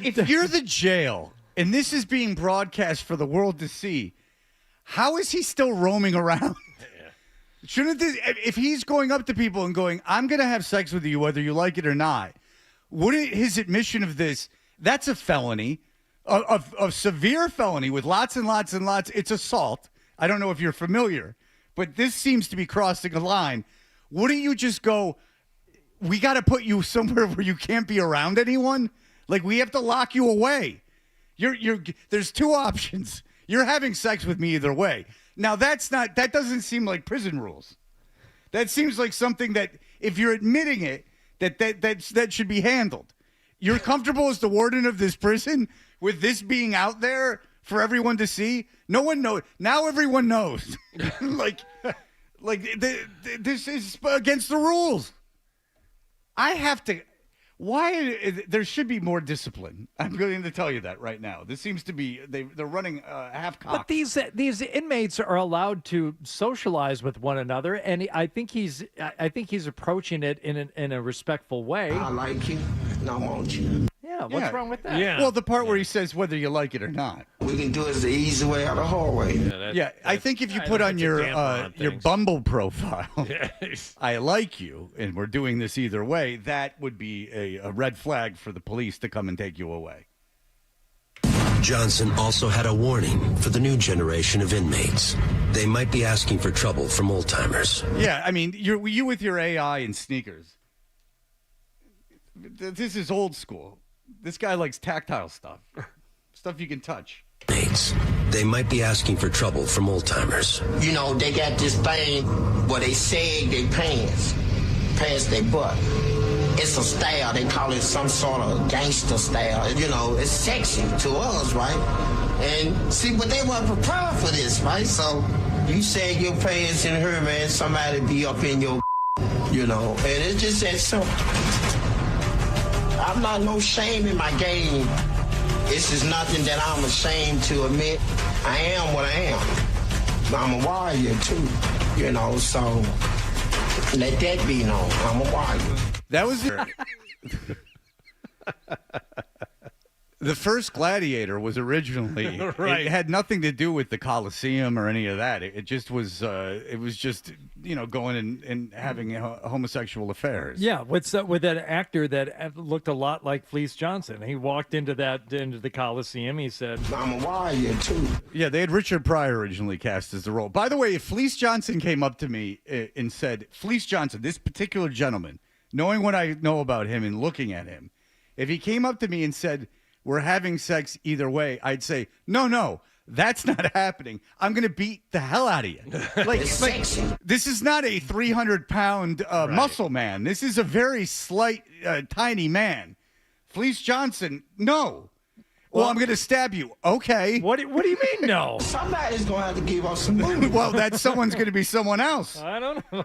If you're the jail, and this is being broadcast for the world to see, how is he still roaming around? Shouldn't this, if he's going up to people and going, I'm going to have sex with you whether you like it or not, wouldn't his admission of this, that's a felony, a severe felony with lots and lots and lots, it's assault. I don't know if you're familiar, but this seems to be crossing a line. Wouldn't you just go, we got to put you somewhere where you can't be around anyone? Like, we have to lock you away. There's two options. You're having sex with me either way. Now, that doesn't seem like prison rules. That seems like something that, if you're admitting it, that should be handled. You're comfortable as the warden of this prison with this being out there for everyone to see? No one knows. Now everyone knows. This is against the rules. There should be more discipline. I'm going to tell you that right now. This seems to be, they're running half-cocked. But these inmates are allowed to socialize with one another, and I think he's approaching it in a respectful way. I like you, and I want you. Yeah, what's wrong with that? Yeah. Well, the part where he says whether you like it or not. We can do it the easy way or the hard way. I think if you put on your Bumble profile, I like you, and we're doing this either way, that would be a red flag for the police to come and take you away. Johnson also had a warning for the new generation of inmates. They might be asking for trouble from old-timers. Yeah, I mean, you with your AI and sneakers. This is old school. This guy likes tactile stuff. Stuff you can touch. They might be asking for trouble from old-timers. You know, they got this thing where they sag their pants past their butt. It's a style. They call it some sort of gangster style. You know, it's sexy to us, right? And see, but they weren't prepared for this, right? So you sag your pants in her, man, somebody be up in your, you know, and it's just that simple. I'm not no shame in my game. This is nothing that I'm ashamed to admit. I am what I am. I'm a warrior, too, you know, so let that be known. I'm a warrior. That was the first Gladiator was originally Right. It had nothing to do with the Colosseum or any of that. It just was. It was just going and having homosexual affairs. Yeah, with that actor that looked a lot like Fleece Johnson. He walked into the Coliseum. He said, "I'm a warrior too." Yeah, they had Richard Pryor originally cast as the role. By the way, if Fleece Johnson came up to me and said, "Fleece Johnson, this particular gentleman," knowing what I know about him and looking at him, if he came up to me and said, "We're having sex either way," I'd say, no, that's not happening. I'm going to beat the hell out of you. Like this is not a 300-pound muscle man. This is a very slight, tiny man. Fleece Johnson, no. Well, I'm going to stab you. Okay. What do you mean, no? Somebody's going to have to give us some money. Well, that someone's going to be someone else. I don't know.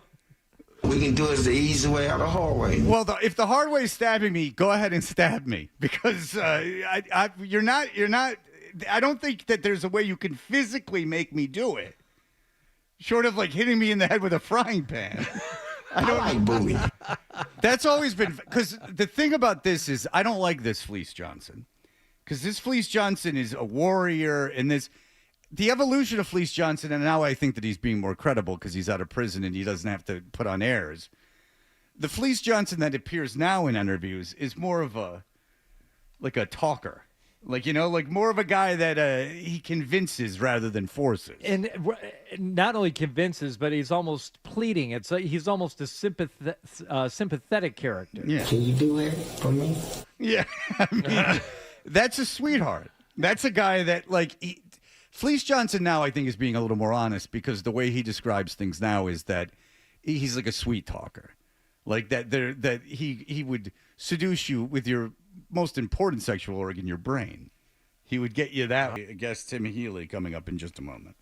We can do it the easy way or the hard way. Well, if the hard way is stabbing me, go ahead and stab me because you're not. I don't think that there's a way you can physically make me do it, short of like hitting me in the head with a frying pan. I like booty. That's always been because the thing about this is I don't like this Fleece Johnson because this Fleece Johnson is a warrior and the evolution of Fleece Johnson, and now I think that he's being more credible because he's out of prison and he doesn't have to put on airs. The Fleece Johnson that appears now in interviews is more of a talker. Like, like more of a guy that he convinces rather than forces. And not only convinces, but he's almost pleading. He's almost a sympathetic character. Yeah. Can you do it for me? Yeah. I mean, that's a sweetheart. That's a guy that, Fleece Johnson now I think is being a little more honest because the way he describes things now is that he's like a sweet talker. Like that he would seduce you with your most important sexual organ, your brain. He would get you that way. Guest Tim Healy coming up in just a moment.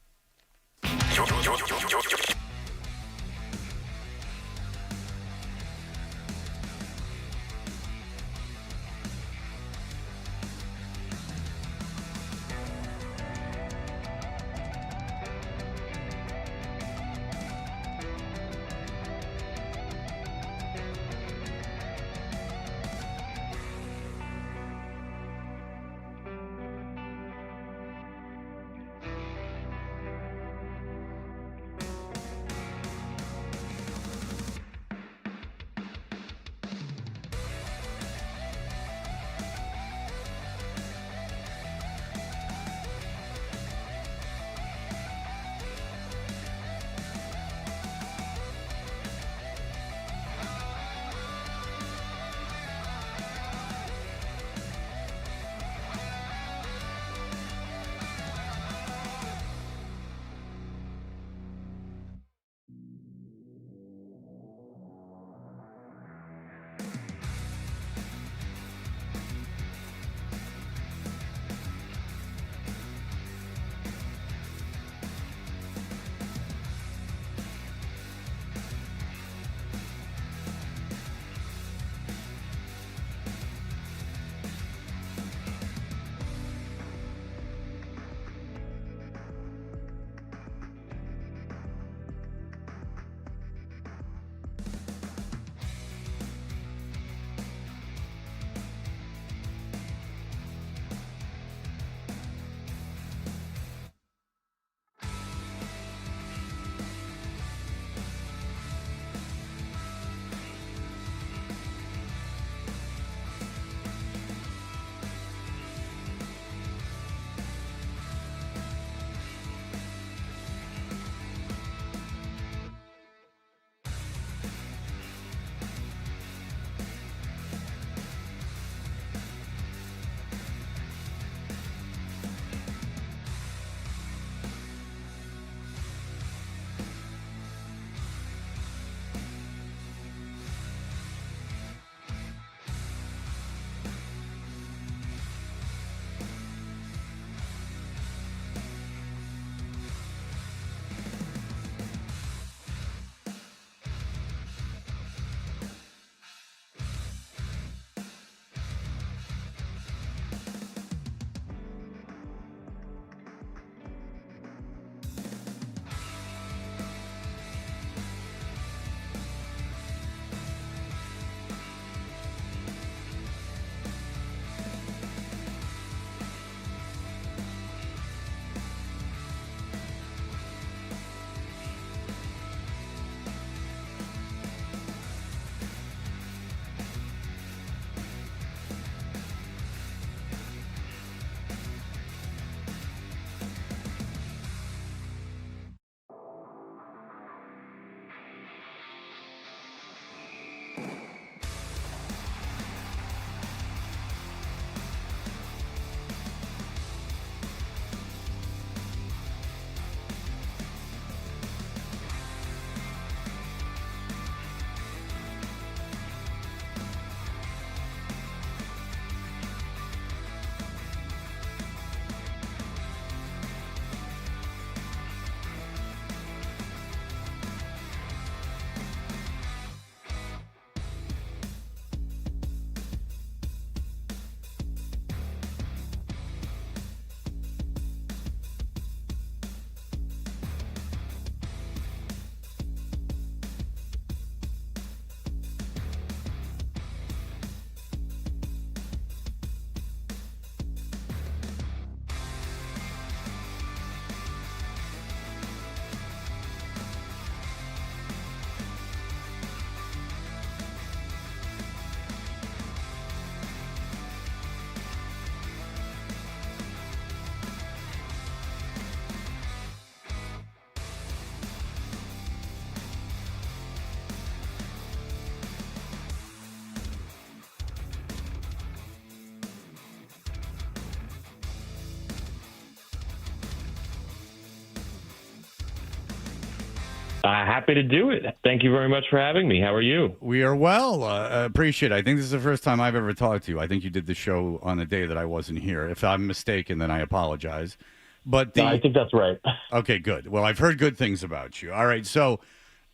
Happy to do it. Thank you very much for having me. How are you? We are well. Appreciate it. I think this is the first time I've ever talked to you. I think you did the show on a day that I wasn't here. If I'm mistaken, then I apologize. But No, I think that's right. Okay, good. Well, I've heard good things about you. All right, so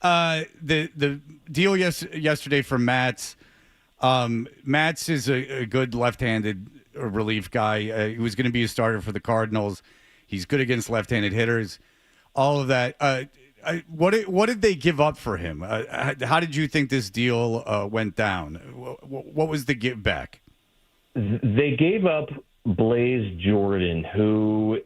the deal yesterday for Matz. Matz is a good left-handed relief guy. He was going to be a starter for the Cardinals. He's good against left-handed hitters. All of that. What did they give up for him? How did you think this deal went down? What was the give back? They gave up Blaze Jordan, who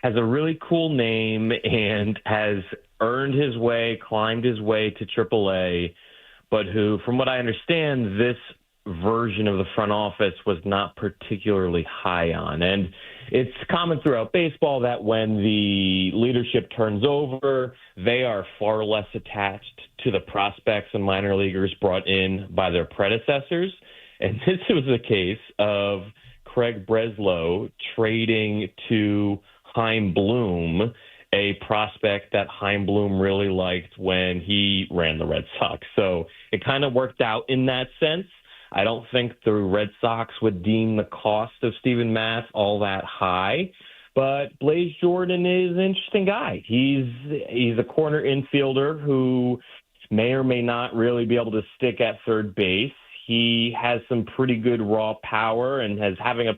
has a really cool name and has earned his way, climbed his way to AAA, but who, from what I understand, this version of the front office was not particularly high on. And it's common throughout baseball that when the leadership turns over, they are far less attached to the prospects and minor leaguers brought in by their predecessors. And this was the case of Craig Breslow trading to Chaim Bloom, a prospect that Chaim Bloom really liked when he ran the Red Sox. So it kind of worked out in that sense. I don't think the Red Sox would deem the cost of Steven Matz all that high, but Blaze Jordan is an interesting guy. He's a corner infielder who may or may not really be able to stick at third base. He has some pretty good raw power and is having a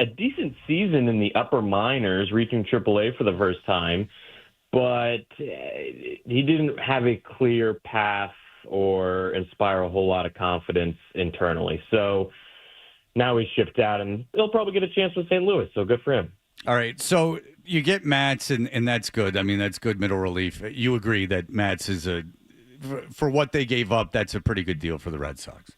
decent season in the upper minors, reaching AAA for the first time, but he didn't have a clear path or inspire a whole lot of confidence internally. So now he's shipped out, and he'll probably get a chance with St. Louis, so good for him. All right, so you get Matz, and that's good. I mean, that's good middle relief. You agree that Matz is for what they gave up, that's a pretty good deal for the Red Sox.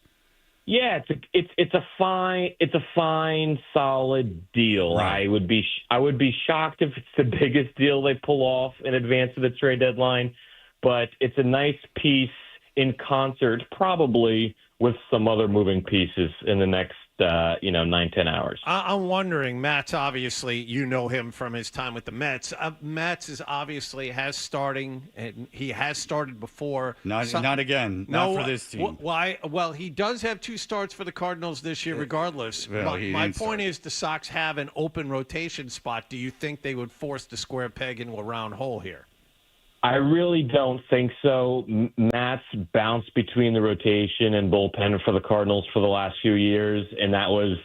Yeah, it's a fine, solid deal. Right. I would be shocked if it's the biggest deal they pull off in advance of the trade deadline, but it's a nice piece in concert, probably with some other moving pieces in the next 9-10 hours. I'm wondering, Matt's obviously, you know him from his time with the Mets. Matt's has starting, and he has started before. Not again. Not for this team. Why? Well, he does have 2 starts for the Cardinals this year, regardless. Well, my point is, the Sox have an open rotation spot. Do you think they would force the square peg into a round hole here? I really don't think so. Matt's bounced between the rotation and bullpen for the Cardinals for the last few years, and that was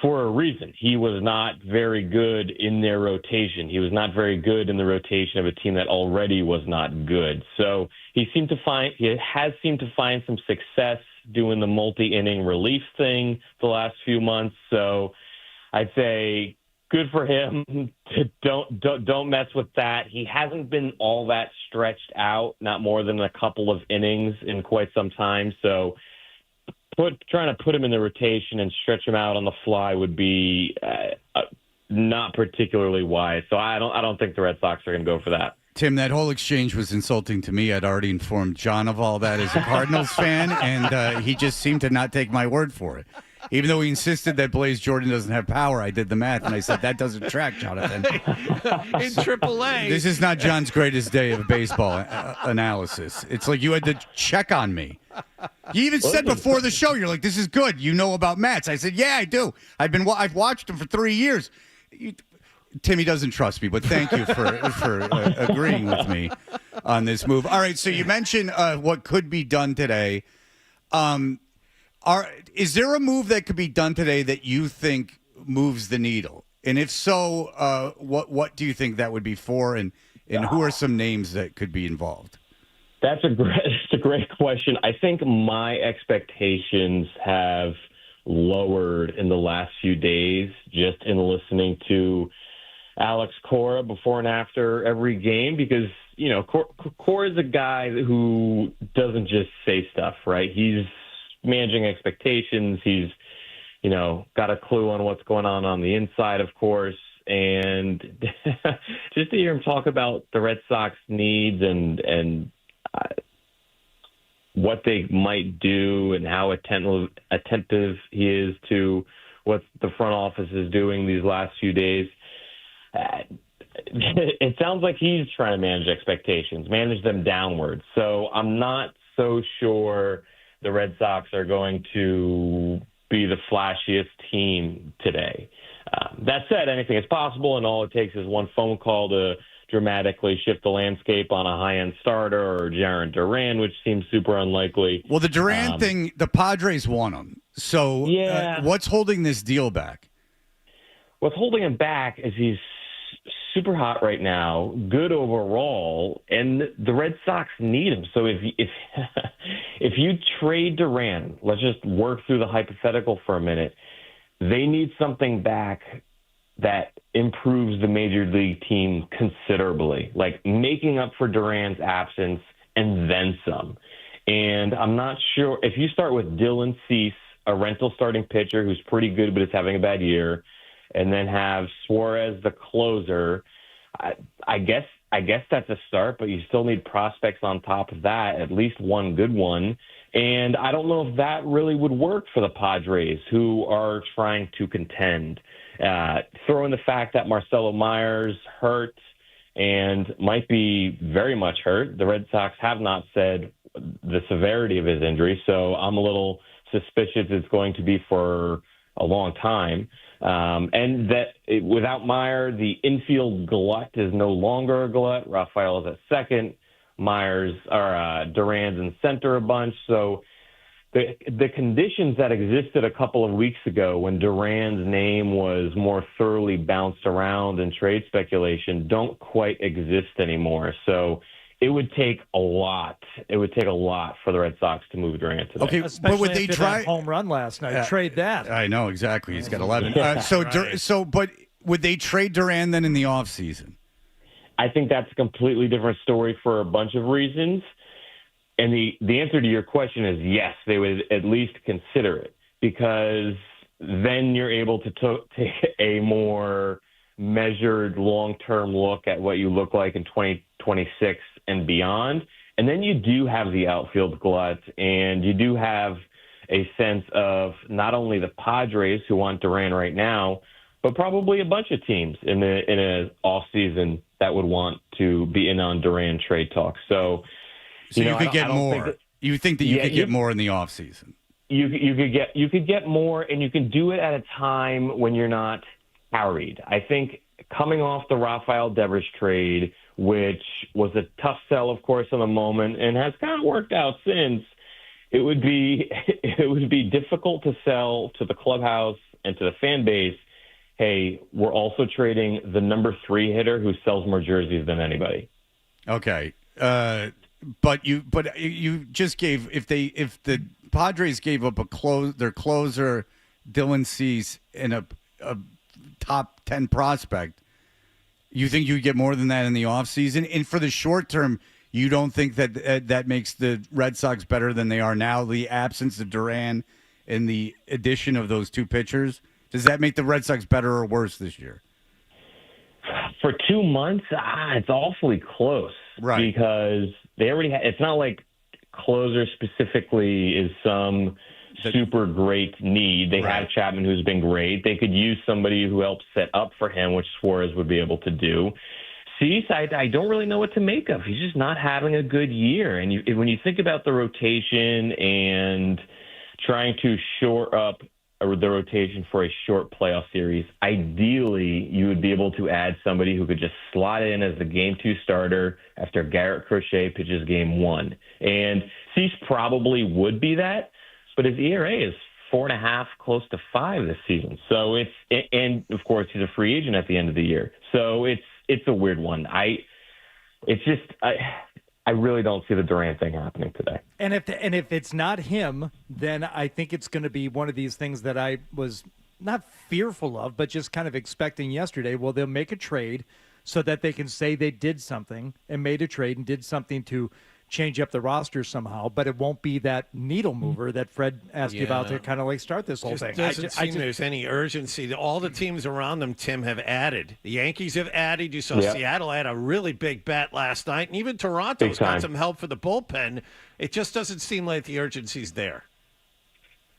for a reason. He was not very good in their rotation. He was not very good in the rotation of a team that already was not good. So he has seemed to find some success doing the multi-inning relief thing the last few months. So I'd say good for him. Don't mess with that. He hasn't been all that stretched out, not more than a couple of innings in quite some time. So trying to put him in the rotation and stretch him out on the fly would be not particularly wise. So I don't think the Red Sox are going to go for that. Tim, that whole exchange was insulting to me. I'd already informed John of all that as a Cardinals fan, and he just seemed to not take my word for it. Even though he insisted that Blaze Jordan doesn't have power, I did the math, and I said, that doesn't track, Jonathan. In AAA. This is not John's greatest day of baseball analysis. It's like you had to check on me. You even said before the show, you're like, this is good. You know about Matz. I said, yeah, I do. I've watched him for 3 years. Timmy doesn't trust me, but thank you for agreeing with me on this move. All right, so you mentioned what could be done today. Is there a move that could be done today that you think moves the needle? And if so, what do you think that would be for, and who are some names that could be involved? That's a great question. I think my expectations have lowered in the last few days just in listening to Alex Cora before and after every game, because, Cora is a guy who doesn't just say stuff, right? He's managing expectations. He's, got a clue on what's going on the inside, of course. And just to hear him talk about the Red Sox needs and what they might do and how attentive he is to what the front office is doing these last few days, it sounds like he's trying to manage expectations, manage them downwards. So I'm not so sure the Red Sox are going to be the flashiest team today. That said, anything is possible, and all it takes is one phone call to dramatically shift the landscape on a high-end starter or Jarren Duran, which seems super unlikely. Well, the Duran thing, the Padres want him. So what's holding this deal back? What's holding him back is he's super hot right now, good overall, and the Red Sox need him. So if if you trade Duran, let's just work through the hypothetical for a minute. They need something back that improves the major league team considerably, like making up for Duran's absence and then some. And I'm not sure if you start with Dylan Cease, a rental starting pitcher who's pretty good but is having a bad year, and then have Suarez the closer. I guess that's a start, but you still need prospects on top of that, at least one good one. And I don't know if that really would work for the Padres, who are trying to contend. Throw in the fact that Marcelo Myers hurt and might be very much hurt. The Red Sox have not said the severity of his injury, so I'm a little suspicious it's going to be for a long time. And that without Meyer, the infield glut is no longer a glut. Rafael is at second. Duran's in center a bunch. So the conditions that existed a couple of weeks ago when Duran's name was more thoroughly bounced around in trade speculation don't quite exist anymore. So it would take a lot. It would take a lot for the Red Sox to move Duran today. Okay, but would they try that home run last night? Trade that. I know exactly. He's got 11. But would they trade Duran then in the offseason? I think that's a completely different story for a bunch of reasons. And the answer to your question is yes, they would at least consider it, because then you're able to take a more measured long-term look at what you look like in 2026 and beyond. And then you do have the outfield glut, and you do have a sense of not only the Padres who want Duran right now, but probably a bunch of teams in a off season that would want to be in on Duran trade talks. So you could get more. You think that you could get more in the offseason? You could get more, and you can do it at a time when you're not harried. I think coming off the Rafael Devers trade, which was a tough sell, of course, in the moment, and has kind of worked out since, it would be difficult to sell to the clubhouse and to the fan base. Hey, we're also trading the number 3 hitter who sells more jerseys than anybody. Okay. But you just gave if the Padres gave up their closer Dylan Cease and a top 10 prospect, you think you get more than that in the offseason? And for the short term, you don't think that that makes the Red Sox better than they are now? The absence of Duran and the addition of those two pitchers, does that make the Red Sox better or worse this year? For 2 months, it's awfully close, right? Because they already it's not like closer specifically is some super great need. They have Chapman, who's been great. They could use somebody who helps set up for him, which Suarez would be able to do. Cease, I don't really know what to make of. He's just not having a good year. And when you think about the rotation and trying to shore up the rotation for a short playoff series, ideally you would be able to add somebody who could just slot in as the Game 2 starter after Garrett Crochet pitches Game 1. And Cease probably would be that, but his ERA is 4.5, close to 5 this season. So and of course he's a free agent at the end of the year. So it's a weird one. I really don't see the Durant thing happening today. And if it's not him, then I think it's going to be one of these things that I was not fearful of, but just kind of expecting yesterday. Well, they'll make a trade so that they can say they did something and made a trade and did something to change up the roster somehow, but it won't be that needle mover that Fred asked you about to kind of like start this whole thing. Doesn't seem there's any urgency. All the teams around them, Tim, have added. The Yankees have added. You saw Seattle had a really big bat last night, and even Toronto's got some help for the bullpen. It just doesn't seem like the urgency's there.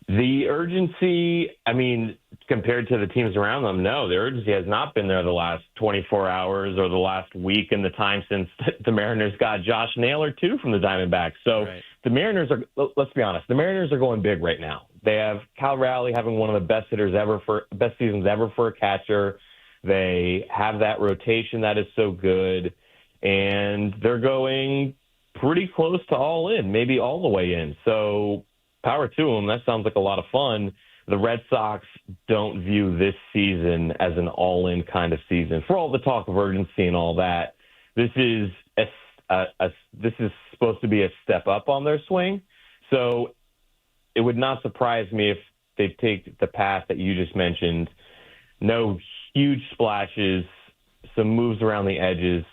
The urgency, I mean, compared to the teams around them, no, the urgency has not been there the last 24 hours or the last week in the time since the Mariners got Josh Naylor, too, from the Diamondbacks. So the Mariners are, let's be honest, the Mariners are going big right now. They have Cal Raleigh having one of the best seasons ever for a catcher. They have that rotation that is so good, and they're going pretty close to all in, maybe all the way in. So power to them. That sounds like a lot of fun. The Red Sox don't view this season as an all-in kind of season. For all the talk of urgency and all that, this is this is supposed to be a step up on their swing. So it would not surprise me if they take the path that you just mentioned. No huge splashes, some moves around the edges,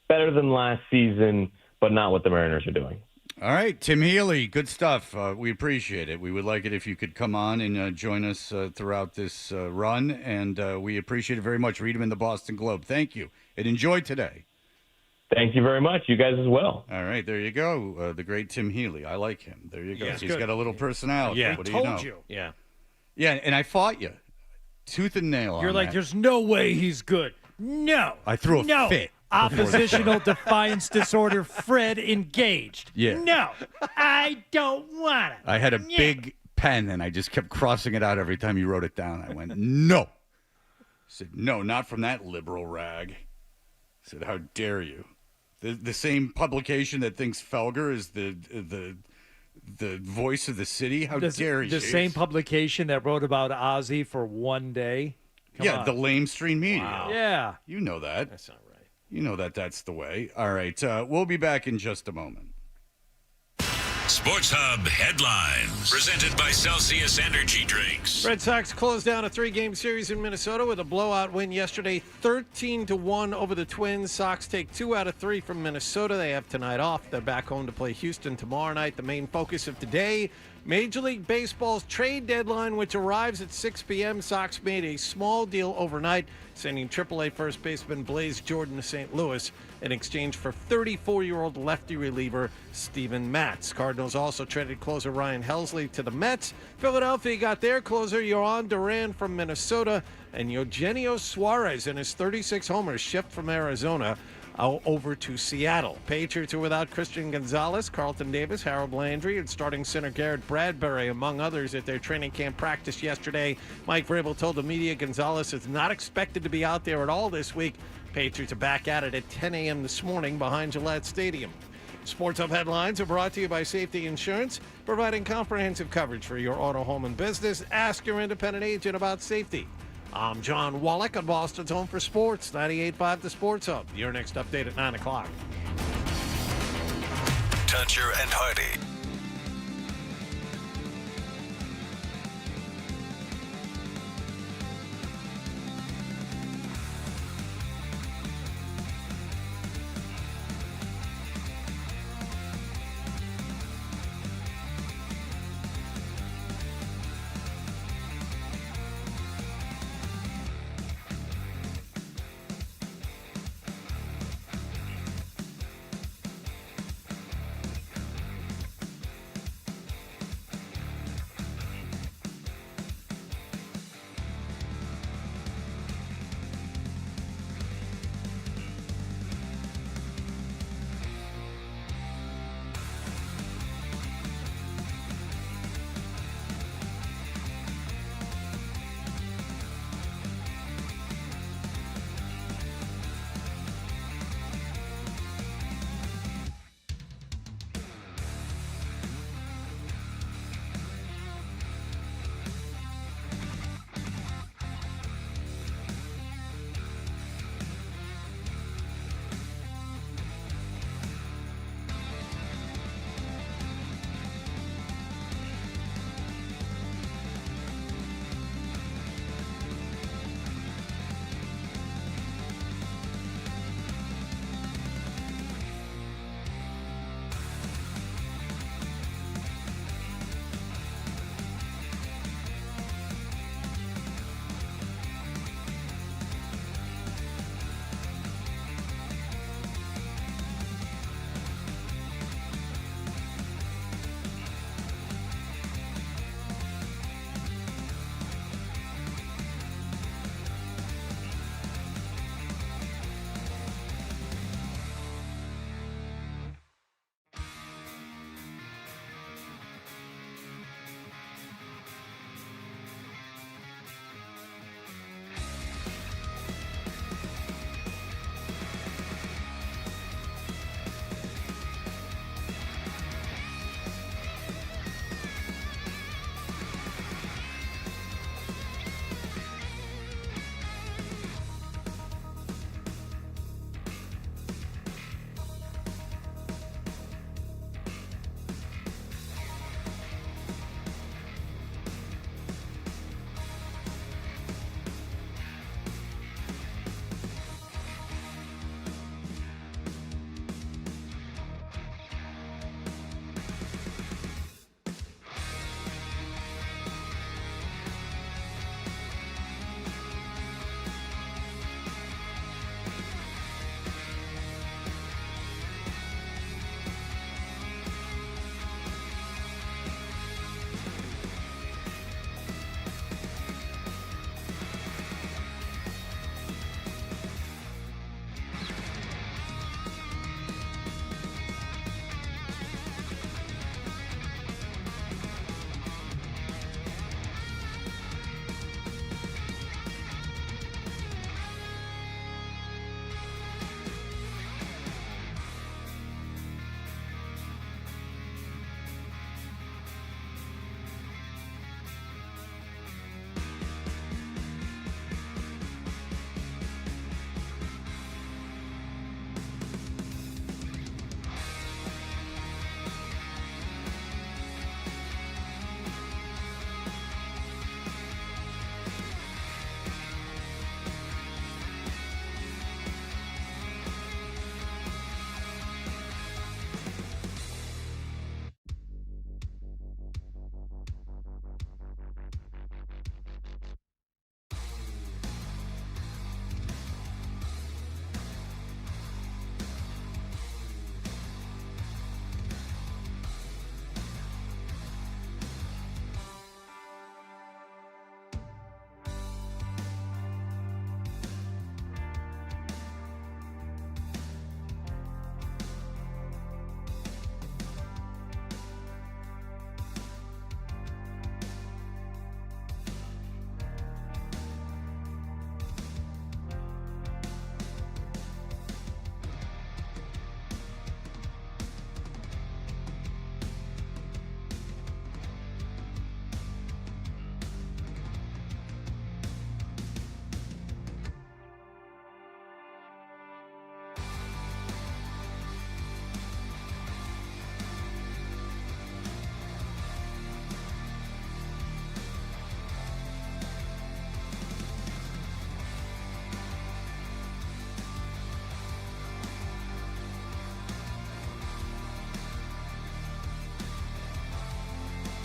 better than last season, but not what the Mariners are doing. All right, Tim Healy, good stuff. We appreciate it. We would like it if you could come on and join us throughout this run, and we appreciate it very much. Read him in the Boston Globe. Thank you, and enjoy today. Thank you very much. You guys as well. All right, there you go. The great Tim Healy. I like him. There you go. Yeah, He's got a little personality. Yeah, what do told you know? Yeah. Yeah, and I fought you. Tooth and nail on You're like, that. there's no way he's good. No. I threw a fit. Oppositional defiance disorder, Fred engaged. Yeah. No, I don't want it. I had a big pen, and I just kept crossing it out every time you wrote it down. I went, no. I said, no, not from that liberal rag. I said, how dare you? The same publication that thinks Felger is the voice of the city? How dare you? The same publication that wrote about Ozzy for one day? Come on. the lamestream media. Wow. Yeah. You know that. That's not right. You know that's the way. All right, we'll be back in just a moment. Sports Hub headlines presented by Celsius Energy Drinks. Red Sox closed down a 3-game series in Minnesota with a blowout win yesterday, 13-1 over the Twins. Sox take 2 out of 3 from Minnesota. They have tonight off. They're back home to play Houston tomorrow night. The main focus of today, Major League Baseball's trade deadline, which arrives at 6 p.m. Sox made a small deal overnight, sending AAA first baseman Blaze Jordan to St. Louis in exchange for 34-year-old lefty reliever Steven Matz. Cardinals also traded closer Ryan Helsley to the Mets. Philadelphia got their closer Yohan Duran from Minnesota, and Eugenio Suarez and his 36 homers shipped from Arizona over to Seattle. Patriots are without Christian Gonzalez, Carlton Davis, Harold Landry, and starting center Garrett Bradbury, among others, at their training camp practice yesterday. Mike Vrabel told the media Gonzalez is not expected to be out there at all this week. Patriots are back at it at 10 a.m. this morning behind Gillette Stadium. Sports Hub headlines are brought to you by Safety Insurance, providing comprehensive coverage for your auto, home, and business. Ask your independent agent about safety. I'm John Wallach on Boston's Home for Sports, 98.5 The Sports Hub. Your next update at 9 o'clock. Toucher and Hardy.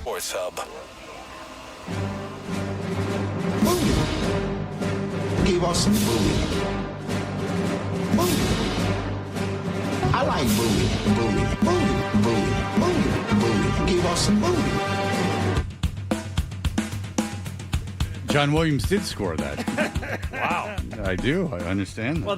Sports Hub. Give us some booty. Booty. I like booty. Booty. Give us some booty. John Williams did score that. Wow. I do. I understand that. Well,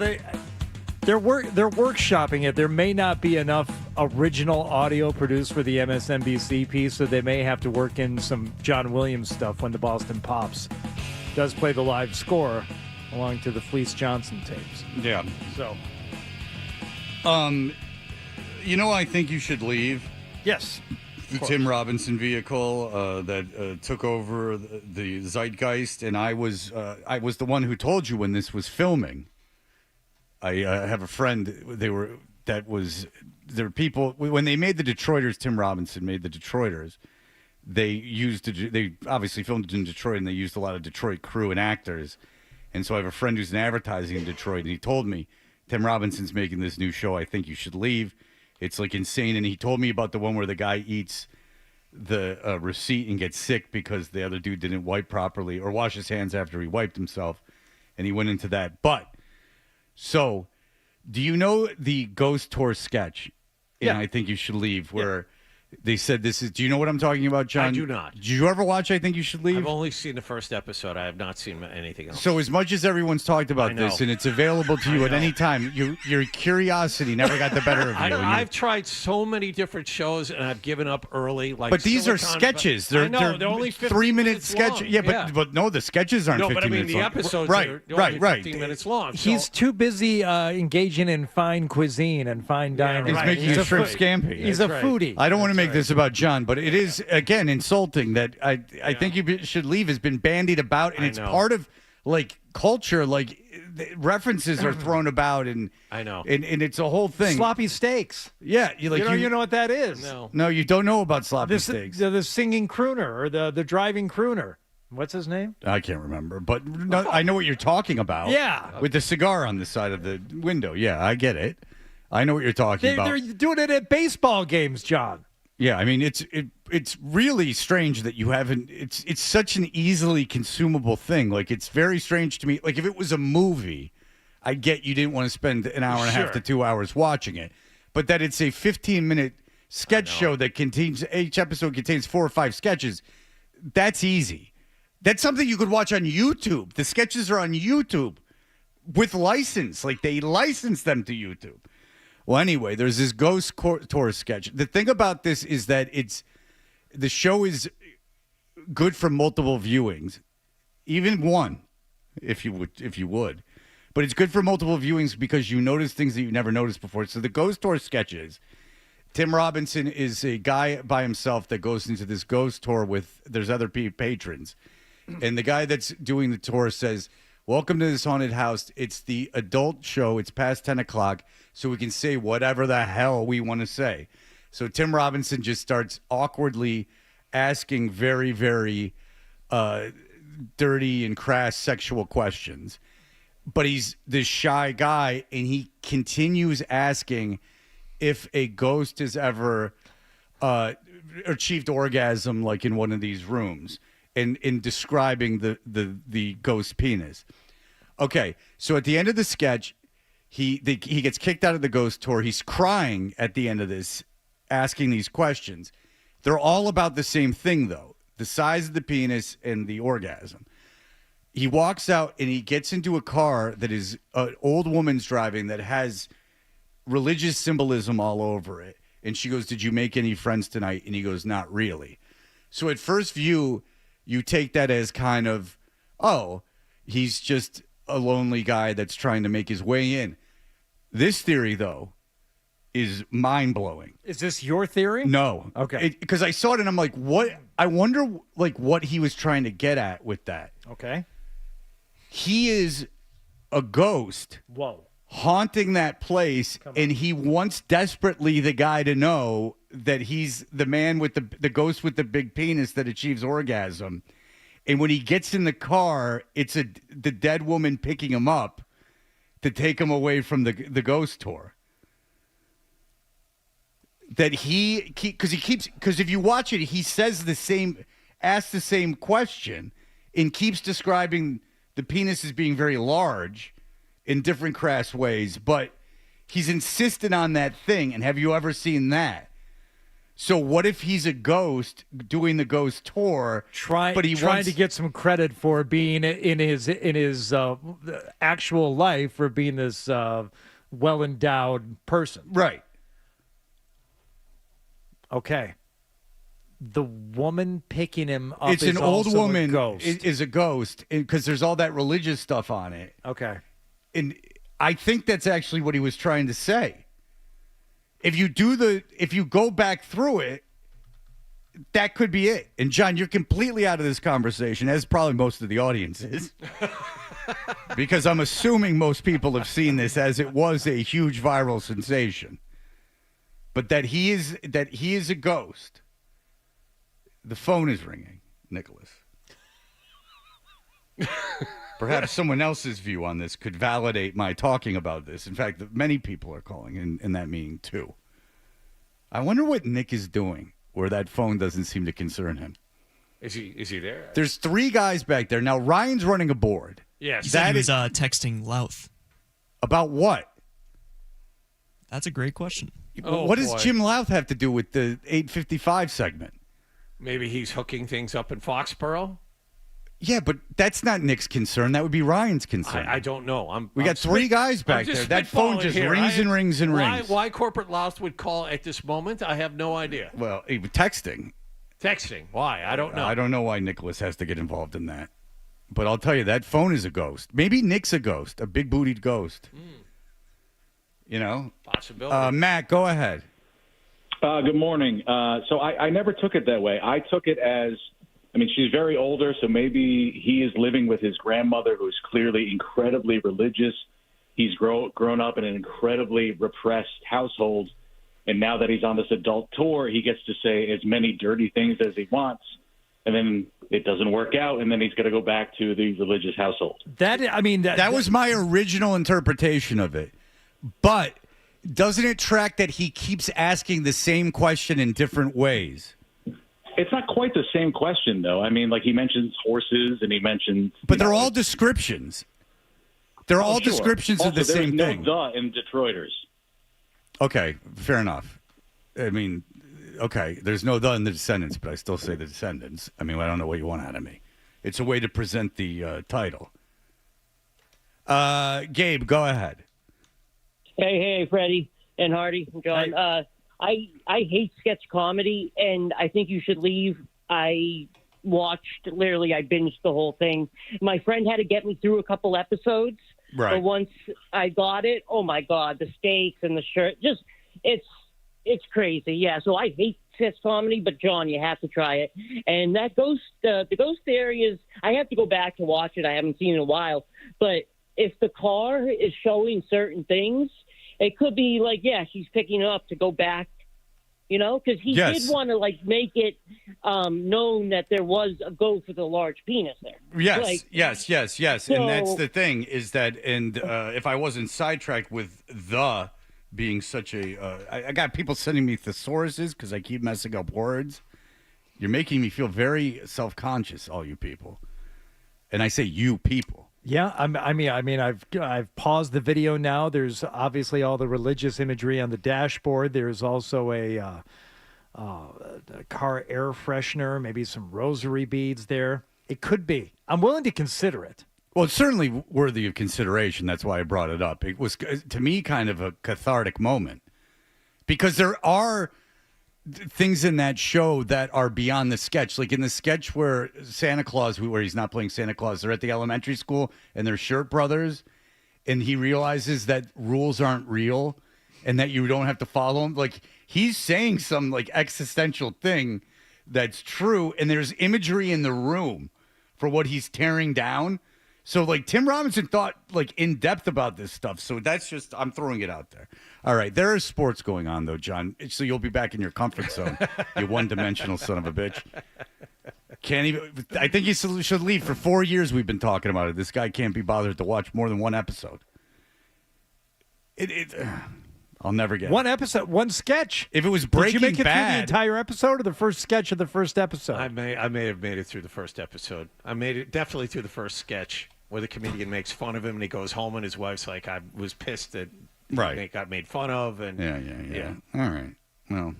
they're workshopping it. There may not be enough original audio produced for the MSNBC piece, so they may have to work in some John Williams stuff when the Boston Pops does play the live score along to the Fleece Johnson tapes. Yeah. So, I think you should leave. Yes. The Tim Robinson vehicle that took over the zeitgeist, and I was the one who told you when this was filming. I have a friend. There were people when they made the Detroiters. Tim Robinson made the Detroiters. They obviously filmed it in Detroit, and they used a lot of Detroit crew and actors. And so I have a friend who's in advertising in Detroit, and he told me Tim Robinson's making this new show. I think you should leave. It's like insane. And he told me about the one where the guy eats the receipt and gets sick because the other dude didn't wipe properly or wash his hands after he wiped himself. And he went into that. But, so, do you know the Ghost Tour sketch? Yeah. And I think you should leave where they said this is, do you know what I'm talking about, John? I do not. Did you ever watch I Think You Should Leave? I've only seen the first episode. I have not seen anything else. So as much as everyone's talked about this and it's available to you at any time, your curiosity never got the better of you. I've tried so many different shows and I've given up early. But these are sketches. They're only 3-minute sketches. long. Yeah, but no, the sketches aren't 15 minutes long. The episodes are only 15 minutes long. He's too busy engaging in fine cuisine and fine dining. He's making a shrimp scampi. He's a foodie. I don't want to make this about John, but it is, again, insulting that I think you should leave has been bandied about, and it's part of, like, culture. Like, references are thrown about, and I know. And it's a whole thing. Sloppy steaks. Yeah. You know what that is? No, you don't know about sloppy steaks. The singing crooner or the driving crooner. What's his name? I can't remember, but I know what you're talking about. Yeah. With the cigar on the side of the window. Yeah, I get it. I know what you're talking about. They're doing it at baseball games, John. Yeah, I mean it's really strange that you haven't. It's such an easily consumable thing. Like, it's very strange to me. Like, if it was a movie, I get you didn't want to spend an hour and a half to 2 hours watching it, but that it's a 15-minute sketch show that contains each episode contains 4 or 5 sketches. That's easy. That's something you could watch on YouTube. The sketches are on YouTube with license. Like, they license them to YouTube. Well, anyway, there's this Ghost Tour sketch. The thing about this is that the show is good for multiple viewings, even one, if you would. But it's good for multiple viewings because you notice things that you never noticed before. So the Ghost Tour sketches, Tim Robinson is a guy by himself that goes into this ghost tour with there's other patrons, and the guy that's doing the tour says, "Welcome to this haunted house. It's the adult show. It's past 10 o'clock, so we can say whatever the hell we want to say." So Tim Robinson just starts awkwardly asking very, very dirty and crass sexual questions. But he's this shy guy, and he continues asking if a ghost has ever achieved orgasm, like in one of these rooms, and in describing the ghost penis. Okay, so at the end of the sketch, he gets kicked out of the ghost tour. He's crying at the end of this, asking these questions. They're all about the same thing, though: the size of the penis and the orgasm. He walks out and he gets into a car that is an old woman's driving that has religious symbolism all over it. And she goes, "Did you make any friends tonight?" And he goes, "Not really." So at first view, you take that as kind of, oh, he's just a lonely guy that's trying to make his way in. This theory, though, is mind-blowing. Is this your theory? No. Okay. Because I saw it and I'm like, what? I wonder, like, what he was trying to get at with that. Okay. He is a ghost. Whoa. Haunting that place, and he wants desperately the guy to know that he's the man with the ghost with the big penis that achieves orgasm. And when he gets in the car, it's the dead woman picking him up to take him away from the ghost tour. that because if you watch it, he says asks the same question and keeps describing the penis as being very large in different crass ways, but he's insistent on that thing. And have you ever seen that? So what if he's a ghost doing the ghost tour, but he trying wants to get some credit for being in his actual life, for being this well-endowed person? Right. Okay. The woman picking him up it's is an old also woman a ghost. is a ghost because there's all that religious stuff on it. Okay. And I think that's actually what he was trying to say. If you go back through it, that could be it. And John, you're completely out of this conversation, as probably most of the audience is. Because I'm assuming most people have seen this, as it was a huge viral sensation. But that he is a ghost. The phone is ringing, Nicholas. Perhaps someone else's view on this could validate my talking about this. In fact, many people are calling in that meeting, too. I wonder what Nick is doing where that phone doesn't seem to concern him. Is he there? There's 3 guys back there. Now, Ryan's running a board. Yes. He said he was texting Louth. About what? That's a great question. What does Jim Louth have to do with the 8:55 segment? Maybe he's hooking things up in Foxborough? Yeah, but that's not Nick's concern. That would be Ryan's concern. I don't know. We got 3 guys back there. That phone just rings and rings and rings. Why corporate Louth would call at this moment, I have no idea. Well, texting. Texting. Why? I don't know. I don't know why Nicholas has to get involved in that. But I'll tell you, that phone is a ghost. Maybe Nick's a ghost, a big-bootied ghost. You know? Possibility. Matt, go ahead. Good morning. So I never took it that way. I took it as, she's very older, so maybe he is living with his grandmother, who is clearly incredibly religious. He's grown up in an incredibly repressed household, and now that he's on this adult tour, he gets to say as many dirty things as he wants, and then it doesn't work out, and then he's going to go back to the religious household. That was my original interpretation of it. But doesn't it track that he keeps asking the same question in different ways? It's not quite the same question, though. He mentions horses, and he mentions... But they're all descriptions. They're all sure. descriptions also, of the same thing. There's no "the" in Detroiters. Okay, fair enough. Okay, there's no "the" in the Descendants, but I still say the Descendants. I don't know what you want out of me. It's a way to present the title. Gabe, go ahead. Hey, Freddie and Hardy and John. I hate sketch comedy, and I think you should leave. I binged the whole thing. My friend had to get me through a couple episodes. Right. But once I got it, oh my God, the steaks and the shirt, it's crazy. Yeah, so I hate sketch comedy, but John, you have to try it. And that the ghost theory is, I have to go back to watch it. I haven't seen it in a while. But if the car is showing certain things, it could be like, she's picking up to go back, because he did want to make it known that there was a ghost with a large penis there. Yes. So, and that's the thing is that, if I wasn't sidetracked with "the" being such I got people sending me thesauruses because I keep messing up words. You're making me feel very self-conscious, all you people. And I say you people. Yeah, I've paused the video now. There's obviously all the religious imagery on the dashboard. There's also a car air freshener, maybe some rosary beads there. It could be. I'm willing to consider it. Well, it's certainly worthy of consideration. That's why I brought it up. It was, to me, kind of a cathartic moment. Because there are things in that show that are beyond the sketch. Like in the sketch where Santa Claus, where he's not playing Santa Claus, they're at the elementary school and they're shirt brothers, and he realizes that rules aren't real and that you don't have to follow them. Like he's saying some existential thing that's true, and there's imagery in the room for what he's tearing down. So Tim Robinson thought in depth about this stuff. So that's just, I'm throwing it out there. All right. There is sports going on though, John. So you'll be back in your comfort zone. You one-dimensional son of a bitch. Can't even, I think you should leave. For 4 years we've been talking about it. This guy can't be bothered to watch more than one episode. I'll never get one episode, one sketch. If it was Did Breaking you make it through the Bad, entire episode or the first sketch of the first episode? I may have made it through the first episode. I made it definitely through the first sketch where the comedian makes fun of him and he goes home and his wife's like, I was pissed that he got made fun of. And yeah. All right. Well,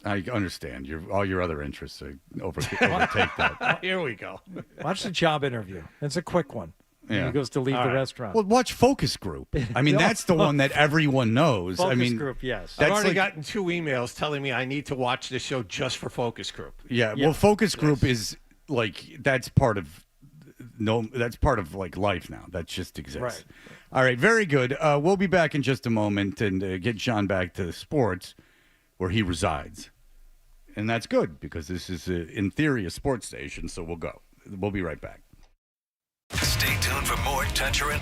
I understand all your other interests overtake that. Here we go. Watch the job interview. It's a quick one. Yeah. He goes to leave the restaurant. Well, watch Focus Group. I mean, that's the one that everyone knows. Focus Group, yes. I've already gotten 2 emails telling me I need to watch this show just for Focus Group. Yeah. Well, Focus Group is like that's part of like life now. That just exists. Right. All right. Very good. We'll be back in just a moment and get John back to sports where he resides. And that's good because this is, in theory, a sports station. So we'll go. We'll be right back. Stay tuned for more Toucher and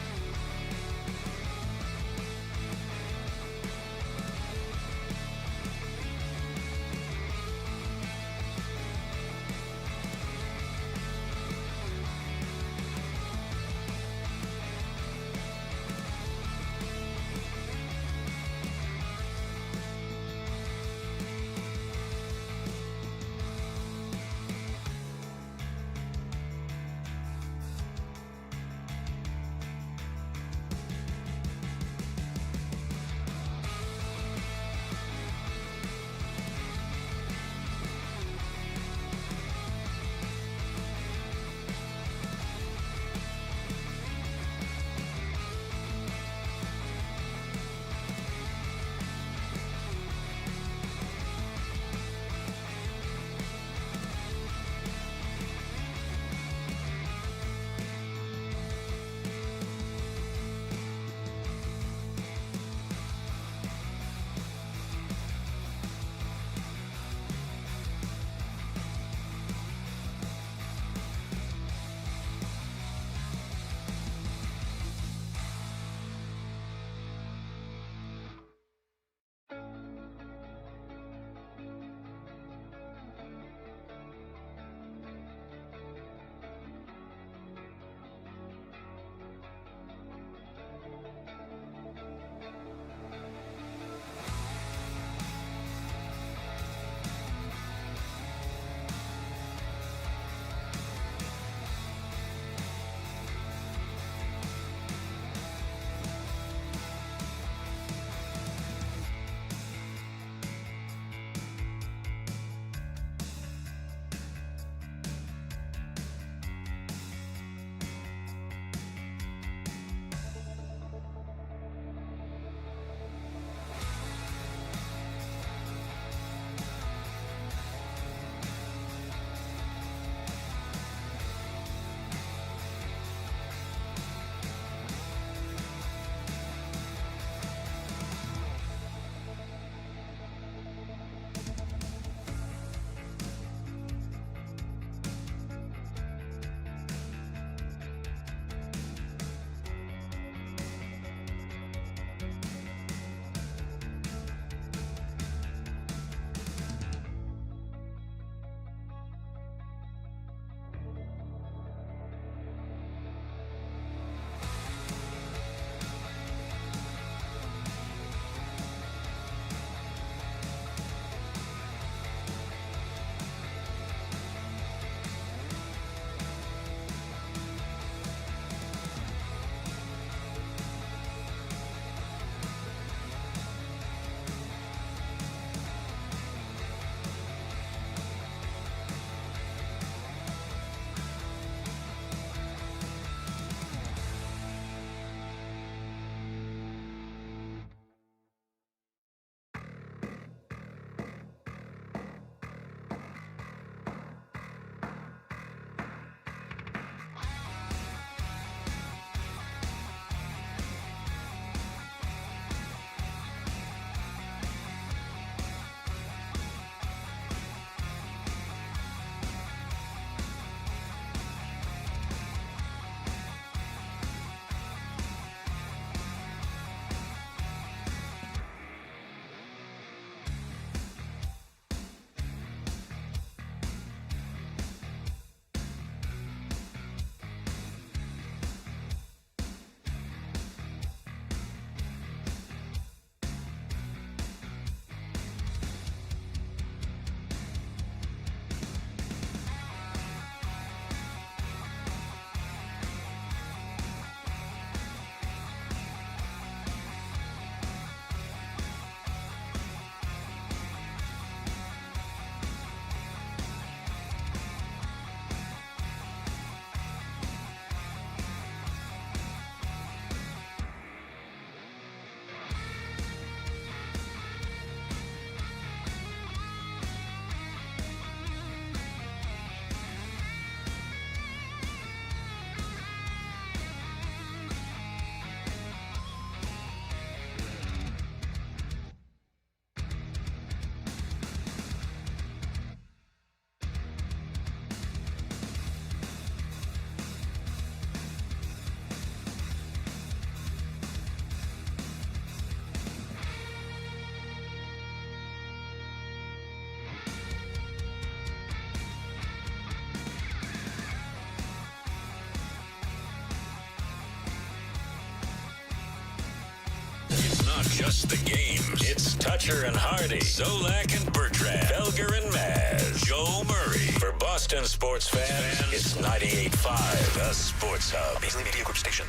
just the games. It's Toucher and Hardy, Zolak and Bertrand, Felger and Maz, Joe Murray. For Boston sports fans, it's 98.5, the Sports Hub. Beasley Media Group Station.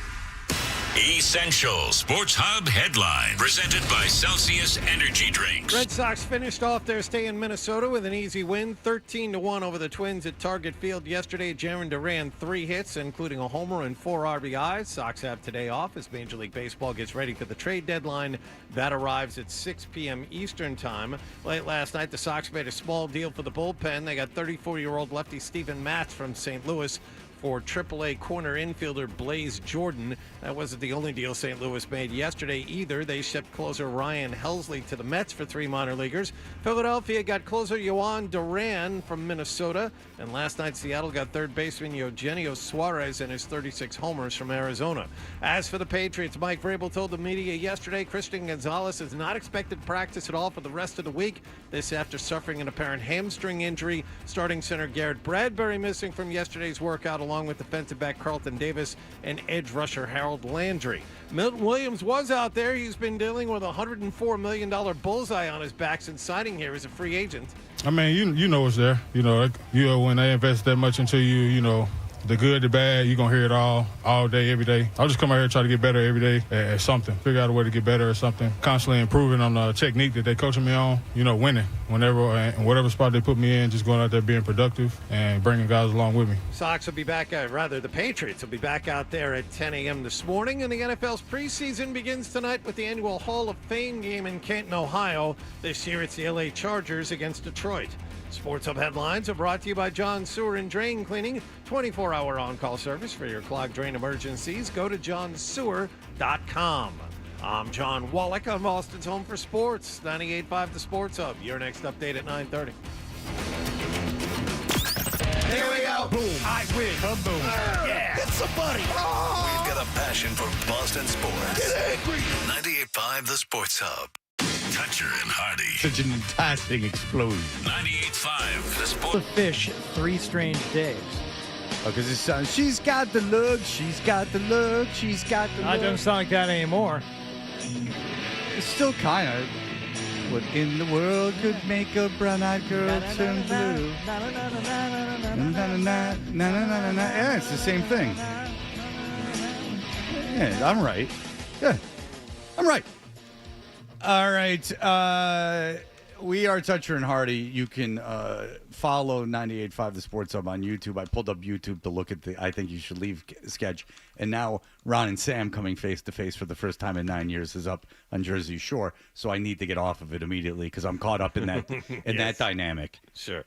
Essential Sports Hub headline presented by Celsius Energy Drinks. Red Sox finished off their stay in Minnesota with an easy win, 13-1 over the Twins at Target Field yesterday. Jarren Duran 3 hits, including a homer and 4 RBIs. Sox have today off as Major League Baseball gets ready for the trade deadline. That arrives at 6 p.m. Eastern time. Late last night, the Sox made a small deal for the bullpen. They got 34-year-old lefty Steven Matz from St. Louis for AAA corner infielder Blaze Jordan. That wasn't the only deal St. Louis made yesterday either. They shipped closer Ryan Helsley to the Mets for 3 minor leaguers. Philadelphia got closer Yohan Duran from Minnesota. And last night, Seattle got third baseman Eugenio Suarez and his 36 homers from Arizona. As for the Patriots, Mike Vrabel told the media yesterday Christian Gonzalez is not expected to practice at all for the rest of the week. This after suffering an apparent hamstring injury. Starting center Garrett Bradbury missing from yesterday's workout, along with defensive back Carlton Davis and edge rusher Harold Landry. Milton Williams was out there. He's been dealing with a $104 million bullseye on his back since signing here as a free agent. I mean, you know it's there. When they invest that much into you, the good, the bad, you're going to hear it all day, every day. I'll just come out here and try to get better every day at something. Figure out a way to get better at something. Constantly improving on the technique that they're coaching me on. Winning. Whatever spot they put me in, just going out there being productive and bringing guys along with me. Sox will be back, the Patriots will be back out there at 10 a.m. this morning. And the NFL's preseason begins tonight with the annual Hall of Fame game in Canton, Ohio. This year it's the LA Chargers against Detroit. Sports Hub headlines are brought to you by John Sewer and Drain Cleaning. 24-hour on-call service for your clogged drain emergencies. Go to johnsewer.com. I'm John Wallach. I'm Austin's home for sports. 98.5 The Sports Hub. Your next update at 9:30. Here we go. Boom. I win. Kaboom. Yeah. It's a buddy. We've got a passion for Boston sports. Get angry. 98.5 The Sports Hub. Toucher and Hardy. Such an fantastic explosion. 98.5 The Sports. The fish, 3 strange days. Oh, because it sounds, she's got the look, she's got the look, she's got the look. I don't sound like that anymore. It's still kind of. What in the world could make a brown-eyed girl turn blue? Yeah, it's the same thing. Yeah, I'm right. Yeah, I'm right. All right. We are Toucher and Hardy. You can follow 98.5 The Sports Hub on YouTube. I pulled up YouTube to look at the I Think You Should Leave sketch. And now Ron and Sam coming face-to-face for the first time in 9 years is up on Jersey Shore. So I need to get off of it immediately because I'm caught up in that that dynamic. Sure.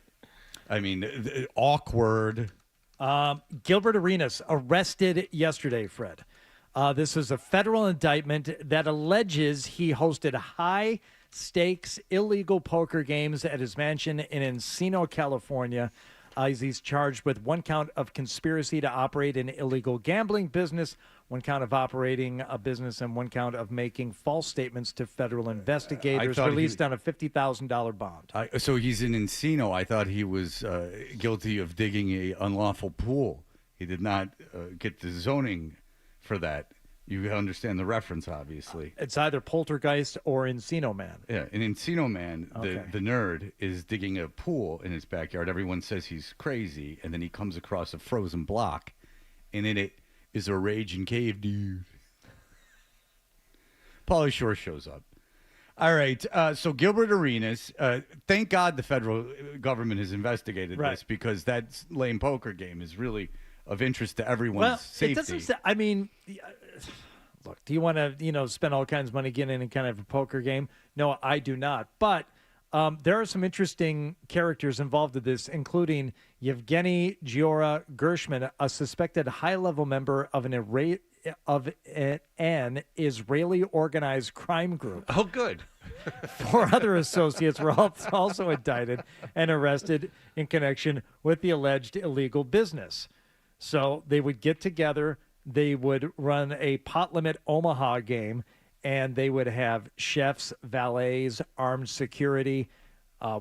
I mean, awkward. Gilbert Arenas arrested yesterday, Fred. This is a federal indictment that alleges he hosted high-stakes illegal poker games at his mansion in Encino, California. He's charged with 1 count of conspiracy to operate an illegal gambling business, 1 count of operating a business, and 1 count of making false statements to federal investigators, released on a $50,000 bond. So he's in Encino. I thought he was guilty of digging a unlawful pool. He did not get the zoning for that. You understand the reference, obviously. It's either Poltergeist or Encino Man. Yeah, an Encino Man, Okay. the nerd, is digging a pool in his backyard. Everyone says he's crazy, and then he comes across a frozen block, and in it is a raging cave dude. Pauly Shore shows up. All right, so Gilbert Arenas, thank God the federal government has investigated this, because that lame poker game is really of interest to everyone's safety. It doesn't say, I mean, look, do you want to, spend all kinds of money getting in kind of a poker game? No, I do not. But there are some interesting characters involved in this, including Yevgeny Giora Gershman, a suspected high-level member of an Israeli organized crime group. Oh, good. 4 other associates were also indicted and arrested in connection with the alleged illegal business. So they would get together, they would run a pot limit Omaha game, and they would have chefs, valets, armed security,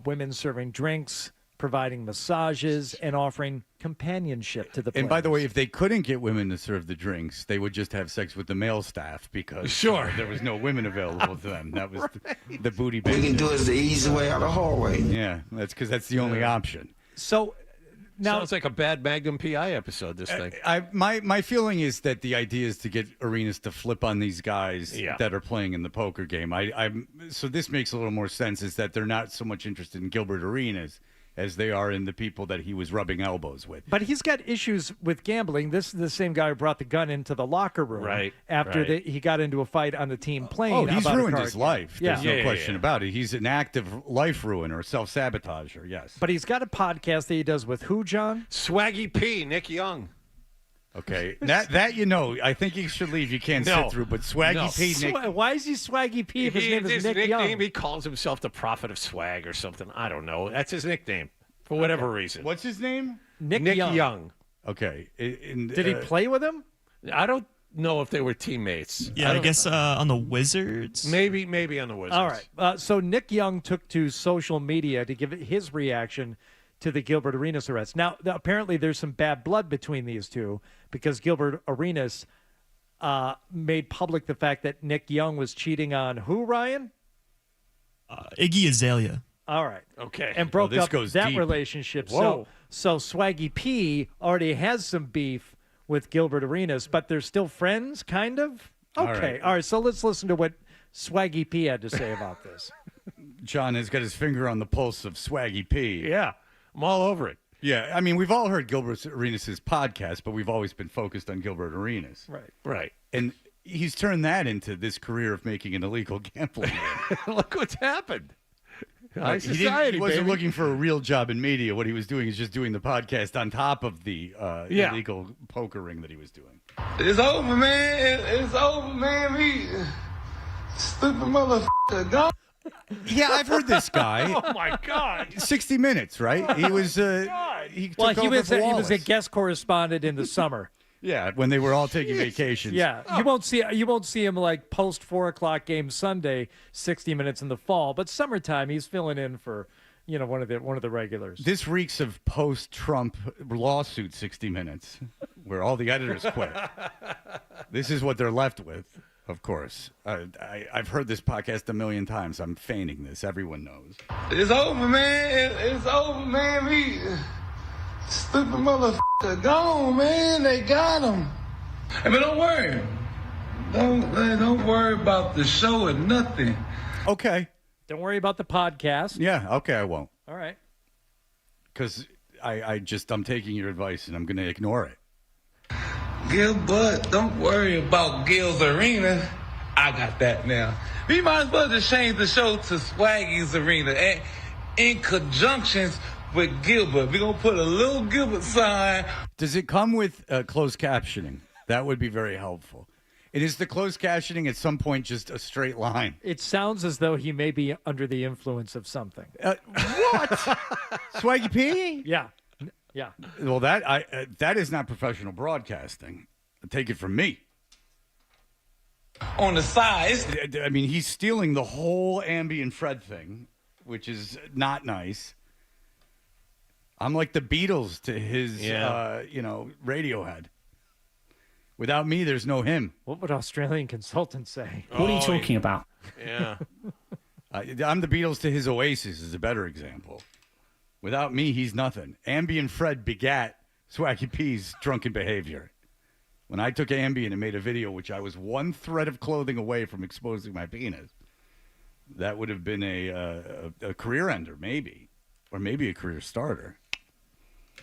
women serving drinks, providing massages, and offering companionship to the players. And by the way, if they couldn't get women to serve the drinks, they would just have sex with the male staff because there was no women available to them. That was the booty We business. can do it the easy way out of the hallway. Yeah, that's because that's the only option. So now sounds like a bad Magnum PI episode. This thing. My feeling is that the idea is to get arenas to flip on these guys that are playing in the poker game. So this makes a little more sense. Is that they're not so much interested in Gilbert Arenas as they are in the people that he was rubbing elbows with. But he's got issues with gambling. This is the same guy who brought the gun into the locker room after he got into a fight on the team plane. Oh, he's about a ruined card his game. life. Yeah. There's no question about it. He's an active life ruiner, self-sabotager, yes. But he's got a podcast that he does with who, John? Swaggy P, Nick Young. Okay, that you know, I think he should leave. You can't sit through, but Swaggy P, Nick. Why is he Swaggy P if his name is Nick Young? He calls himself the Prophet of Swag or something. I don't know. That's his nickname for whatever reason. What's his name? Nick Young. Okay. Did he play with him? I don't know if they were teammates. Yeah, I guess on the Wizards. Maybe on the Wizards. All right. So Nick Young took to social media to give his reaction to the Gilbert Arenas arrest. Now, apparently there's some bad blood between these two because Gilbert Arenas made public the fact that Nick Young was cheating on who, Ryan? Iggy Azalea. All right. Okay. And broke this up goes that deep. relationship. Whoa. So Swaggy P already has some beef with Gilbert Arenas, but they're still friends, kind of? Okay. All right. So let's listen to what Swaggy P had to say about this. John has got his finger on the pulse of Swaggy P. Yeah, I'm all over it. Yeah, I mean, we've all heard Gilbert Arenas' podcast, but we've always been focused on Gilbert Arenas. Right. And he's turned that into this career of making an illegal gambling. Look what's happened. High He society, wasn't baby. looking for a real job in media. What he was doing is just doing the podcast on top of the illegal poker ring that he was doing. It's over, man. It's over, man. We stupid motherfucker gone. Yeah, I've heard this guy. Oh my God! 60 Minutes, right? He was. He took over for he was a Wallace. guest correspondent in the summer. Yeah, when they were all taking vacations. Yeah, you won't see him like post 4:00 game Sunday, 60 Minutes in the fall, but summertime he's filling in for one of the regulars. This reeks of post-Trump lawsuit 60 Minutes, where all the editors quit. This is what they're left with, of course. I've heard this podcast a million times. I'm feigning this. Everyone knows. It's over, man. It's over, man. We stupid motherfucker gone, man. They got him. Hey, but don't worry. Don't worry about the show or nothing. Okay. Don't worry about the podcast. Yeah, okay, I won't. All right. Because I'm taking your advice and I'm going to ignore it. Gilbert, don't worry about Gil's Arena. I got that now. We might as well just change the show to Swaggy's Arena. And in conjunctions with Gilbert, we're going to put a little Gilbert sign. Does it come with closed captioning? That would be very helpful. It is the closed captioning at some point just a straight line. It sounds as though he may be under the influence of something. What? Swaggy P? Yeah. Yeah. Well, that is not professional broadcasting. Take it from me. On the side. I mean, he's stealing the whole Ambi and Fred thing, which is not nice. I'm like the Beatles to his, Radiohead. Without me, there's no him. What would Australian consultants say? What are you talking about? Yeah. I'm the Beatles to his Oasis is a better example. Without me, he's nothing. Ambi and Fred begat Swaggy P's drunken behavior. When I took Ambien and made a video, which I was one thread of clothing away from exposing my penis, that would have been a career ender, maybe. Or maybe a career starter.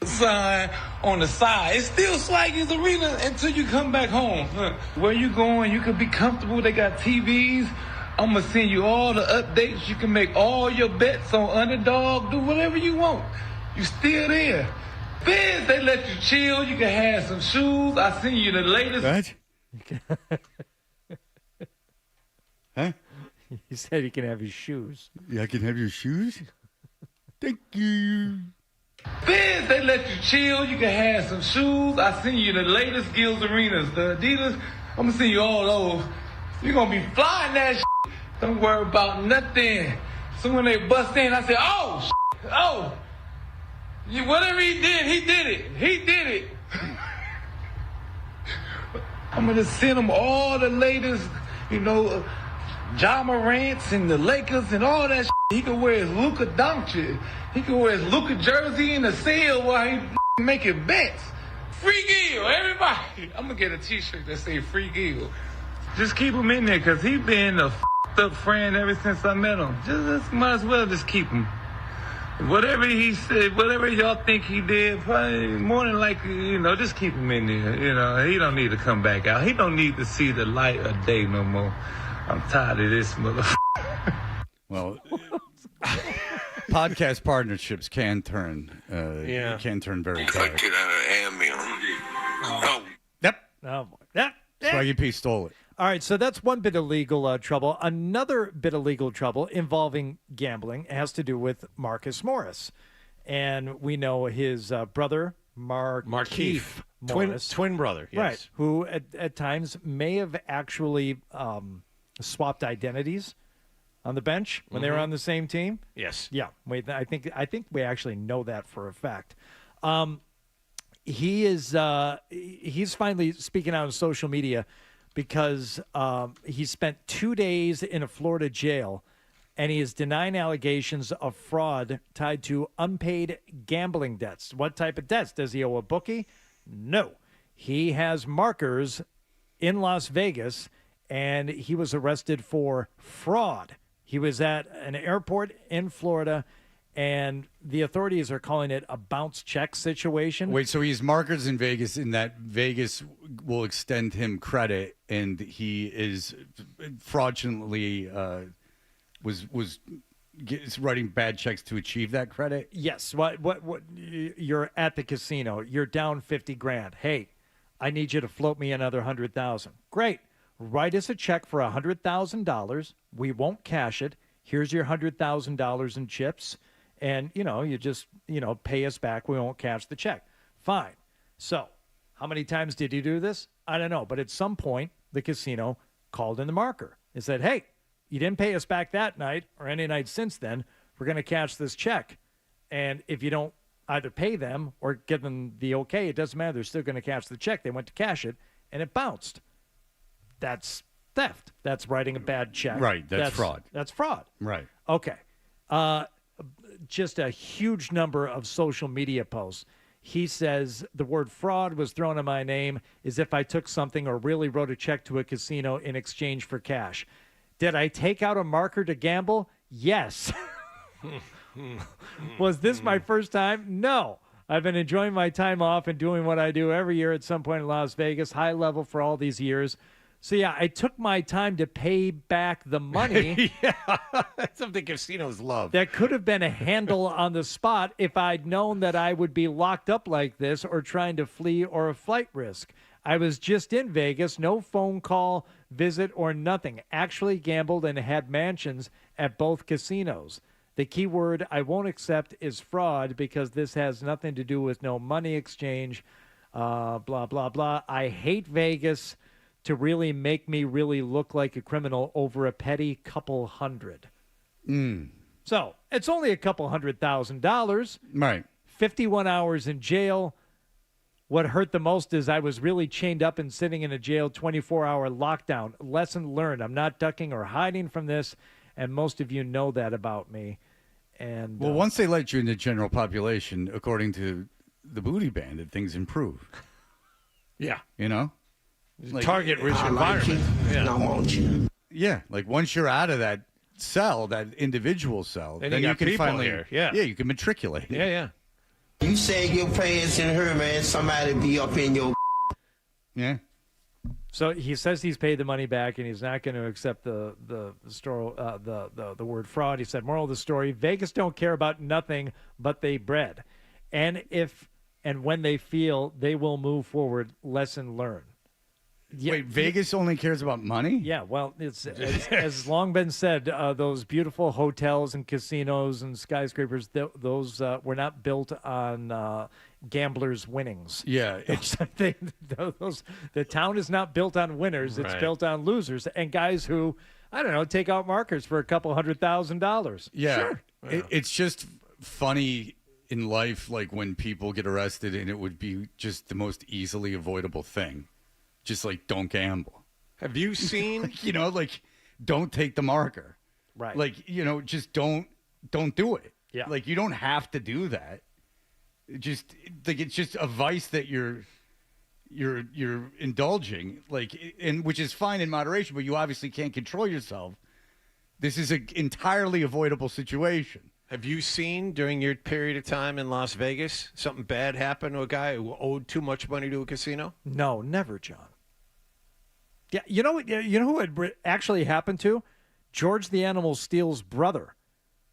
Sign on the side. It's still Swaggy's Arena until you come back home. Where you going, you can be comfortable. They got TVs. I'm going to send you all the updates. You can make all your bets on Underdog. Do whatever you want. You still there. Feds, they let you chill. You can have some shoes. I send you the latest. What? Huh? He said he can have his shoes. Yeah, I can have your shoes? Thank you. Feds, they let you chill. You can have some shoes. I send you the latest Gil's Arenas. The Adidas, I'm going to send you all those. You're going to be flying that shit. Don't worry about nothing. So when they bust in, I say, oh, Whatever he did it. He did it. I'm going to send him all the latest, Ja Morants and the Lakers and all that shit. He can wear his Luka Doncic. He can wear his Luka jersey in the sale while he making bets. Free Gil, everybody. I'm going to get a t-shirt that say Free Gil. Just keep him in there because he been a up friend ever since I met him. Just might as well just keep him. Whatever he said, whatever y'all think he did, probably more than likely, just keep him in there. He don't need to come back out. He don't need to see the light of day no more. I'm tired of this motherfucker. Well, podcast partnerships can turn very dark. Infected out of Ambien. Oh. Yep. Oh, boy. Yep. Swaggy P stole it. All right, so that's one bit of legal trouble. Another bit of legal trouble involving gambling has to do with Marcus Morris. And we know his brother, Markeith Morris. Twin brother, yes. Right, who at times may have actually swapped identities on the bench when they were on the same team. Yes. Yeah, I think we actually know that for a fact. He's finally speaking out on social media because he spent 2 days in a Florida jail, and he is denying allegations of fraud tied to unpaid gambling debts. What type of debts? Does he owe a bookie? No. He has markers in Las Vegas, and he was arrested for fraud. He was at an airport in Florida, and the authorities are calling it a bounce check situation. Wait, so he's markers in Vegas, in that Vegas will extend him credit, and he is fraudulently was writing bad checks to achieve that credit? Yes. What? You're at the casino. You're down $50,000. Hey, I need you to float me another $100,000. Great. Write us a check for $100,000. We won't cash it. Here's your $100,000 in chips. And, you just, pay us back. We won't cash the check. Fine. So how many times did you do this? I don't know. But at some point, the casino called in the marker and said, hey, you didn't pay us back that night or any night since then. We're going to cash this check. And if you don't either pay them or give them the okay, it doesn't matter. They're still going to cash the check. They went to cash it, and it bounced. That's theft. That's writing a bad check. Right. That's fraud. That's fraud. Right. Okay. Just a huge number of social media posts. He says the word fraud was thrown in my name as if I took something or really wrote a check to a casino in exchange for cash. Did I take out a marker to gamble? Yes. Was this my first time? No. I've been enjoying my time off and doing what I do every year at some point in Las Vegas, high level for all these years. So, yeah, I took my time to pay back the money. Yeah, that's something casinos love. That could have been a handle on the spot if I'd known that I would be locked up like this or trying to flee or a flight risk. I was just in Vegas, no phone call, visit, or nothing. Actually gambled and had mansions at both casinos. The key word I won't accept is fraud because this has nothing to do with no money exchange, blah, blah, blah. I hate Vegas to really make me really look like a criminal over a petty couple hundred. So it's only a couple $100,000. Right. 51 hours in jail. What hurt the most is I was really chained up and sitting in a jail 24-hour lockdown. Lesson learned. I'm not ducking or hiding from this, and most of you know that about me. And well, once they let you in the general population, according to the Booty Bandit, things improve. Yeah. Like, target-rich environment. Yeah, like once you're out of that cell, that individual cell, then you can finally, you can matriculate. Yeah. You say your prayers in her, man, somebody be up in your. Yeah. So he says he's paid the money back and he's not going to accept the story, the word fraud. He said, moral of the story: Vegas don't care about nothing but they bread, and when they feel they will move forward, lesson learned. Wait, Vegas only cares about money? Yeah, well, it's as long been said, those beautiful hotels and casinos and skyscrapers, those were not built on gamblers' winnings. Yeah. The town is not built on winners. It's built on losers and guys who, I don't know, take out markers for a couple $100,000. Yeah. Sure. It's just funny in life, like when people get arrested, and it would be just the most easily avoidable thing. Just like, don't gamble. Have you seen? Don't take the marker. Right. Just don't do it. Yeah. Like, you don't have to do that. It's just a vice that you're indulging, and which is fine in moderation, but you obviously can't control yourself. This is an entirely avoidable situation. Have you seen during your period of time in Las Vegas something bad happen to a guy who owed too much money to a casino? No, never, John. Yeah, you know who it actually happened to? George the Animal Steele's brother,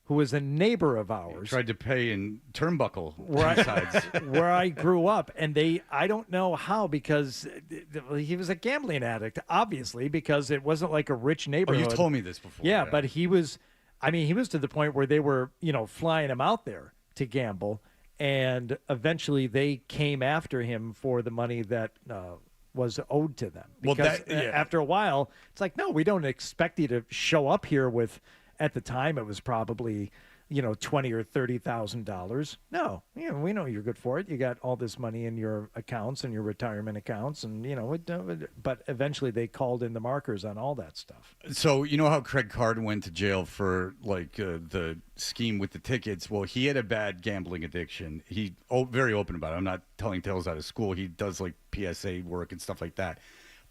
who was a neighbor of ours. Tried to pay in turnbuckle sides. Where I grew up, and I don't know how, because he was a gambling addict, obviously, because it wasn't like a rich neighborhood. Oh, you told me this before. Yeah, but he was to the point where they were, flying him out there to gamble, and eventually they came after him for the money that was owed to them. Because after a while, it's like, no, we don't expect you to show up here with, at the time it was probably, $20,000 or $30,000. No, we know you're good for it. You got all this money in your accounts and your retirement accounts, and but eventually they called in the markers on all that stuff. So you know how Craig Carden went to jail for the scheme with the tickets? Well, he had a bad gambling addiction. He very open about it. I'm not telling tales out of school. He does like PSA work and stuff like that.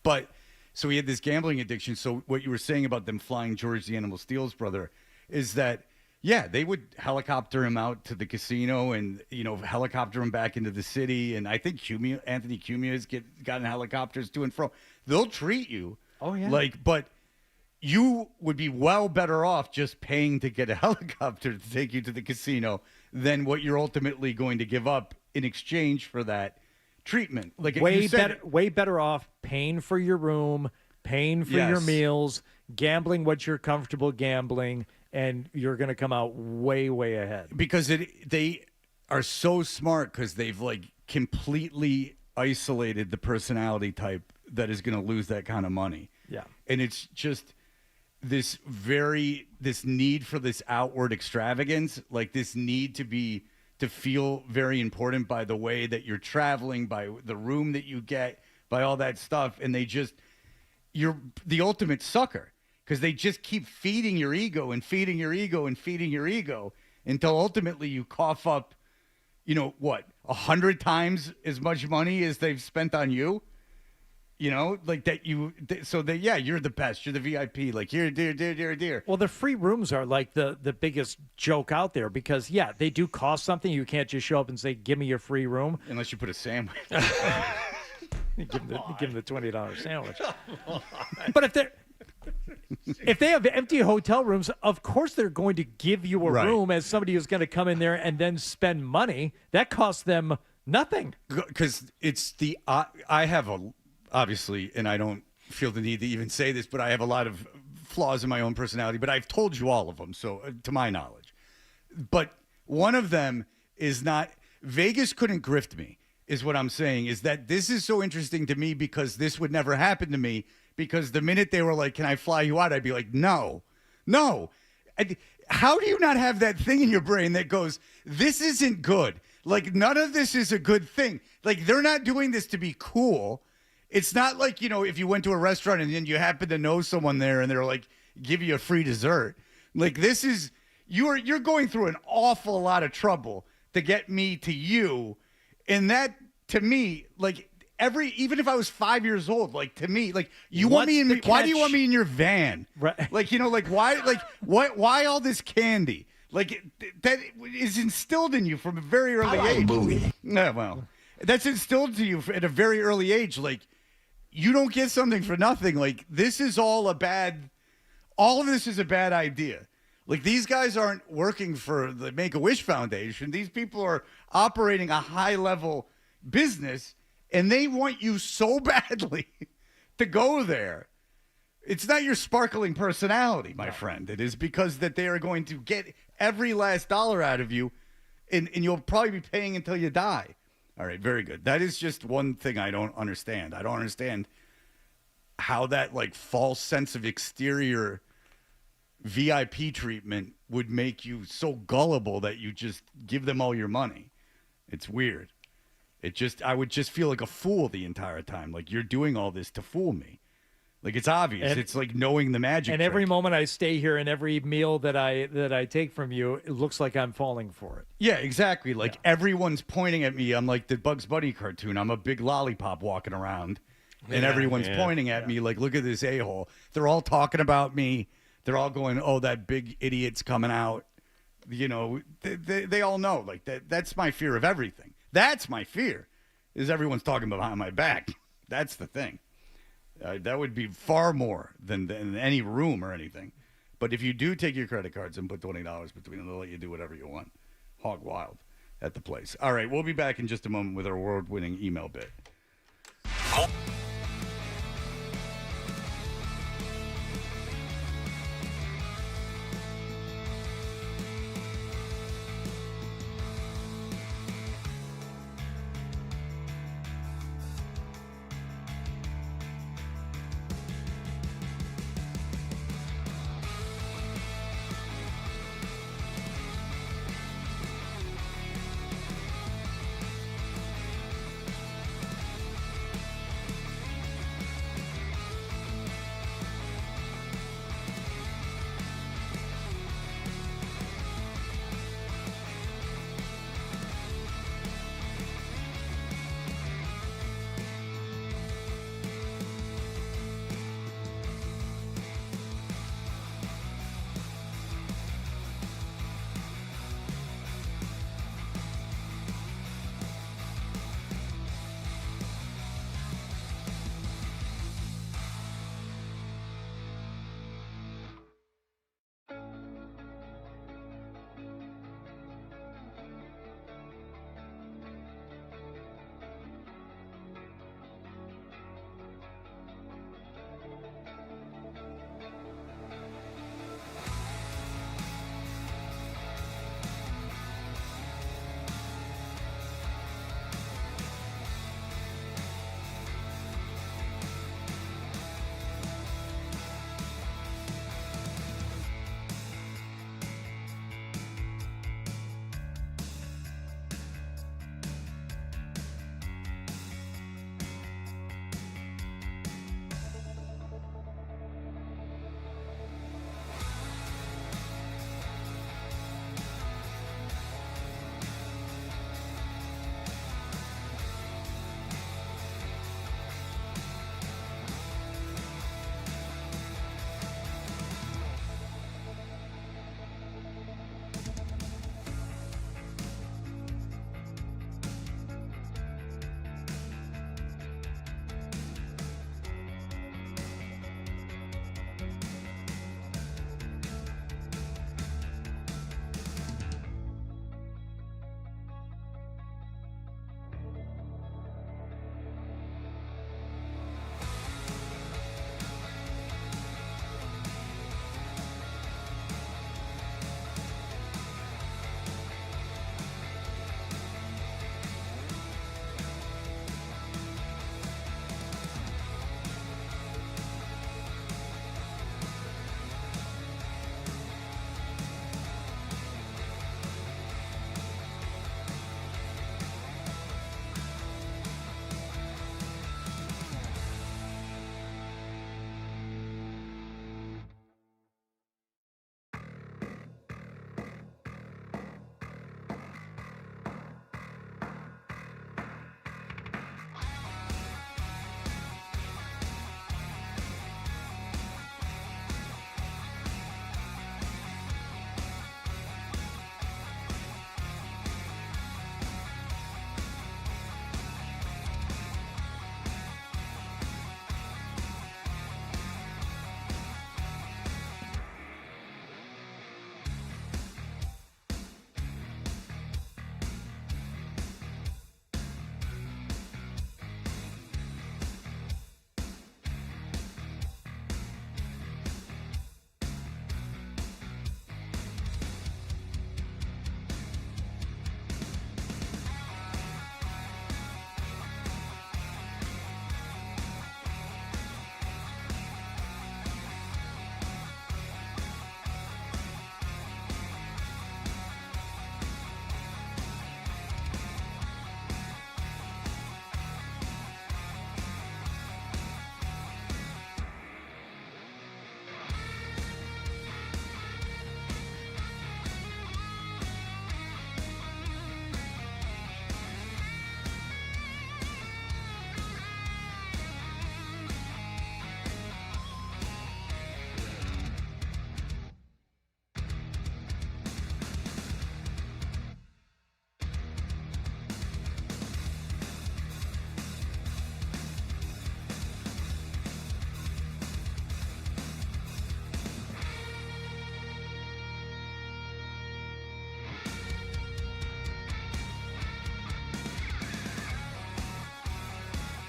But so he had this gambling addiction. So what you were saying about them flying George the Animal Steele's brother is that, yeah, they would helicopter him out to the casino and, helicopter him back into the city. And I think Anthony Cumia has gotten helicopters to and fro. They'll treat you. Oh, yeah. But you would be well better off just paying to get a helicopter to take you to the casino than what you're ultimately going to give up in exchange for that treatment. Like way better off paying for your room, paying for your meals, gambling what you're comfortable gambling, and you're going to come out way, way ahead. Because they are so smart, because they've completely isolated the personality type that is going to lose that kind of money. Yeah. And it's just this need for this outward extravagance, like this need to feel very important by the way that you're traveling, by the room that you get, by all that stuff. And you're the ultimate sucker, because they just keep feeding your ego and feeding your ego and feeding your ego until ultimately you cough up, 100 times as much money as they've spent on you. You're the best. You're the VIP. Like, here, dear. Well, the free rooms are like the biggest joke out there, because, they do cost something. You can't just show up and say, give me your free room. Unless you put a sandwich. give them the $20 sandwich. But if they have empty hotel rooms, of course they're going to give you a room as somebody who's going to come in there and then spend money. That costs them nothing. Because it's I have obviously, and I don't feel the need to even say this, but I have a lot of flaws in my own personality, but I've told you all of them, so to my knowledge. But one of them is not, Vegas couldn't grift me, is what I'm saying, is that this is so interesting to me because this would never happen to me, because the minute they were like, can I fly you out? I'd be like, no. How do you not have that thing in your brain that goes, this isn't good? Like, none of this is a good thing. Like, they're not doing this to be cool. It's not like, if you went to a restaurant and then you happen to know someone there and they're like, give you a free dessert. Like, this is, you're going through an awful lot of trouble to get me to you. And that, to me, even if I was 5 years old, to me, why do you want me in your van? Right. Why all this candy? That is instilled in you from a very early age. Yeah, well, that's instilled to you at a very early age. You don't get something for nothing. This is all of this is a bad idea. These guys aren't working for the Make-A-Wish Foundation. These people are operating a high-level business, and they want you so badly to go there. It's not your sparkling personality, my friend. It is because that they are going to get every last dollar out of you, and you'll probably be paying until you die. All right, very good. That is just one thing I don't understand. I don't understand how that false sense of exterior VIP treatment would make you so gullible that you just give them all your money. It's weird. I would just feel like a fool the entire time. Like, you're doing all this to fool me. Like, it's obvious. It's like knowing the magic And trick. every moment I stay here and every meal that I take from you, it looks like I'm falling for it. Yeah, exactly. Like, everyone's pointing at me. I'm like the Bugs Bunny cartoon. I'm a big lollipop walking around. And everyone's pointing at me like, look at this a-hole. They're all talking about me. They're all going, oh, that big idiot's coming out. You know, they all know. Like, that's my fear of everything. That's my fear, is everyone's talking behind my back. That's the thing. That would be far more than any room or anything. But if you do take your credit cards and put $20 between them, they'll let you do whatever you want. Hog wild at the place. All right, we'll be back in just a moment with our award-winning email bit.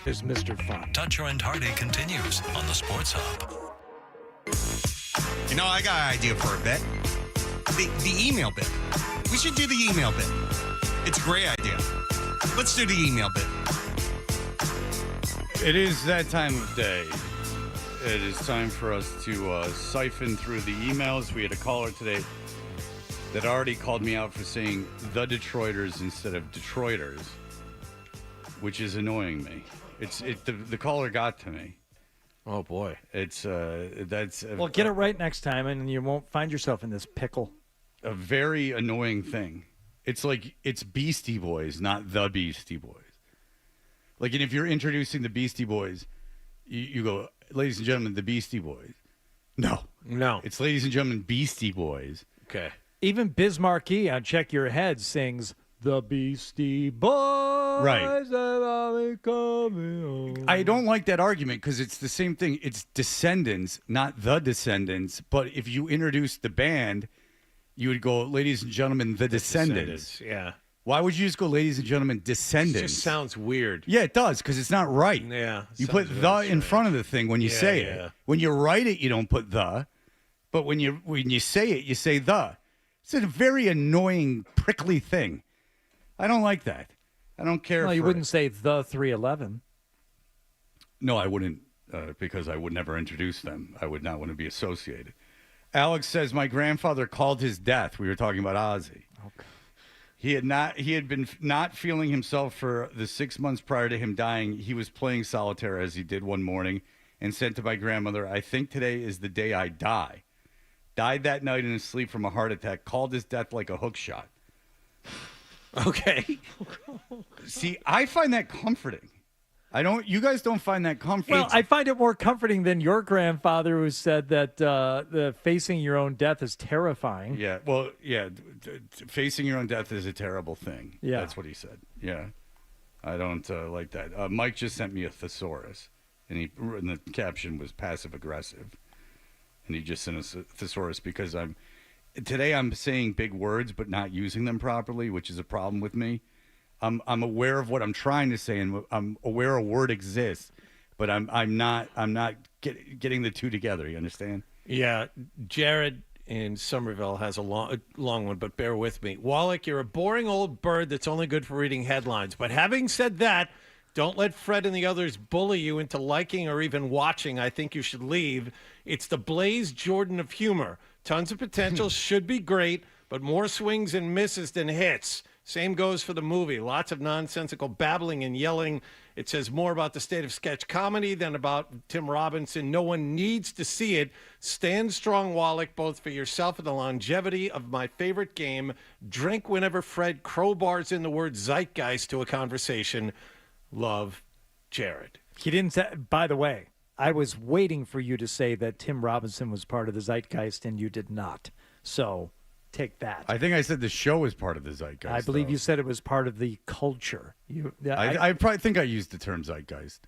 is Mr. Fun. Dutcher and Hardy continues on the Sports Hub. You know, I got an idea for a bit. The email bit. We should do the email bit. It's a great idea. Let's do the email bit. It is that time of day. It is time for us to siphon through the emails. We had a caller today that already called me out for saying the Detroiters instead of Detroiters, which is annoying me. The caller got to me. Oh boy, Well, get it right next time, and you won't find yourself in this pickle. A very annoying thing. It's like it's Beastie Boys, not the Beastie Boys. Like, and if you're introducing the Beastie Boys, you go, ladies and gentlemen, the Beastie Boys. No. It's ladies and gentlemen, Beastie Boys. Okay. Even Biz Markie on Check Your Head sings the Beastie Boys. Right. Coming I don't like that argument because it's the same thing. It's Descendants, not the Descendants. But if you introduce the band, you would go, ladies and gentlemen, the Descendants. Yeah. Why would you just go, ladies and gentlemen, Descendants? It just sounds weird. Yeah, it does, because it's not right. Yeah. You put the in front of the thing when you say it. When you write it, you don't put the. But when you say it, you say the. It's a very annoying, prickly thing. I don't like that. I don't care. Well, you wouldn't say the 311. No, I wouldn't, because I would never introduce them. I would not want to be associated. Alex says, my grandfather called his death. We were talking about Ozzy. Okay. He had been not feeling himself for the 6 months prior to him dying. He was playing solitaire as he did one morning and said to my grandmother, I think today is the day I die. Died that night in his sleep from a heart attack. Called his death like a hook shot. Okay. See, I find that comforting. You guys don't find that comforting. Well, I find it more comforting than your grandfather who said that the facing your own death is terrifying. Yeah, well, yeah, facing your own death is a terrible thing. Yeah. That's what he said. Yeah, I don't like that. Mike just sent me a thesaurus, and the caption was passive-aggressive. And he just sent us a thesaurus because today I'm saying big words but not using them properly, which is a problem with me. I'm aware of what I'm trying to say, and I'm aware a word exists, but I'm not getting the two together. You understand? Yeah, Jared in Somerville has a long one, but bear with me. Wallach, you're a boring old bird that's only good for reading headlines. But having said that, don't let Fred and the others bully you into liking or even watching. I think you should leave. It's the Blaze Jordan of humor. Tons of potential, should be great, but more swings and misses than hits. Same goes for the movie. Lots of nonsensical babbling and yelling. It says more about the state of sketch comedy than about Tim Robinson. No one needs to see it. Stand strong, Wallach, both for yourself and the longevity of my favorite game. Drink whenever Fred crowbars in the word zeitgeist to a conversation. Love, Jared. He didn't say, by the way, I was waiting for you to say that Tim Robinson was part of the zeitgeist, and you did not. So take that. I think I said the show is part of the zeitgeist. I believe you said it was part of the culture. I probably think I used the term zeitgeist.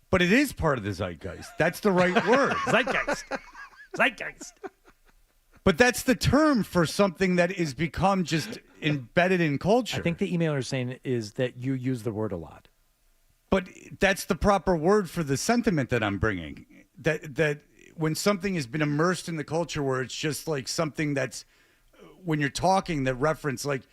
But it is part of the zeitgeist. That's the right word. Zeitgeist. Zeitgeist. But that's the term for something that is become just embedded in culture. I think the emailer is saying is that you use the word a lot. But that's the proper word for the sentiment that I'm bringing. That when something has been immersed in the culture where it's just like something that's, when you're talking, that reference, like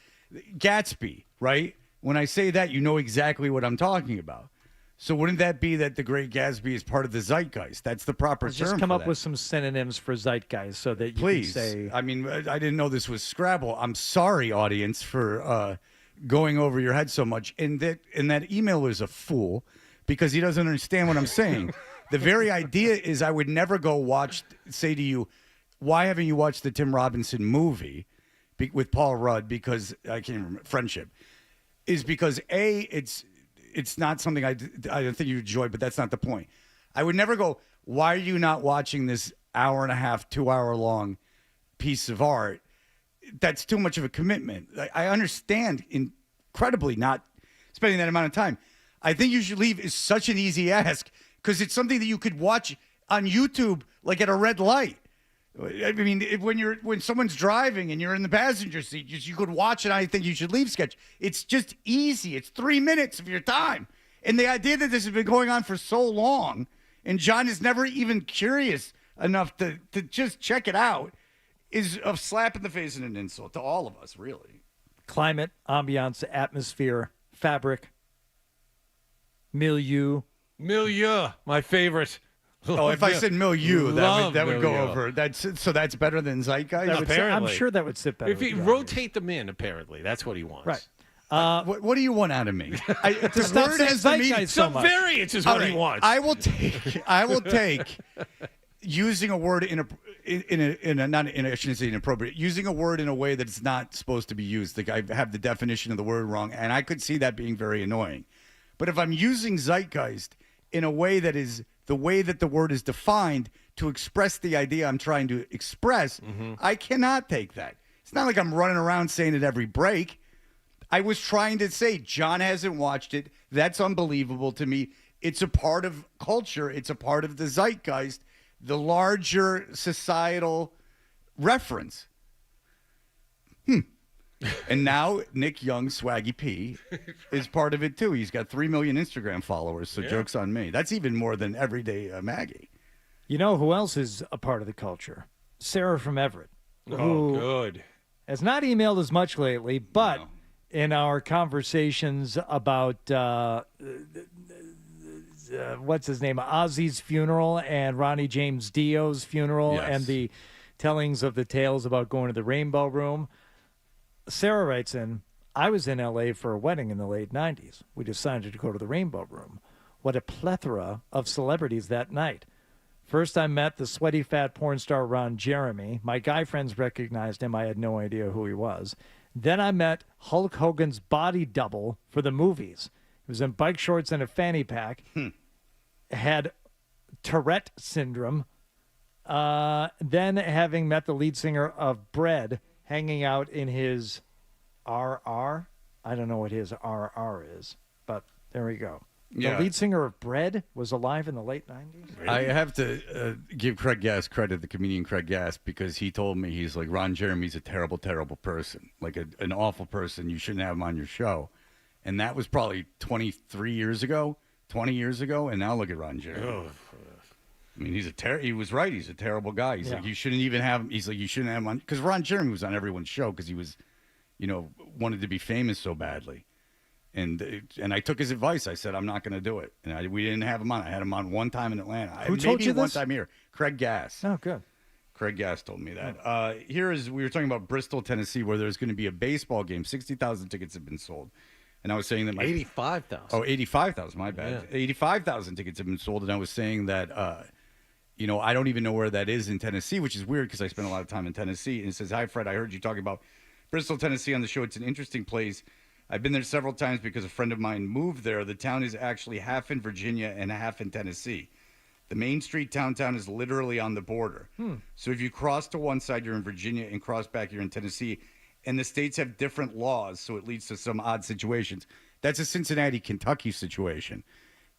Gatsby, right? When I say that, you know exactly what I'm talking about. So wouldn't that be that the Great Gatsby is part of the zeitgeist? That's the proper term. Just come for up that. with some synonyms for zeitgeist so that you Please. can say. I mean, I didn't know this was Scrabble. I'm sorry, audience, for going over your head so much. And that emailer is a fool because he doesn't understand what I'm saying. The very idea is I would never go say to you, why haven't you watched the Tim Robinson movie with Paul Rudd? Because I can't remember. Friendship is because it's not something I don't think you enjoy, but that's not the point. I would never go, why are you not watching this hour and a half, 2 hour long piece of art? That's too much of a commitment. I understand incredibly not spending that amount of time. I think you should leave is such an easy ask because it's something that you could watch on YouTube, like at a red light. I mean, when someone's driving and you're in the passenger seat, you could watch it. I think you should leave sketch. It's just easy. It's 3 minutes of your time. And the idea that this has been going on for so long, and John is never even curious enough to just check it out, is a slap in the face and an insult to all of us, really. Climate, ambiance, atmosphere, fabric, milieu. Milieu, my favorite. Oh, if I said milieu, that would go milieu. over. That's better than zeitgeist. I'm sure that would sit better. If you rotate them in, apparently, that's what he wants. Right. What do you want out of me? To stop saying zeitgeist so Some much. variance is what he wants. I will take using a word I shouldn't say inappropriate, using a word in a way that it's not supposed to be used. Like I have the definition of the word wrong, and I could see that being very annoying. But if I'm using zeitgeist in a way that is the way that the word is defined to express the idea I'm trying to express, I cannot take that. It's not like I'm running around saying it every break. I was trying to say, John hasn't watched it. That's unbelievable to me. It's a part of culture. It's a part of the zeitgeist, the larger societal reference. And now Nick Young, Swaggy P, is part of it too. He's got 3 million Instagram followers, so joke's on me. That's even more than Everyday Maggie. You know who else is a part of the culture? Sarah from Everett. Who good. Has not emailed as much lately, but in our conversations about what's his name, Ozzy's funeral and Ronnie James Dio's funeral and the tellings of the tales about going to the Rainbow Room, Sarah writes in, I was in L.A. for a wedding in the late 90s. We decided to go to the Rainbow Room. What a plethora of celebrities that night. First, I met the sweaty fat porn star Ron Jeremy. My guy friends recognized him. I had no idea who he was. Then I met Hulk Hogan's body double for the movies. He was in bike shorts and a fanny pack. Had Tourette syndrome. Then, having met the lead singer of Bread, hanging out in his RR. I don't know what his RR is, but there we go. The lead singer of Bread was alive in the late 90s? Really? I have to give Craig Gass credit, the comedian Craig Gass, because he told me, he's like, Ron Jeremy's a terrible, terrible person. Like an awful person. You shouldn't have him on your show. And that was probably 23 years ago, 20 years ago, and now look at Ron Jeremy. Oh. I mean, he was right. He's a terrible guy. He's like, you shouldn't even have him. He's like, you shouldn't have him on. Because Ron Jeremy was on everyone's show because he was, wanted to be famous so badly. And I took his advice. I said, I'm not going to do it. And we didn't have him on. I had him on one time in Atlanta. Who told you this? One time here. Craig Gass. Oh, good. Craig Gass told me that. We were talking about Bristol, Tennessee, where there's going to be a baseball game. 60,000 tickets have been sold. And I was saying that 85,000. Oh, 85,000. My bad. Yeah. 85,000 tickets have been sold. And I was saying that, I don't even know where that is in Tennessee, which is weird because I spent a lot of time in Tennessee. And it says, hi, Fred. I heard you talking about Bristol, Tennessee on the show. It's an interesting place. I've been there several times because a friend of mine moved there. The town is actually half in Virginia and half in Tennessee. The main street downtown is literally on the border. So if you cross to one side, you're in Virginia, and cross back, you're in Tennessee. And the states have different laws, so it leads to some odd situations. That's a Cincinnati, Kentucky situation.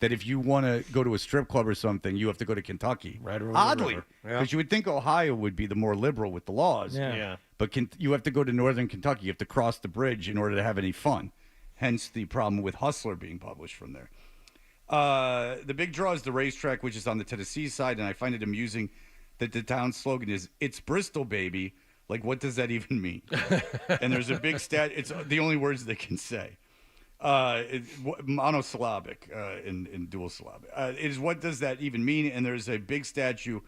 That if you want to go to a strip club or something, you have to go to Kentucky. Right over Oddly, the river. because you would think Ohio would be the more liberal with the laws. Yeah. But you have to go to northern Kentucky. You have to cross the bridge in order to have any fun. Hence the problem with Hustler being published from there. The big draw is the racetrack, which is on the Tennessee side, and I find it amusing that the town slogan is, "It's Bristol, baby." Like, what does that even mean? And there's a big stat. It's the only words they can say. Monosyllabic in dual syllabic. It is, what does that even mean? And there's a big statue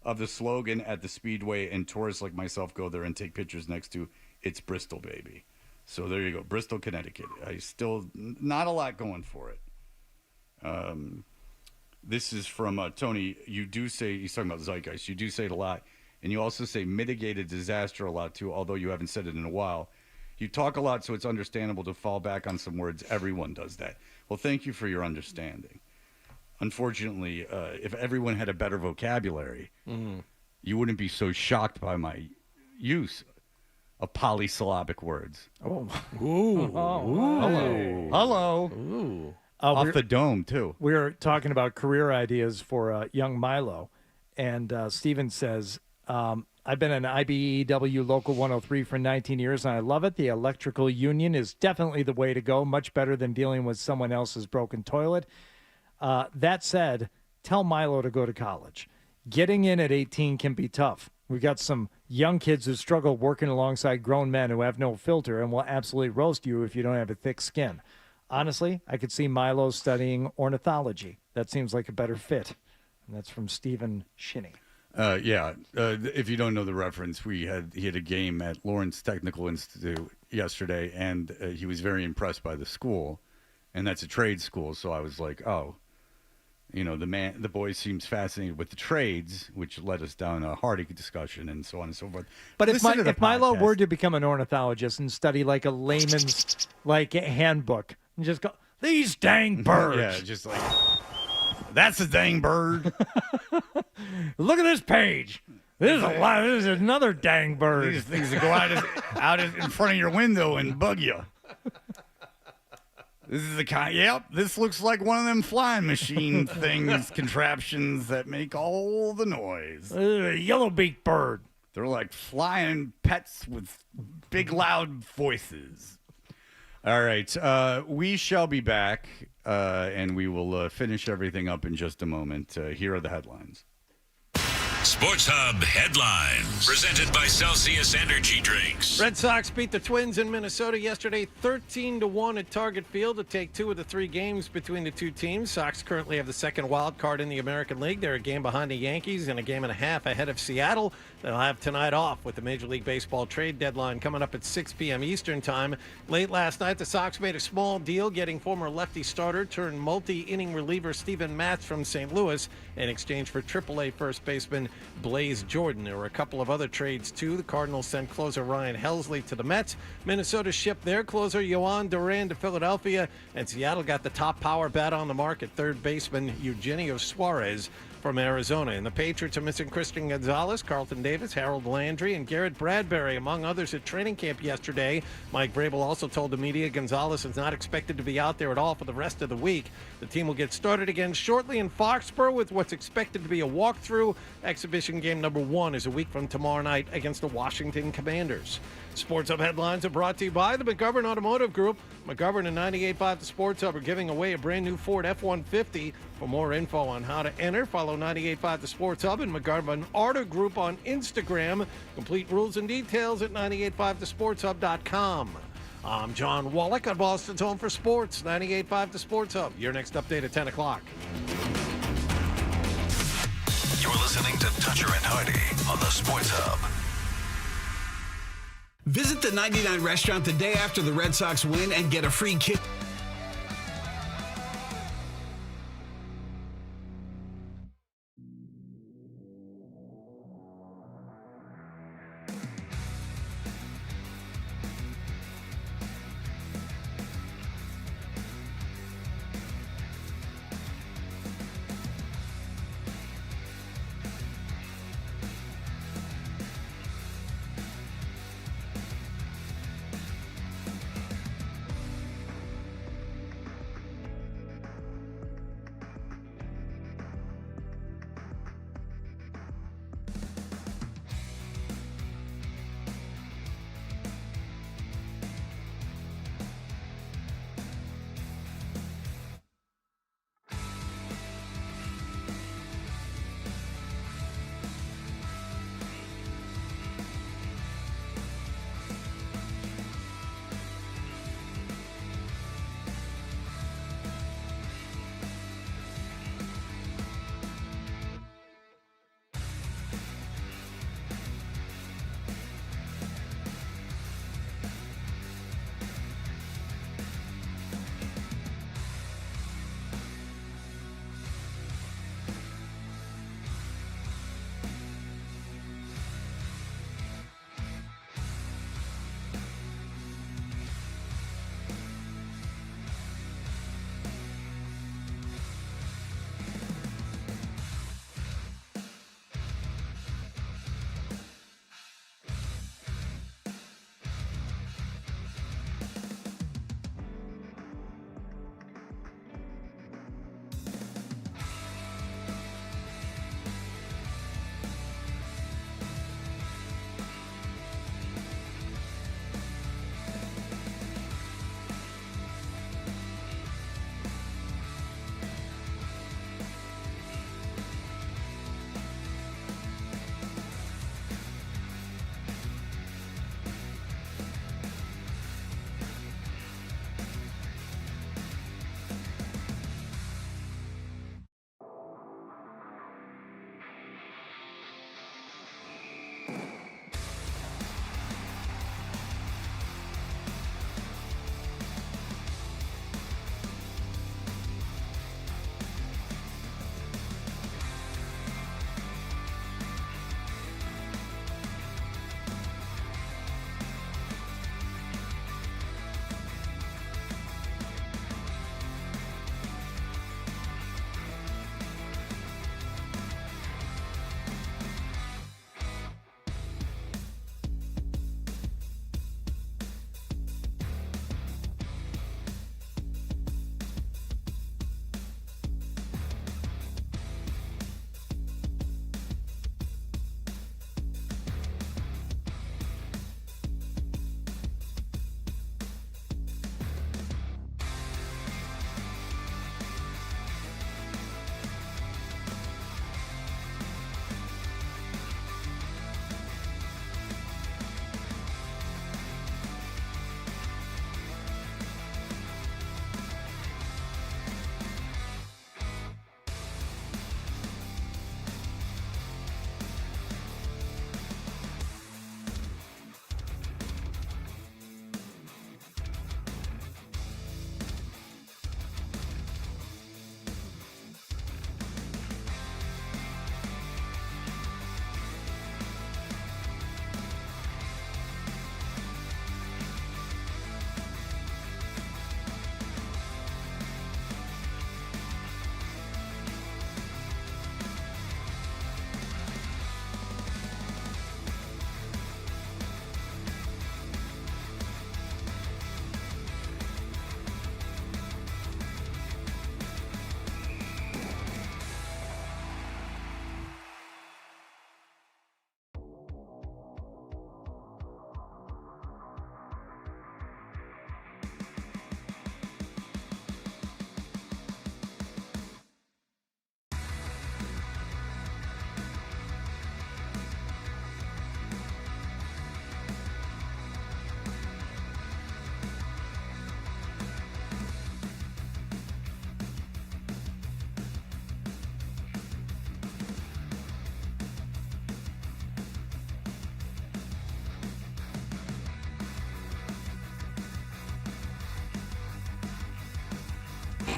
of the slogan at the Speedway, and tourists like myself go there and take pictures next to "It's Bristol, baby." So there you go, Bristol, Connecticut. I still not a lot going for it. This is from Tony. You do say, he's talking about zeitgeist. You do say it a lot, and you also say mitigated disaster a lot too, although you haven't said it in a while. You talk a lot, so it's understandable to fall back on some words. Everyone does that. Well, thank you for your understanding. Unfortunately, if everyone had a better vocabulary, you wouldn't be so shocked by my use of polysyllabic words. Oh. Ooh. Oh. Hello. Ooh. Off the dome, too. We were talking about career ideas for young Milo, and Steven says, I've been an IBEW Local 103 for 19 years, and I love it. The electrical union is definitely the way to go, much better than dealing with someone else's broken toilet. That said, tell Milo to go to college. Getting in at 18 can be tough. We got some young kids who struggle working alongside grown men who have no filter and will absolutely roast you if you don't have a thick skin. Honestly, I could see Milo studying ornithology. That seems like a better fit. And that's from Stephen Shinney. If you don't know the reference, he had a game at Lawrence Technical Institute yesterday, and he was very impressed by the school, and that's a trade school. So I was like, oh, the boy seems fascinated with the trades, which led us down a hearty discussion and so on and so forth. But if Milo were to become an ornithologist and study like a layman's handbook and just go, these dang birds. Yeah, just like, that's a dang bird. Look at this page. This is another dang bird. These things that go out in front of your window and bug you. This is the kind. Yep, this looks like one of them flying machine things, contraptions that make all the noise. Yellow-beaked bird. They're like flying pets with big, loud voices. All right, we shall be back, and we will finish everything up in just a moment. Here are the headlines. Sports Hub headlines, presented by Celsius Energy Drinks. Red Sox beat the Twins in Minnesota yesterday 13-1 at Target Field to take 2 of the 3 games between the two teams. Sox currently have the second wild card in the American League. They're a game behind the Yankees and a game and a half ahead of Seattle. They'll have tonight off with the Major League Baseball trade deadline coming up at 6 p.m. Eastern time. Late last night, the Sox made a small deal, getting former lefty starter turned multi-inning reliever Steven Matz from St. Louis in exchange for AAA first baseman Blaze Jordan. There were a couple of other trades, too. The Cardinals sent closer Ryan Helsley to the Mets. Minnesota shipped their closer Yohan Duran to Philadelphia. And Seattle got the top power bat on the market, third baseman Eugenio Suarez from Arizona. And the Patriots are missing Christian Gonzalez, Carlton Davis, Harold Landry, and Garrett Bradbury, among others, at training camp yesterday. Mike Vrabel also told the media Gonzalez is not expected to be out there at all for the rest of the week. The team will get started again shortly in Foxborough with what's expected to be a walkthrough. Exhibition game number 1 is a week from tomorrow night against the Washington Commanders. Sports Hub headlines are brought to you by the McGovern Automotive Group. McGovern and 98.5 The Sports Hub are giving away a brand new Ford F-150. For more info on how to enter, follow 98.5 The Sports Hub and McGovern Auto Group on Instagram. Complete rules and details at 98.5thesportshub.com. I'm John Wallach on Boston's Home for Sports, 98.5 The Sports Hub. Your next update at 10 o'clock. You're listening to Toucher and Hardy on the Sports Hub. Visit the 99 restaurant the day after the Red Sox win and get a free kit.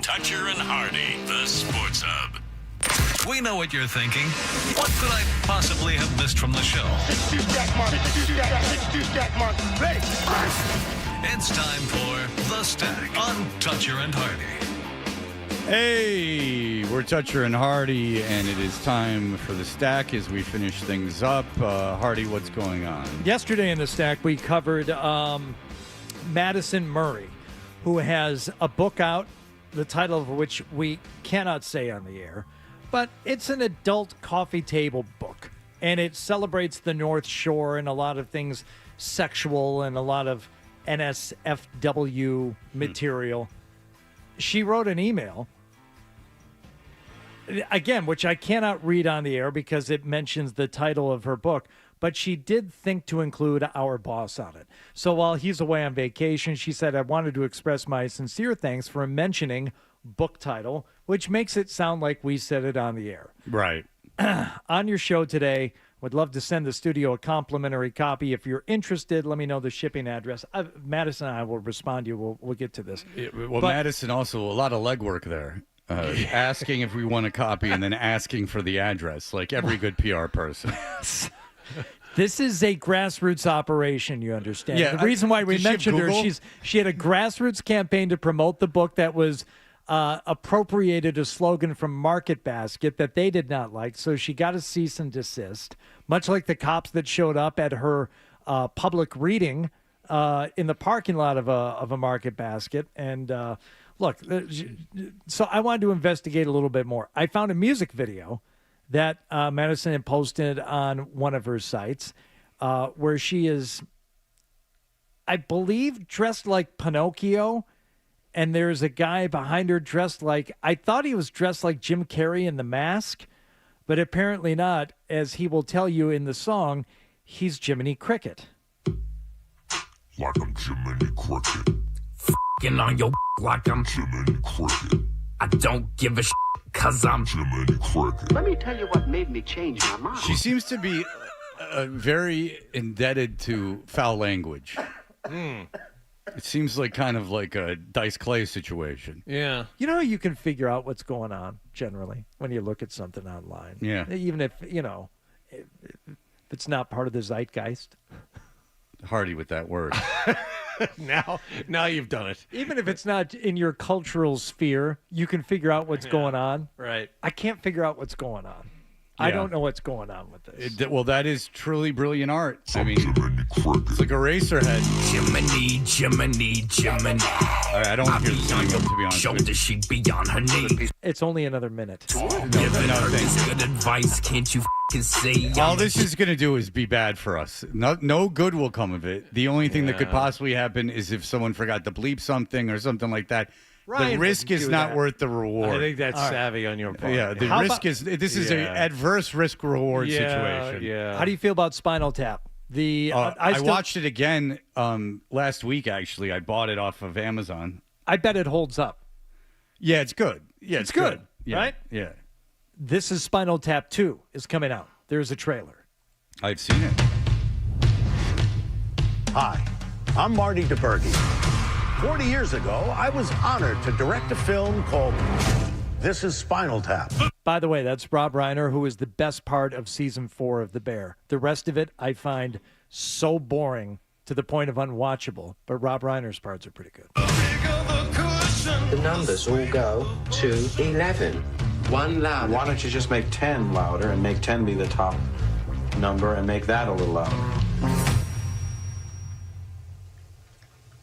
Toucher and Hardy, the Sports Hub. We know what you're thinking. What could I possibly have missed from the show? It's time for The Stack on Toucher and Hardy. Hey, we're Toucher and Hardy, and it is time for The Stack as we finish things up. Hardy, what's going on? Yesterday in The Stack, we covered Madison Murray, who has a book out, the title of which we cannot say on the air, but it's an adult coffee table book, and it celebrates the North Shore and a lot of things sexual and a lot of NSFW material. She wrote an email, again, which I cannot read on the air because it mentions the title of her book, but she did think to include our boss on it. So while he's away on vacation, she said, I wanted to express my sincere thanks for mentioning book title, which makes it sound like we said it on the air. Right. On your show today, would love to send the studio a complimentary copy. If you're interested, let me know the shipping address. Madison and I will respond to you. We'll get to this. Well, Madison, also a lot of legwork there. Asking if we want a copy and then asking for the address, like every good PR person. This is a grassroots operation, you understand. Yeah, the reason why we mentioned her, she had a grassroots campaign to promote the book that was appropriated a slogan from Market Basket that they did not like, so she got a cease and desist, much like the cops that showed up at her public reading in the parking lot of a Market Basket. And look, so I wanted to investigate a little bit more. I found a music video that Madison had posted on one of her sites where she is, I believe, dressed like Pinocchio, and there's a guy behind her dressed like, I thought he was dressed like Jim Carrey in The Mask, but apparently not, as he will tell you in the song, he's Jiminy Cricket. Like I'm Jiminy Cricket. F***ing on your like I'm Jiminy Cricket. I don't give a cause I'm Jiminy Cricket. Let me tell you what made me change my mind. She seems to be very indebted to foul language. It seems like kind of like a Dice Clay situation. Yeah. You know, you can figure out what's going on generally when you look at something online. Yeah. Even if, if it's not part of the zeitgeist. Hardy with that word. Now you've done it. Even if it's not in your cultural sphere, you can figure out what's going on. Right. I can't figure out what's going on. I don't know what's going on with this. Well, that is truly brilliant art. I mean, it's like a racer head. Jiminy. All right, I don't hear this anymore, to be honest. Shoulder she be on her knee. It's only another minute. Giving her this good advice, can't you say? All this is going to do is be bad for us. No good will come of it. The only thing that could possibly happen is if someone forgot to bleep something or something like that. Ryan the risk is wouldn't do not that. worth the reward. I think that's savvy on your part. Yeah, the risk is. This is an adverse risk-reward situation. Yeah. How do you feel about Spinal Tap? I watched it again last week, actually. I bought it off of Amazon. I bet it holds up. Yeah, it's good. Yeah, it's good. Yeah, right? Yeah. This is Spinal Tap 2 is coming out. There's a trailer. I've seen it. Hi, I'm Marty DeBerge. 40 years ago, I was honored to direct a film called This is Spinal Tap. By the way, that's Rob Reiner, who is the best part of season 4 of The Bear. The rest of it I find so boring to the point of unwatchable, but Rob Reiner's parts are pretty good. The numbers all go to 11. One louder. Why don't you just make 10 louder and make 10 be the top number and make that a little louder?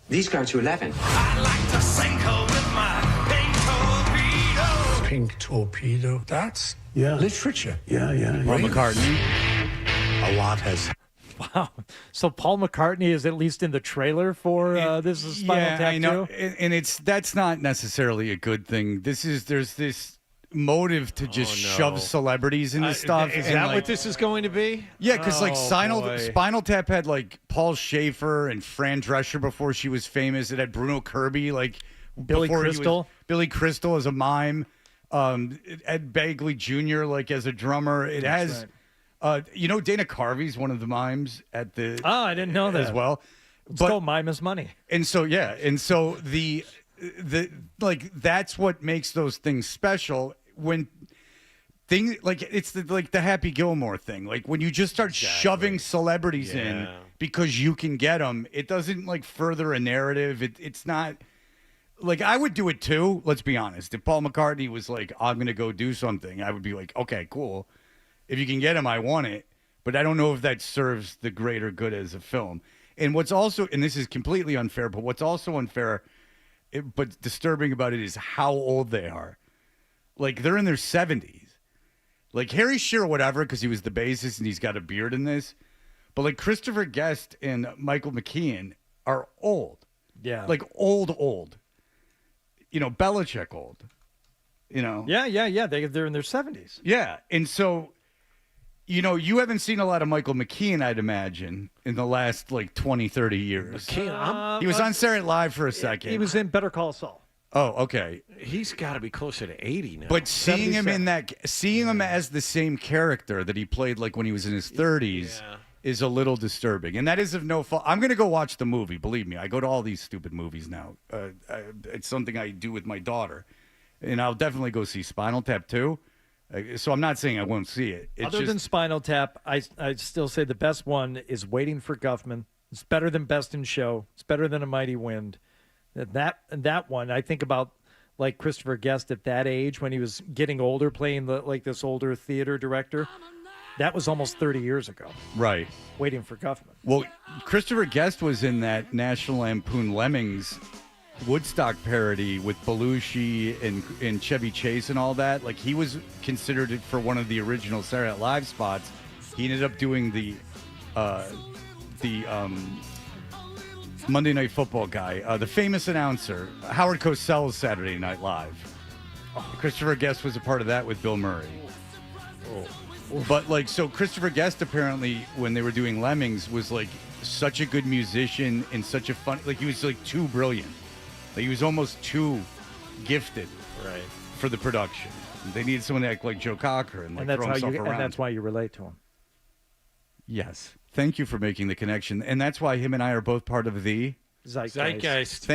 These go to 11. I like to sink her with my Pink torpedo. That's literature. Yeah. Paul McCartney. A lot has. Wow. So Paul McCartney is at least in the trailer for This is Spinal Tap 2? I know. And that's not necessarily a good thing. There's this motive to just shove celebrities into stuff. Is that what this is going to be? Yeah, because Spinal Tap had like Paul Schaefer and Fran Drescher before she was famous. It had Bruno Kirby, like Billy before Crystal. Billy Crystal as a mime. Ed Begley Jr. like as a drummer. It has, Dana Carvey's one of the mimes at the. Oh, I didn't know that as well. Let's go mime is money. And so the that's what makes those things special. When things like it's the Happy Gilmore thing, like when you just start shoving celebrities in because you can get them, it doesn't like further a narrative. It's not like I would do it too. Let's be honest. If Paul McCartney was like, I'm going to go do something, I would be like, okay, cool. If you can get him, I want it. But I don't know if that serves the greater good as a film. And what's also, and this is completely unfair, but what's also unfair, but disturbing about it is how old they are. Like, they're in their 70s. Like, Harry Shearer, whatever, because he was the bassist and he's got a beard in this. But, like, Christopher Guest and Michael McKean are old. Yeah. Like, old. Belichick old. Yeah. They're in their 70s. Yeah. And so, you haven't seen a lot of Michael McKean, I'd imagine, in the last, 20, 30 years. He was on Saturday Night Live for a second. He was in Better Call Saul. Oh, okay. He's got to be closer to 80 now. But seeing him as the same character that he played like when he was in his 30s is a little disturbing. And that is of no fault. I'm going to go watch the movie. Believe me, I go to all these stupid movies now. It's something I do with my daughter. And I'll definitely go see Spinal Tap 2. So I'm not saying I won't see it. Other than Spinal Tap, I still say the best one is Waiting for Guffman. It's better than Best in Show. It's better than A Mighty Wind. That one, I think about like Christopher Guest at that age when he was getting older, playing this older theater director. That was almost 30 years ago. Right. Waiting for Guffman. Well, Christopher Guest was in that National Lampoon Lemmings Woodstock parody with Belushi and Chevy Chase and all that. Like, he was considered for one of the original Saturday Night Live spots. He ended up doing the Monday Night Football guy, the famous announcer, Howard Cosell's Saturday Night Live. Christopher Guest was a part of that with Bill Murray. But so Christopher Guest apparently, when they were doing Lemmings, was like such a good musician and such a fun, he was like too brilliant. Like, he was almost too gifted for the production. They needed someone to act like Joe Cocker and throw himself around. And that's why you relate to him. Yes. Thank you for making the connection. And that's why him and I are both part of the Zeitgeist. Zeitgeist.